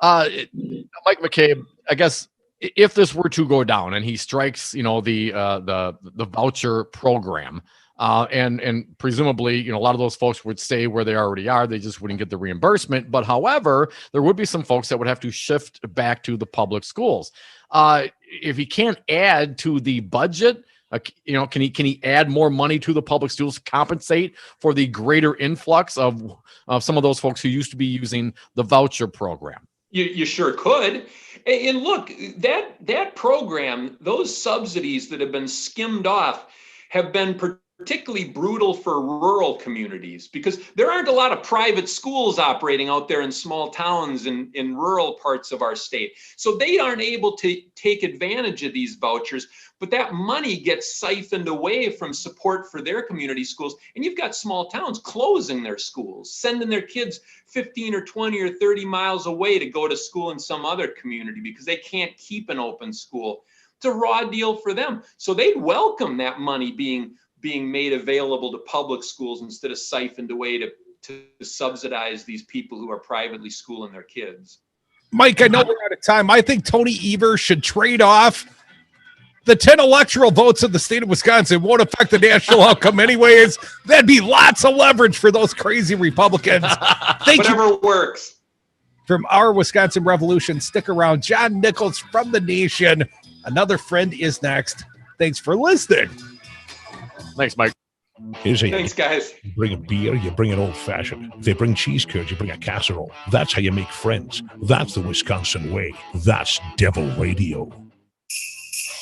Mike McCabe, I guess, if this were to go down and he strikes, the voucher program, and presumably, a lot of those folks would stay where they already are. They just wouldn't get the reimbursement. But however, there would be some folks that would have to shift back to the public schools. If he can't add to the budget, can he add more money to the public schools to compensate for the greater influx of some of those folks who used to be using the voucher program? You sure could. And look, that program, those subsidies that have been skimmed off have been particularly brutal for rural communities, because there aren't a lot of private schools operating out there in small towns in rural parts of our state. So they aren't able to take advantage of these vouchers, but that money gets siphoned away from support for their community schools. And you've got small towns closing their schools, sending their kids 15 or 20 or 30 miles away to go to school in some other community because they can't keep an open school. It's a raw deal for them. So they'd welcome that money being made available to public schools instead of siphoned away to subsidize these people who are privately schooling their kids. Mike, I know we're out of time. I think Tony Evers should trade off. The 10 electoral votes in the state of Wisconsin won't affect the national outcome anyways. That'd be lots of leverage for those crazy Republicans. Whatever works. From Our Wisconsin Revolution, stick around. John Nichols from The Nation. Another Friend is next. Thanks for listening. Thanks, Mike. Here's how Thanks, guys. You bring a beer, you bring an old-fashioned. If they bring cheese curds, you bring a casserole. That's how you make friends. That's the Wisconsin way. That's Devil Radio.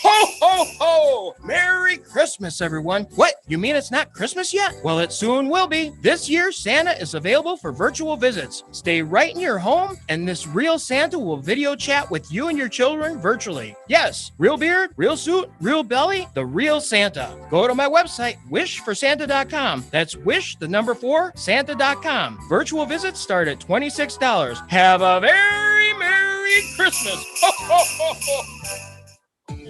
Ho, ho, ho! Merry Christmas, everyone. What? You mean it's not Christmas yet? Well, it soon will be. This year, Santa is available for virtual visits. Stay right in your home, and this real Santa will video chat with you and your children virtually. Yes, real beard, real suit, real belly, the real Santa. Go to my website, wishforsanta.com. That's Santa.com. Virtual visits start at $26. Have a very Merry Christmas. Ho, ho, ho, ho.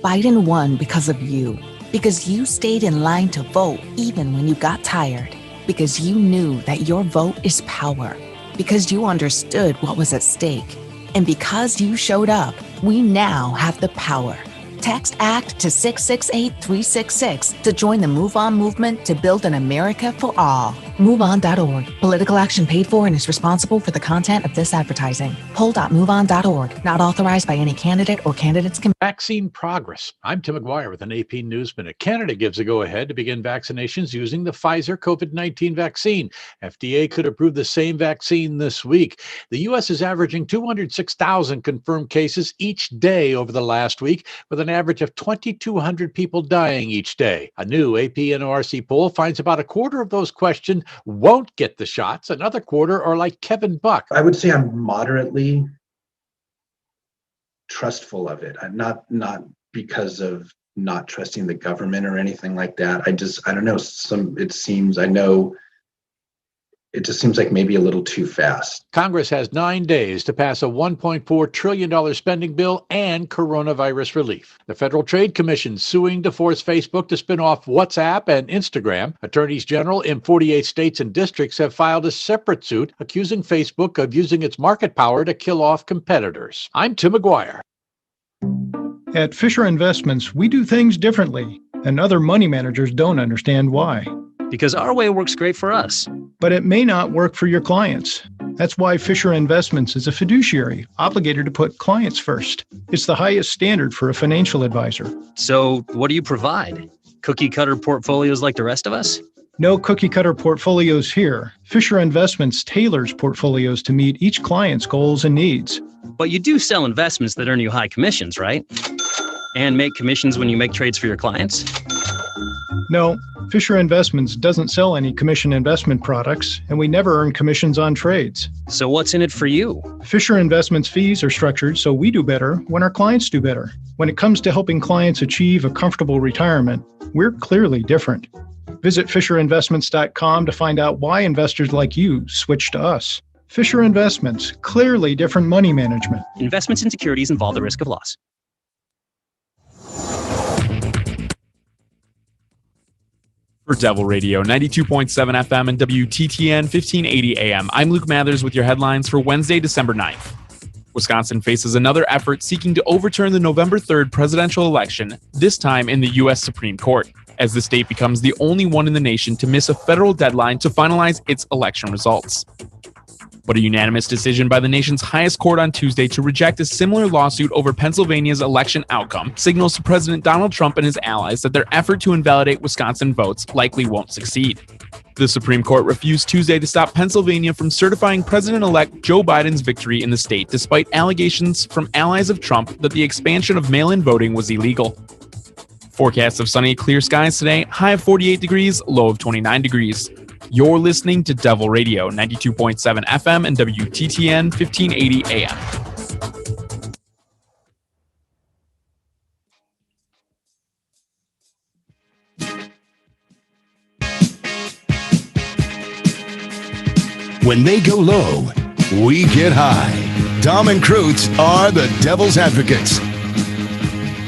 Biden won because of you. Because you stayed in line to vote even when you got tired. Because you knew that your vote is power. Because you understood what was at stake. And because you showed up, we now have the power. Text ACT to 668-366 to join the Move On movement to build an America for all. MoveOn.org. Political action paid for and is responsible for the content of this advertising. Poll.moveon.org. Not authorized by any candidate or candidates. Vaccine progress. I'm Tim McGuire with an AP News Minute. Canada gives a go-ahead to begin vaccinations using the Pfizer COVID-19 vaccine. FDA could approve the same vaccine this week. The U.S. is averaging 206,000 confirmed cases each day over the last week, with an average of 2,200 people dying each day. A new AP NORC poll finds about a quarter of those questioned won't get the shots. Another quarter are like Kevin Buck. I would say I'm moderately trustful of it. I'm not because of not trusting the government or anything like that. I don't know. It just seems like maybe a little too fast. Congress has 9 days to pass a $1.4 trillion spending bill and coronavirus relief. The Federal Trade Commission suing to force Facebook to spin off WhatsApp and Instagram. Attorneys general in 48 states and districts have filed a separate suit accusing Facebook of using its market power to kill off competitors. I'm Tim McGuire. At Fisher Investments, we do things differently, and other money managers don't understand why. Because our way works great for us. But it may not work for your clients. That's why Fisher Investments is a fiduciary, obligated to put clients first. It's the highest standard for a financial advisor. So what do you provide? Cookie cutter portfolios like the rest of us? No cookie cutter portfolios here. Fisher Investments tailors portfolios to meet each client's goals and needs. But you do sell investments that earn you high commissions, right? And make commissions when you make trades for your clients? No, Fisher Investments doesn't sell any commission investment products, and we never earn commissions on trades. So what's in it for you? Fisher Investments fees are structured so we do better when our clients do better. When it comes to helping clients achieve a comfortable retirement, we're clearly different. Visit FisherInvestments.com to find out why investors like you switch to us. Fisher Investments, clearly different money management. Investments in securities involve the risk of loss. For Devil Radio, 92.7 FM and WTTN 1580 AM, I'm Luke Mathers with your headlines for Wednesday, December 9th. Wisconsin faces another effort seeking to overturn the November 3rd presidential election, this time in the U.S. Supreme Court, as the state becomes the only one in the nation to miss a federal deadline to finalize its election results. But a unanimous decision by the nation's highest court on Tuesday to reject a similar lawsuit over Pennsylvania's election outcome signals to President Donald Trump and his allies that their effort to invalidate Wisconsin votes likely won't succeed. The Supreme Court refused Tuesday to stop Pennsylvania from certifying President-elect Joe Biden's victory in the state, despite allegations from allies of Trump that the expansion of mail-in voting was illegal. Forecasts of sunny, clear skies today, high of 48 degrees, low of 29 degrees. You're listening to Devil Radio, 92.7 FM and WTTN 1580 AM. When they go low, we get high. Dom and Krutz are the Devil's Advocates.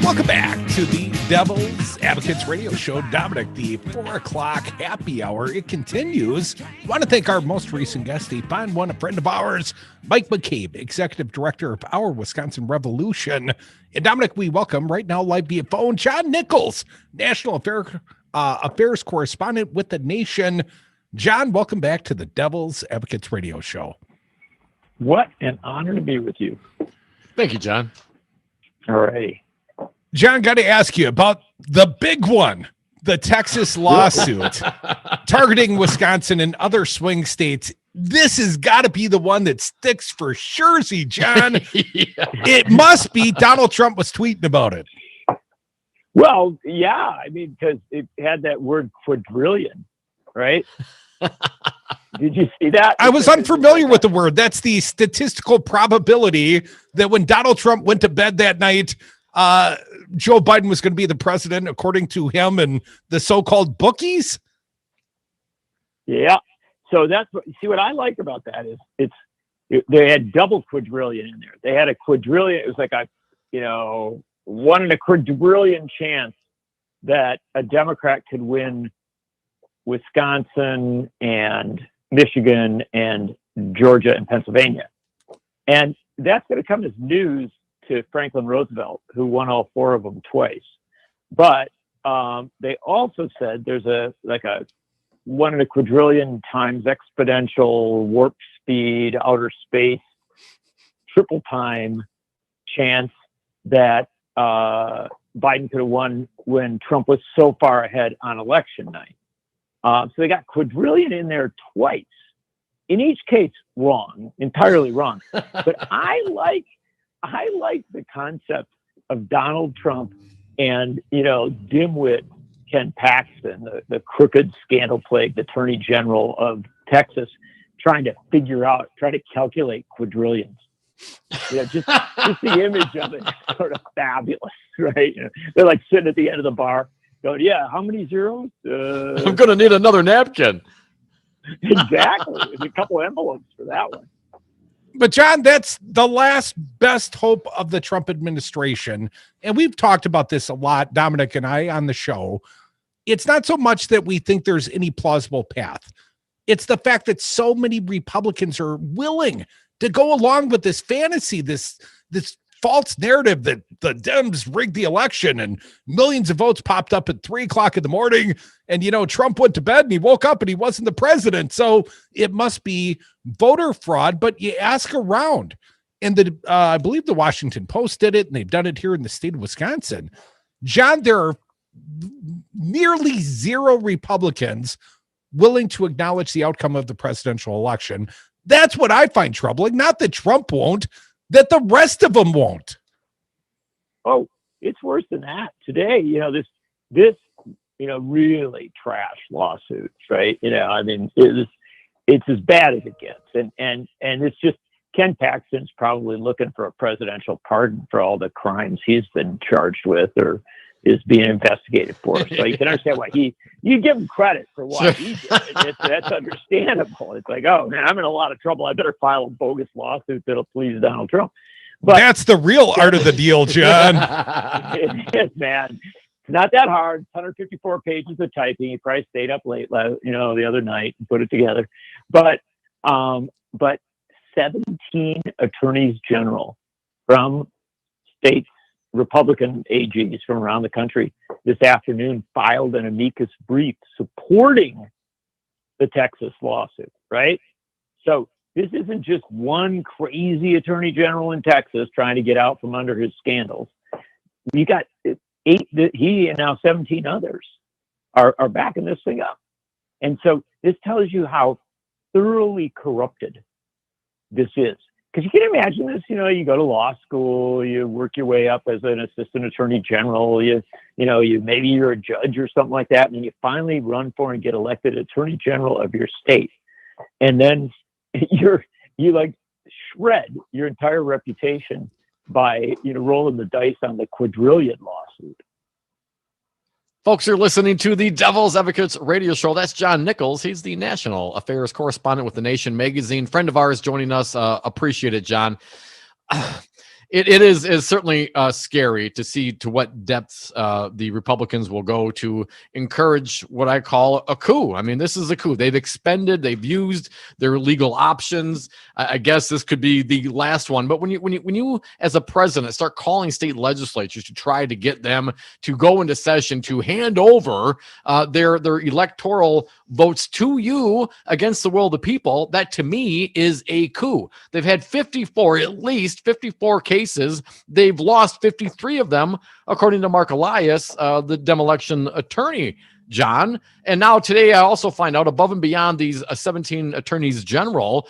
Welcome back to the Devil's Advocates Radio Show. Dominic, the 4 o'clock happy hour. It continues. I want to thank our most recent guest, a fine one, a friend of ours, Mike McCabe, Executive Director of Our Wisconsin Revolution. And Dominic, we welcome right now live via phone, John Nichols, National Affairs Correspondent with The Nation. John, welcome back to the Devil's Advocates Radio Show. What an honor to be with you. Thank you, John. All righty. John, got to ask you about the big one, the Texas lawsuit targeting Wisconsin and other swing states. This has got to be the one that sticks for suresy, John. Yeah. It must be. Donald Trump was tweeting about it. Well, yeah, I mean, because it had that word quadrillion, right? Did you see that? I was unfamiliar with the word. That's the statistical probability that when Donald Trump went to bed that night, Joe Biden was going to be the president, according to him and the so-called bookies. Yeah. So that's what I like about that is they had double quadrillion in there. They had a quadrillion. It was like a, 1 in a quadrillion chance that a Democrat could win Wisconsin and Michigan and Georgia and Pennsylvania. And that's going to come as news to Franklin Roosevelt, who won all 4 of them twice. But they also said there's a 1 in a quadrillion times exponential warp speed, outer space, triple time chance that Biden could have won when Trump was so far ahead on election night. So they got quadrillion in there twice. In each case, wrong, entirely wrong. But I like the concept of Donald Trump and, dimwit Ken Paxton, the crooked, scandal-plagued Attorney General of Texas, trying to calculate quadrillions. Just the image of it is sort of fabulous, right? They're like sitting at the end of the bar going, yeah, how many zeros? I'm going to need another napkin. Exactly. There's a couple envelopes for that one. But John, that's the last best hope of the Trump administration. And we've talked about this a lot, Dominic and I, on the show. It's not so much that we think there's any plausible path. It's the fact that so many Republicans are willing to go along with this fantasy, this false narrative that the Dems rigged the election and millions of votes popped up at 3:00 in the morning. And, Trump went to bed and he woke up and he wasn't the president. So it must be voter fraud. But you ask around, and I believe the Washington Post did it, and they've done it here in the state of Wisconsin. John, there are nearly 0 Republicans willing to acknowledge the outcome of the presidential election. That's what I find troubling. Not that Trump won't, that the rest of them won't. Oh, it's worse than that. Today, this really trash lawsuits, right? It's as bad as it gets. And it's just, Ken Paxton's probably looking for a presidential pardon for all the crimes he's been charged with or is being investigated for. So you can understand why you give him credit for what he did. That's understandable. It's like, oh man, I'm in a lot of trouble. I better file a bogus lawsuit that'll please Donald Trump. But that's the real art of the deal, John. It is, man. It's not that hard. 154 pages of typing. He probably stayed up late, the other night and put it together. But 17 attorneys general from states, Republican AGs from around the country this afternoon filed an amicus brief supporting the Texas lawsuit, right? So this isn't just one crazy attorney general in Texas trying to get out from under his scandals. You got 8, he and now 17 others are backing this thing up. And so this tells you how thoroughly corrupted this is. Because you can imagine this, you go to law school, you work your way up as an assistant attorney general, maybe you're a judge or something like that, and then you finally run for and get elected attorney general of your state. And then you shred your entire reputation by, rolling the dice on the quadrillion lawsuit. Folks, you're listening to the Devil's Advocates radio show. That's John Nichols. He's the national affairs correspondent with The Nation magazine. Friend of ours joining us. Appreciate it, John. It is certainly scary to see to what depths the Republicans will go to encourage what I call a coup. I mean, this is a coup. They've used their legal options. I guess this could be the last one. But when you as a president start calling state legislatures to try to get them to go into session to hand over their electoral votes to you against the will of the people, that to me is a coup. They've had at least 54 cases cases. They've lost 53 of them, according to Mark Elias, the demolition attorney, John. And now today I also find out, above and beyond these 17 attorneys general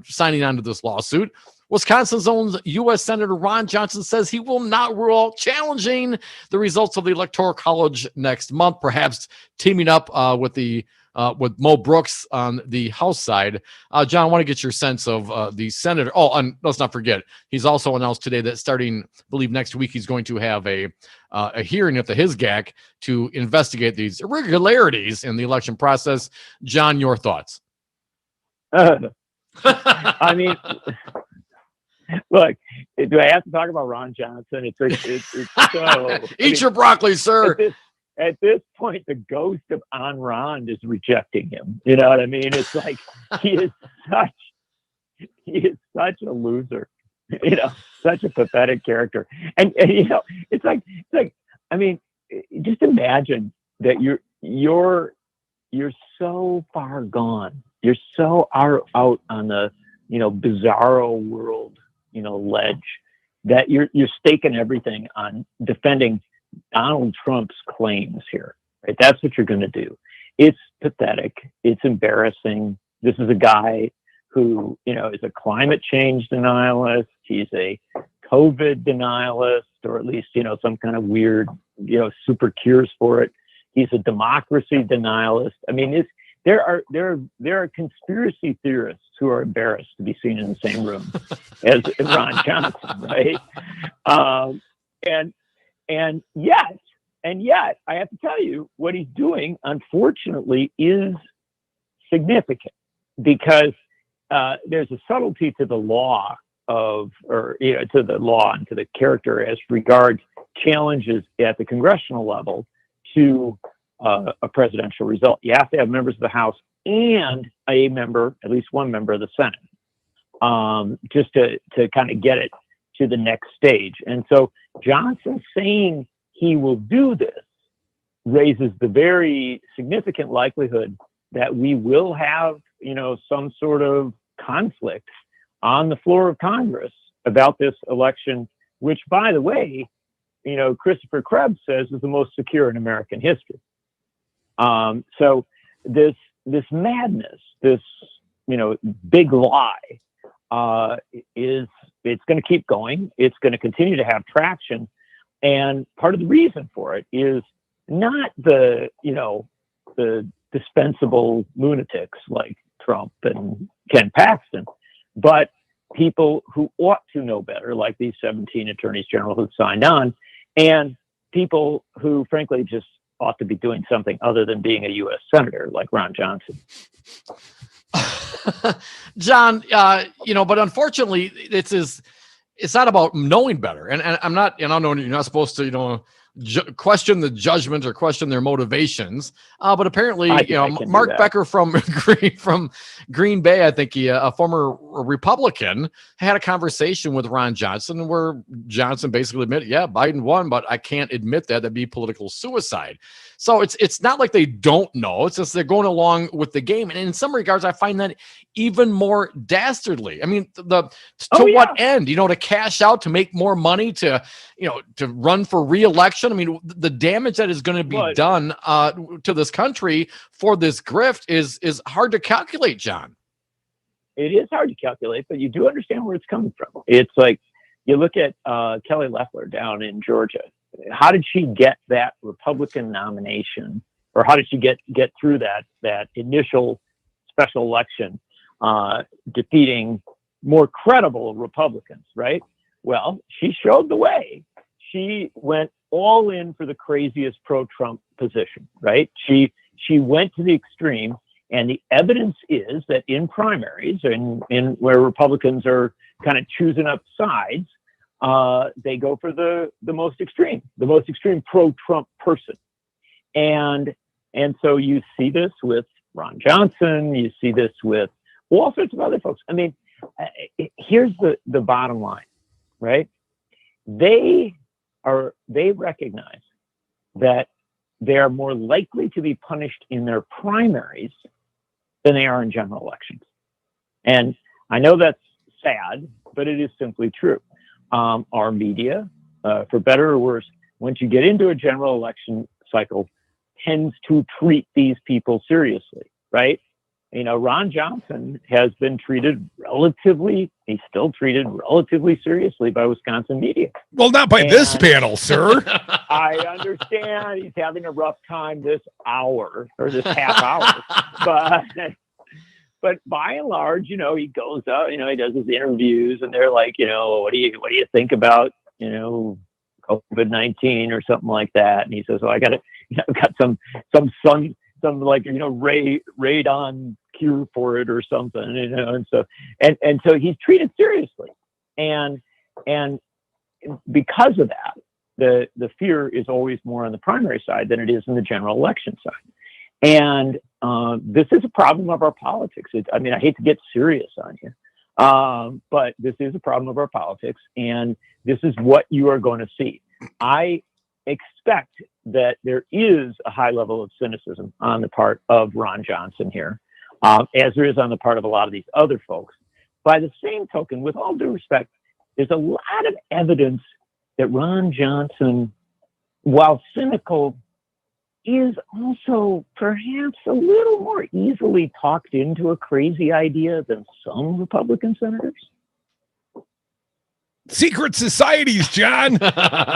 signing on to this lawsuit, Wisconsin's own U.S. Senator Ron Johnson says he will not rule out challenging the results of the Electoral College next month, perhaps teaming up with Mo Brooks on the House side. John, I want to get your sense of the senator. Oh, and let's not forget, he's also announced today that starting, I believe, next week, he's going to have a hearing at the HISGAC to investigate these irregularities in the election process. John, your thoughts? I mean, look, do I have to talk about Ron Johnson? It's so... Eat your broccoli, sir. At this point, the ghost of Ayn Rand is rejecting him. You know what I mean? It's like he is such a loser. You know, such a pathetic character. And you know, it's like I mean, just imagine that you're so far gone. You're so out on the, you know, bizarro world, you know, ledge, that you're staking everything on defending Donald Trump's claims here, right? That's what you're going to do. It's pathetic. It's embarrassing. This is a guy who, you know, is a climate change denialist. He's a COVID denialist, or at least, you know, some kind of weird, you know, super cures for it. He's a democracy denialist. I mean, there are conspiracy theorists who are embarrassed to be seen in the same room as Ron Johnson, right? And yet, I have to tell you, what he's doing, unfortunately, is significant, because there's a subtlety to the law to the law and to the character as regards challenges at the congressional level to a presidential result. You have to have members of the House and at least one member of the Senate, just to kind of get it to the next stage. And so Johnson saying he will do this raises the very significant likelihood that we will have, you know, some sort of conflict on the floor of Congress about this election, which, by the way, you know, Christopher Krebs says is the most secure in American history. So this madness, this, you know, big lie, it's going to keep going. It's going to continue to have traction. And part of the reason for it is not the dispensable lunatics like Trump and Ken Paxton, but people who ought to know better, like these 17 attorneys general who signed on, and people who, frankly, just ought to be doing something other than being a U.S. senator, like Ron Johnson. John, you know, but unfortunately, it's not about knowing better. And I'm not, and I know you're not supposed to, you know, question the judgment or question their motivations. But apparently, you know, Mark Becker from Green Bay, I think a former Republican, had a conversation with Ron Johnson where Johnson basically admitted, yeah, Biden won, but I can't admit that. That'd be political suicide. So it's not like they don't know. It's just they're going along with the game. And in some regards, I find that even more dastardly. I mean, what end? You know, to cash out, to make more money, to run for re-election. I mean, the damage that is going to be done to this country for this grift is hard to calculate, John. It is hard to calculate, but you do understand where it's coming from. It's like you look at Kelly Loeffler down in Georgia. How did she get that Republican nomination, or how did she get through that initial special election, defeating more credible Republicans, right? Well, she showed the way. She went all in for the craziest pro-Trump position, right? She went to the extreme, and the evidence is that in primaries and in where Republicans are kind of choosing up sides, they go for the most extreme pro-Trump person. And so you see this with Ron Johnson, you see this with all sorts of other folks. I mean, here's the bottom line, right? They recognize that they are more likely to be punished in their primaries than they are in general elections. And I know that's sad, but it is simply true. our media, for better or worse, once you get into a general election cycle, tends to treat these people seriously, right? Ron Johnson has been treated he's still treated relatively seriously by Wisconsin media. Well, not by this panel, sir. I understand he's having a rough time this hour or this half hour, but by and large, he goes out, he does his interviews, and they're like, what do you think about, COVID-19 or something like that? And he says, well, I've got some radon cure for it or something, and so he's treated seriously, and because of that, the fear is always more on the primary side than it is in the general election side. And this is a problem of our politics. I hate to get serious on you, but this is a problem of our politics, and this is what you are going to see. I expect that there is a high level of cynicism on the part of Ron Johnson here, as there is on the part of a lot of these other folks. By the same token, with all due respect, there's a lot of evidence that Ron Johnson, while cynical, is also perhaps a little more easily talked into a crazy idea than some Republican senators. Secret societies, John.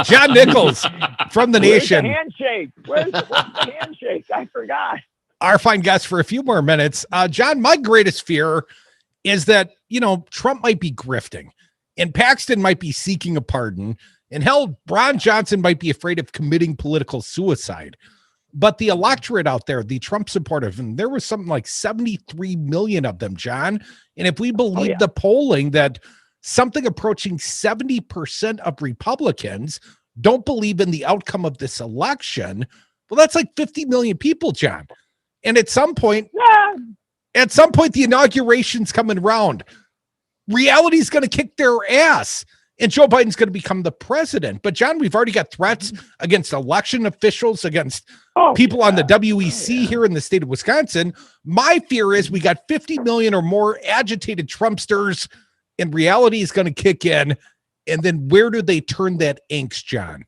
John Nichols from The Nation. Where's the handshake? I forgot. Our fine guest for a few more minutes. John, my greatest fear is that, Trump might be grifting and Paxton might be seeking a pardon, and hell, Ron Johnson might be afraid of committing political suicide. But the electorate out there, the Trump supporters, and there was something like 73 million of them, John. And if we believe the polling that something approaching 70% of Republicans don't believe in the outcome of this election, well, that's like 50 million people, John. And at some point, the inauguration's coming around. Reality's going to kick their ass, and Joe Biden's going to become the president. But John, we've already got threats against election officials, against people on the WEC here in the state of Wisconsin. My fear is we got 50 million or more agitated Trumpsters, and reality is going to kick in. And then where do they turn that angst, John?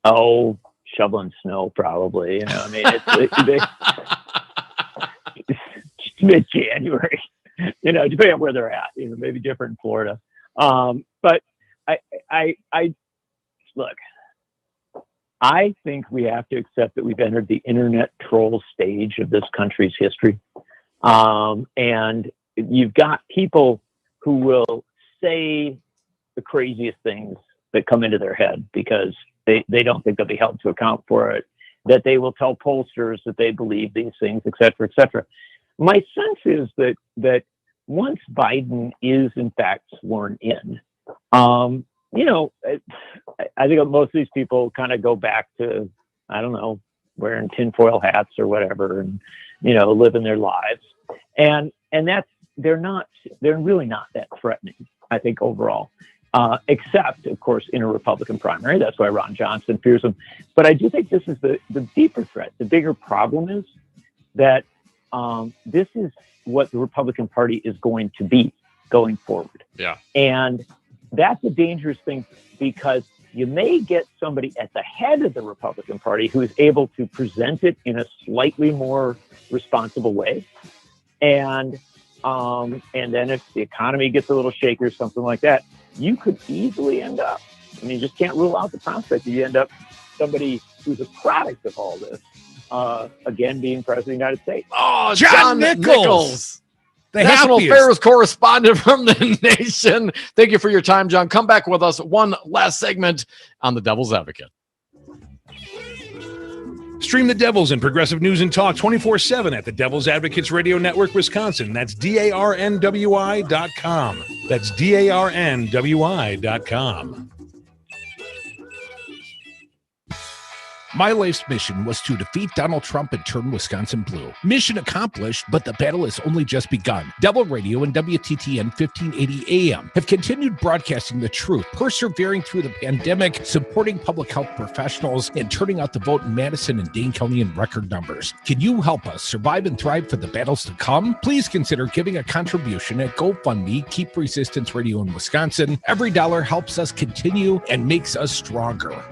Oh, shoveling snow, probably. It's mid-January, depending on where they're at, maybe different in Florida. But I look, I think we have to accept that we've entered the internet troll stage of this country's history. And you've got people who will say the craziest things that come into their head because they don't think they'll be held to account for it, that they will tell pollsters that they believe these things, et cetera, et cetera. My sense is that once Biden is in fact sworn in, I think most of these people kind of go back to, I don't know, wearing tinfoil hats or whatever, and, living their lives. And that's, they're really not that threatening, I think, overall, except, of course, in a Republican primary. That's why Ron Johnson fears them. But I do think this is the deeper threat. The bigger problem is that this is what the Republican Party is going to be going forward. Yeah. And that's a dangerous thing because you may get somebody at the head of the Republican Party who is able to present it in a slightly more responsible way. And then if the economy gets a little shaky or something like that, you could easily end up, you just can't rule out the prospect that you end up somebody who's a product of all this, again, being president of the United States. Oh, John Nichols. The National Affairs correspondent from The Nation. Thank you for your time, John. Come back with us one last segment on The Devil's Advocate. Stream The Devils and Progressive News and Talk 24/7 at the Devil's Advocates Radio Network, Wisconsin. That's DARNWI.com. That's DARNWI.com. My life's mission was to defeat Donald Trump and turn Wisconsin blue. Mission accomplished, but the battle has only just begun. Devil Radio and WTTN 1580 AM have continued broadcasting the truth, persevering through the pandemic, supporting public health professionals, and turning out the vote in Madison and Dane County in record numbers. Can you help us survive and thrive for the battles to come? Please consider giving a contribution at GoFundMe. Keep Resistance Radio in Wisconsin. Every dollar helps us continue and makes us stronger.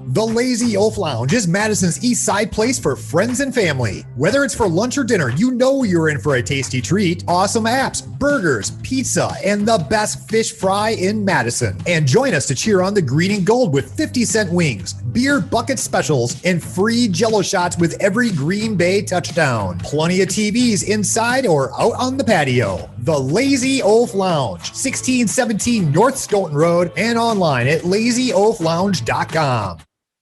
The Lazy Oaf Lounge is Madison's East Side place for friends and family. Whether it's for lunch or dinner, you know you're in for a tasty treat. Awesome apps, burgers, pizza, and the best fish fry in Madison. And join us to cheer on the green and gold with 50-cent wings, beer bucket specials, and free Jell-O shots with every Green Bay touchdown. Plenty of TVs inside or out on the patio. The Lazy Oaf Lounge, 1617 North Stoughton Road, and online at lazyoaflounge.com.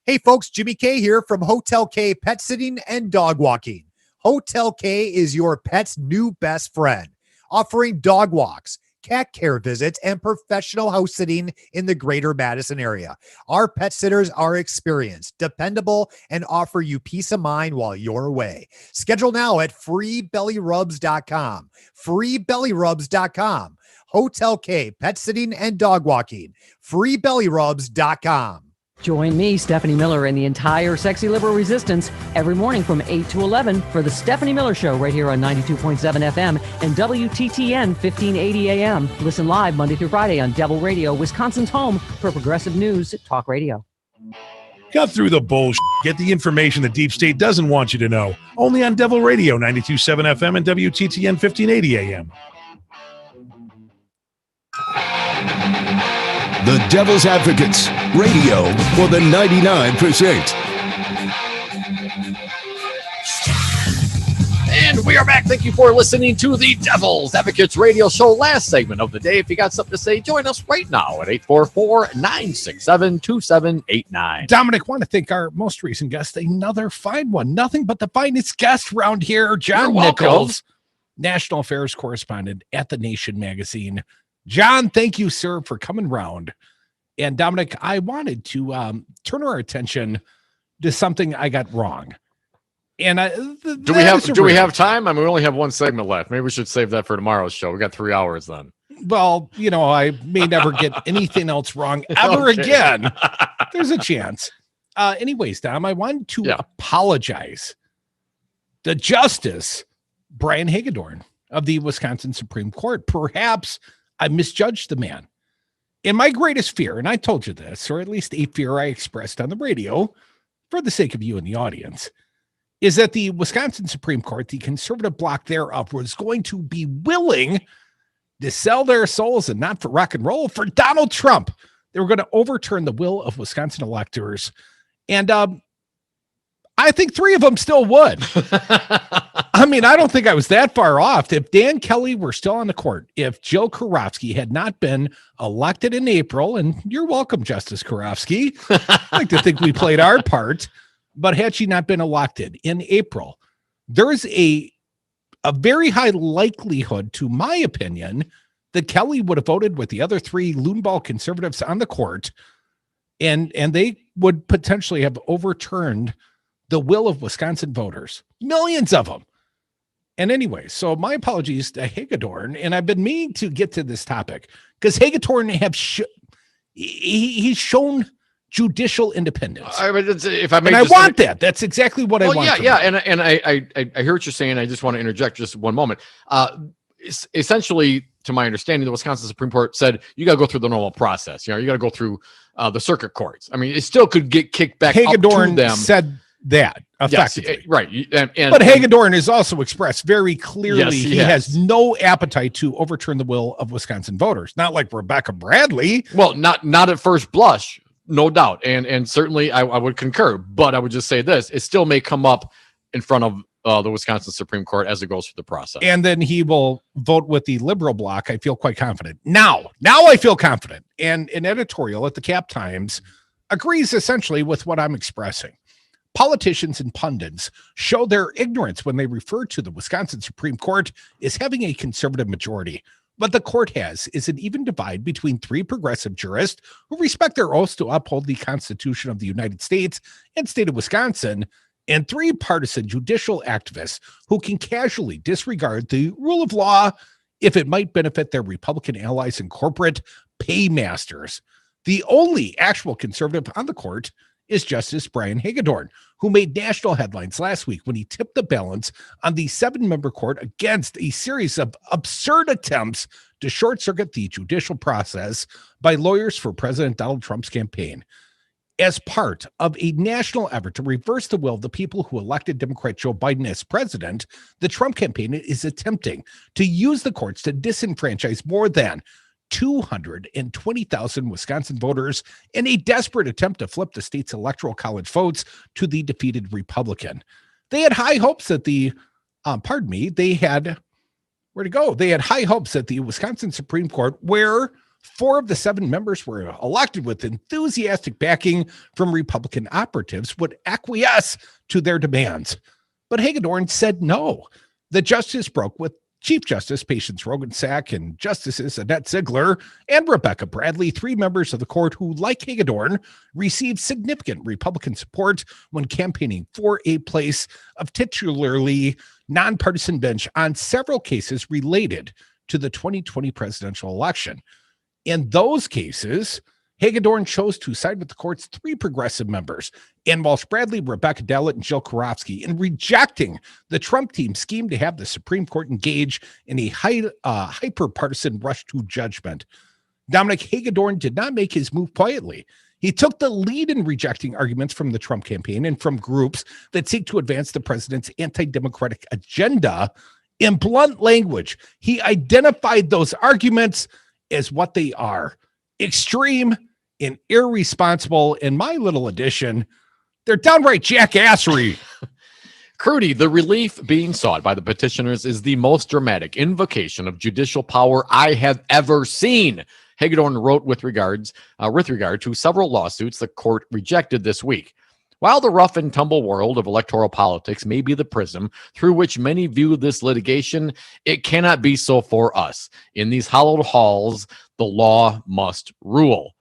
Hey folks, Jimmy K here from Hotel K Pet Sitting and Dog Walking. Hotel K is your pet's new best friend, offering dog walks, cat care visits, and professional house sitting in the greater Madison area. Our pet sitters are experienced, dependable, and offer you peace of mind while you're away. Schedule now at freebellyrubs.com. freebellyrubs.com. Hotel K Pet Sitting and Dog Walking. freebellyrubs.com. Join me, Stephanie Miller, and the entire Sexy Liberal Resistance every morning from 8 to 11 for the Stephanie Miller Show right here on 92.7 FM and WTTN 1580 AM. Listen live Monday through Friday on Devil Radio, Wisconsin's home for progressive news talk radio. Cut through the bullshit. Get the information the deep state doesn't want you to know. Only on Devil Radio, 92.7 FM and WTTN 1580 AM. The Devil's Advocates, radio for the 99%. And we are back. Thank you for listening to the Devil's Advocates radio show. Last segment of the day. If you got something to say, join us right now at 844-967-2789. Dominic, want to thank our most recent guest, another fine one. Nothing but the finest guest around here, John Nichols, National Affairs Correspondent at The Nation magazine. John, thank you, sir, for coming round. And Dominic, I wanted to turn our attention to something I got wrong. And do we have time? I mean, we only have one segment left. Maybe we should save that for tomorrow's show. We got 3 hours then. Well, you know, I may never get anything else wrong ever again. There's a chance. Anyways, Dom, I wanted to apologize to Justice Brian Hagedorn of the Wisconsin Supreme Court. Perhaps I misjudged the man. And my greatest fear, and I told you this, or at least a fear I expressed on the radio for the sake of you and the audience, is that the Wisconsin Supreme Court, the conservative bloc thereof, was going to be willing to sell their souls, and not for rock and roll, for Donald Trump. They were going to overturn the will of Wisconsin electors. And I think 3 of them still would. I mean, I don't think I was that far off. If Dan Kelly were still on the court, if Jill Karofsky had not been elected in April, and you're welcome, Justice Karofsky. I like to think we played our part, but had she not been elected in April, there is a very high likelihood, to my opinion, that Kelly would have voted with the other 3 loonball conservatives on the court, and they would potentially have overturned the will of Wisconsin voters, millions of them. And anyway, so my apologies to Hagedorn, and I've been meaning to get to this topic because Hagedorn he's shown judicial independence. I want that. That's exactly what I want. Yeah. And I hear what you're saying. I just want to interject just one moment. Essentially, to my understanding, the Wisconsin Supreme Court said you got to go through the normal process. You know, you got to go through the circuit courts. I mean, it still could get kicked back Hagedorn up to them. Said that effectively. Yes, right. But Hagedorn has also expressed very clearly he has no appetite to overturn the will of Wisconsin voters. Not like Rebecca Bradley. Well, not at first blush, no doubt. And certainly I would concur. But I would just say this, it still may come up in front of the Wisconsin Supreme Court as it goes through the process. And then he will vote with the liberal bloc. I feel quite confident. Now I feel confident. And an editorial at the Cap Times agrees essentially with what I'm expressing. Politicians and pundits show their ignorance when they refer to the Wisconsin Supreme Court as having a conservative majority. What the court has is an even divide between three progressive jurists who respect their oaths to uphold the Constitution of the United States and state of Wisconsin, and three partisan judicial activists who can casually disregard the rule of law if it might benefit their Republican allies and corporate paymasters. The only actual conservative on the court is Justice Brian Hagedorn, who made national headlines last week when he tipped the balance on the 7-member court against a series of absurd attempts to short-circuit the judicial process by lawyers for President Donald Trump's campaign. As part of a national effort to reverse the will of the people who elected Democrat Joe Biden as president, the Trump campaign is attempting to use the courts to disenfranchise more than 220,000 Wisconsin voters in a desperate attempt to flip the state's electoral college votes to the defeated Republican. They had high hopes that they had high hopes that the Wisconsin Supreme Court, where 4 of the 7 members were elected with enthusiastic backing from Republican operatives, would acquiesce to their demands. But Hagedorn said no. The justice broke with Chief Justice Patience Rogensack and Justices Annette Ziegler and Rebecca Bradley, 3 members of the court who, like Hagedorn, received significant Republican support when campaigning for a place of titularly nonpartisan bench on several cases related to the 2020 presidential election. In those cases, Hagedorn chose to side with the court's 3 progressive members, Ann Walsh Bradley, Rebecca Dallett, and Jill Karofsky, in rejecting the Trump team's scheme to have the Supreme Court engage in a hyper-partisan rush to judgment. Dominic Hagedorn did not make his move quietly. He took the lead in rejecting arguments from the Trump campaign and from groups that seek to advance the president's anti-democratic agenda. In blunt language, he identified those arguments as what they are: extreme and irresponsible. In my little addition, they're downright jackassery. Crudy, the relief being sought by the petitioners is the most dramatic invocation of judicial power I have ever seen, Hagedorn wrote with regard to several lawsuits the court rejected this week. While the rough and tumble world of electoral politics may be the prism through which many view this litigation, it cannot be so for us. In these hallowed halls, the law must rule.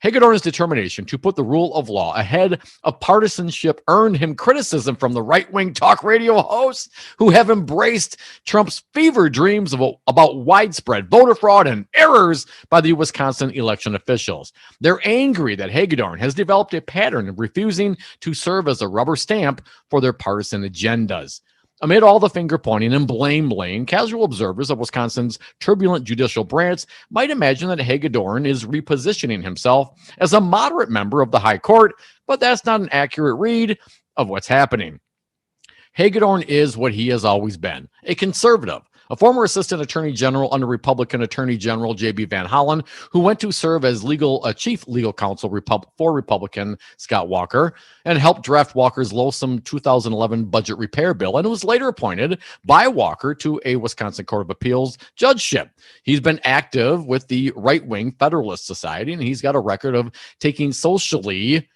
Hagedorn's determination to put the rule of law ahead of partisanship earned him criticism from the right-wing talk radio hosts who have embraced Trump's fever dreams about widespread voter fraud and errors by the Wisconsin election officials. They're angry that Hagedorn has developed a pattern of refusing to serve as a rubber stamp for their partisan agendas. Amid all the finger-pointing and blame-laying, casual observers of Wisconsin's turbulent judicial branch might imagine that Hagedorn is repositioning himself as a moderate member of the High Court, but that's not an accurate read of what's happening. Hagedorn is what he has always been, a conservative, a former assistant attorney general under Republican Attorney General J.B. Van Hollen, who went to serve as chief legal counsel for Republican Scott Walker and helped draft Walker's loathsome 2011 budget repair bill, and was later appointed by Walker to a Wisconsin Court of Appeals judgeship. He's been active with the right-wing Federalist Society, and he's got a record of taking socially,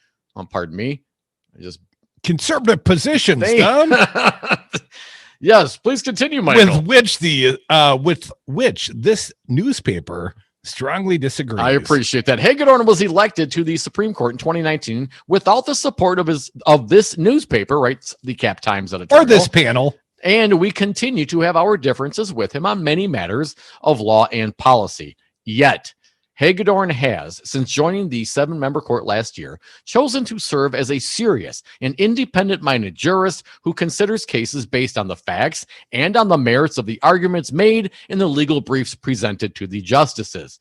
conservative positions, Dom. Yes, please continue, Michael. With which this newspaper strongly disagrees. I appreciate that. Hagedorn was elected to the Supreme Court in 2019 without the support of this newspaper, writes the Cap Times editorial, or this panel. And we continue to have our differences with him on many matters of law and policy. Yet, Hagedorn has, since joining the 7-member court last year, chosen to serve as a serious and independent-minded jurist who considers cases based on the facts and on the merits of the arguments made in the legal briefs presented to the justices.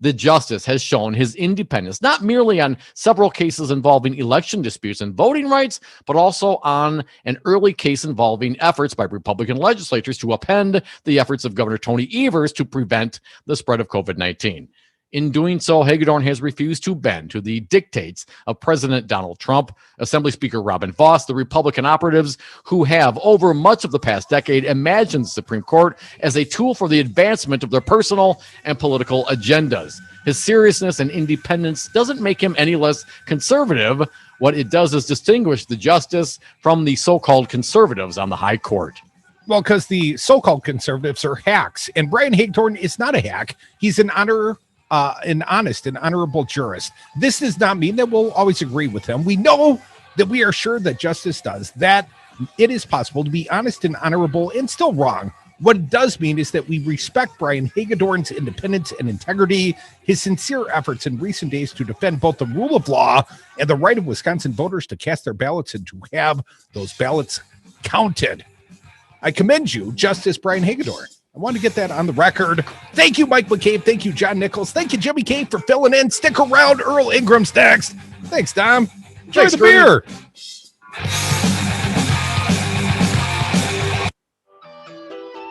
The justice has shown his independence, not merely on several cases involving election disputes and voting rights, but also on an early case involving efforts by Republican legislators to upend the efforts of Governor Tony Evers to prevent the spread of COVID-19. In doing so, Hagedorn has refused to bend to the dictates of President Donald Trump, Assembly Speaker Robin Vos, the Republican operatives who have, over much of the past decade, imagined the Supreme Court as a tool for the advancement of their personal and political agendas. His seriousness and independence doesn't make him any less conservative. What it does is distinguish the justice from the so-called conservatives on the High Court. Well, because the so-called conservatives are hacks, and Brian Hagedorn is not a hack. He's an honest and honorable jurist. This does not mean that we'll always agree with him. We know that we are sure that justice does that. It is possible to be honest and honorable and still wrong. What it does mean is that we respect Brian Hagedorn's independence and integrity, his sincere efforts in recent days to defend both the rule of law and the right of Wisconsin voters to cast their ballots and to have those ballots counted. I commend you, Justice Brian Hagedorn. I want to get that on the record. Thank you, Mike McCabe. Thank you, John Nichols. Thank you, Jimmy Cave, for filling in. Stick around. Earl Ingram's next. Thanks, Dom. Enjoy the beer.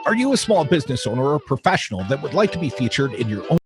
Are you a small business owner or professional that would like to be featured in your own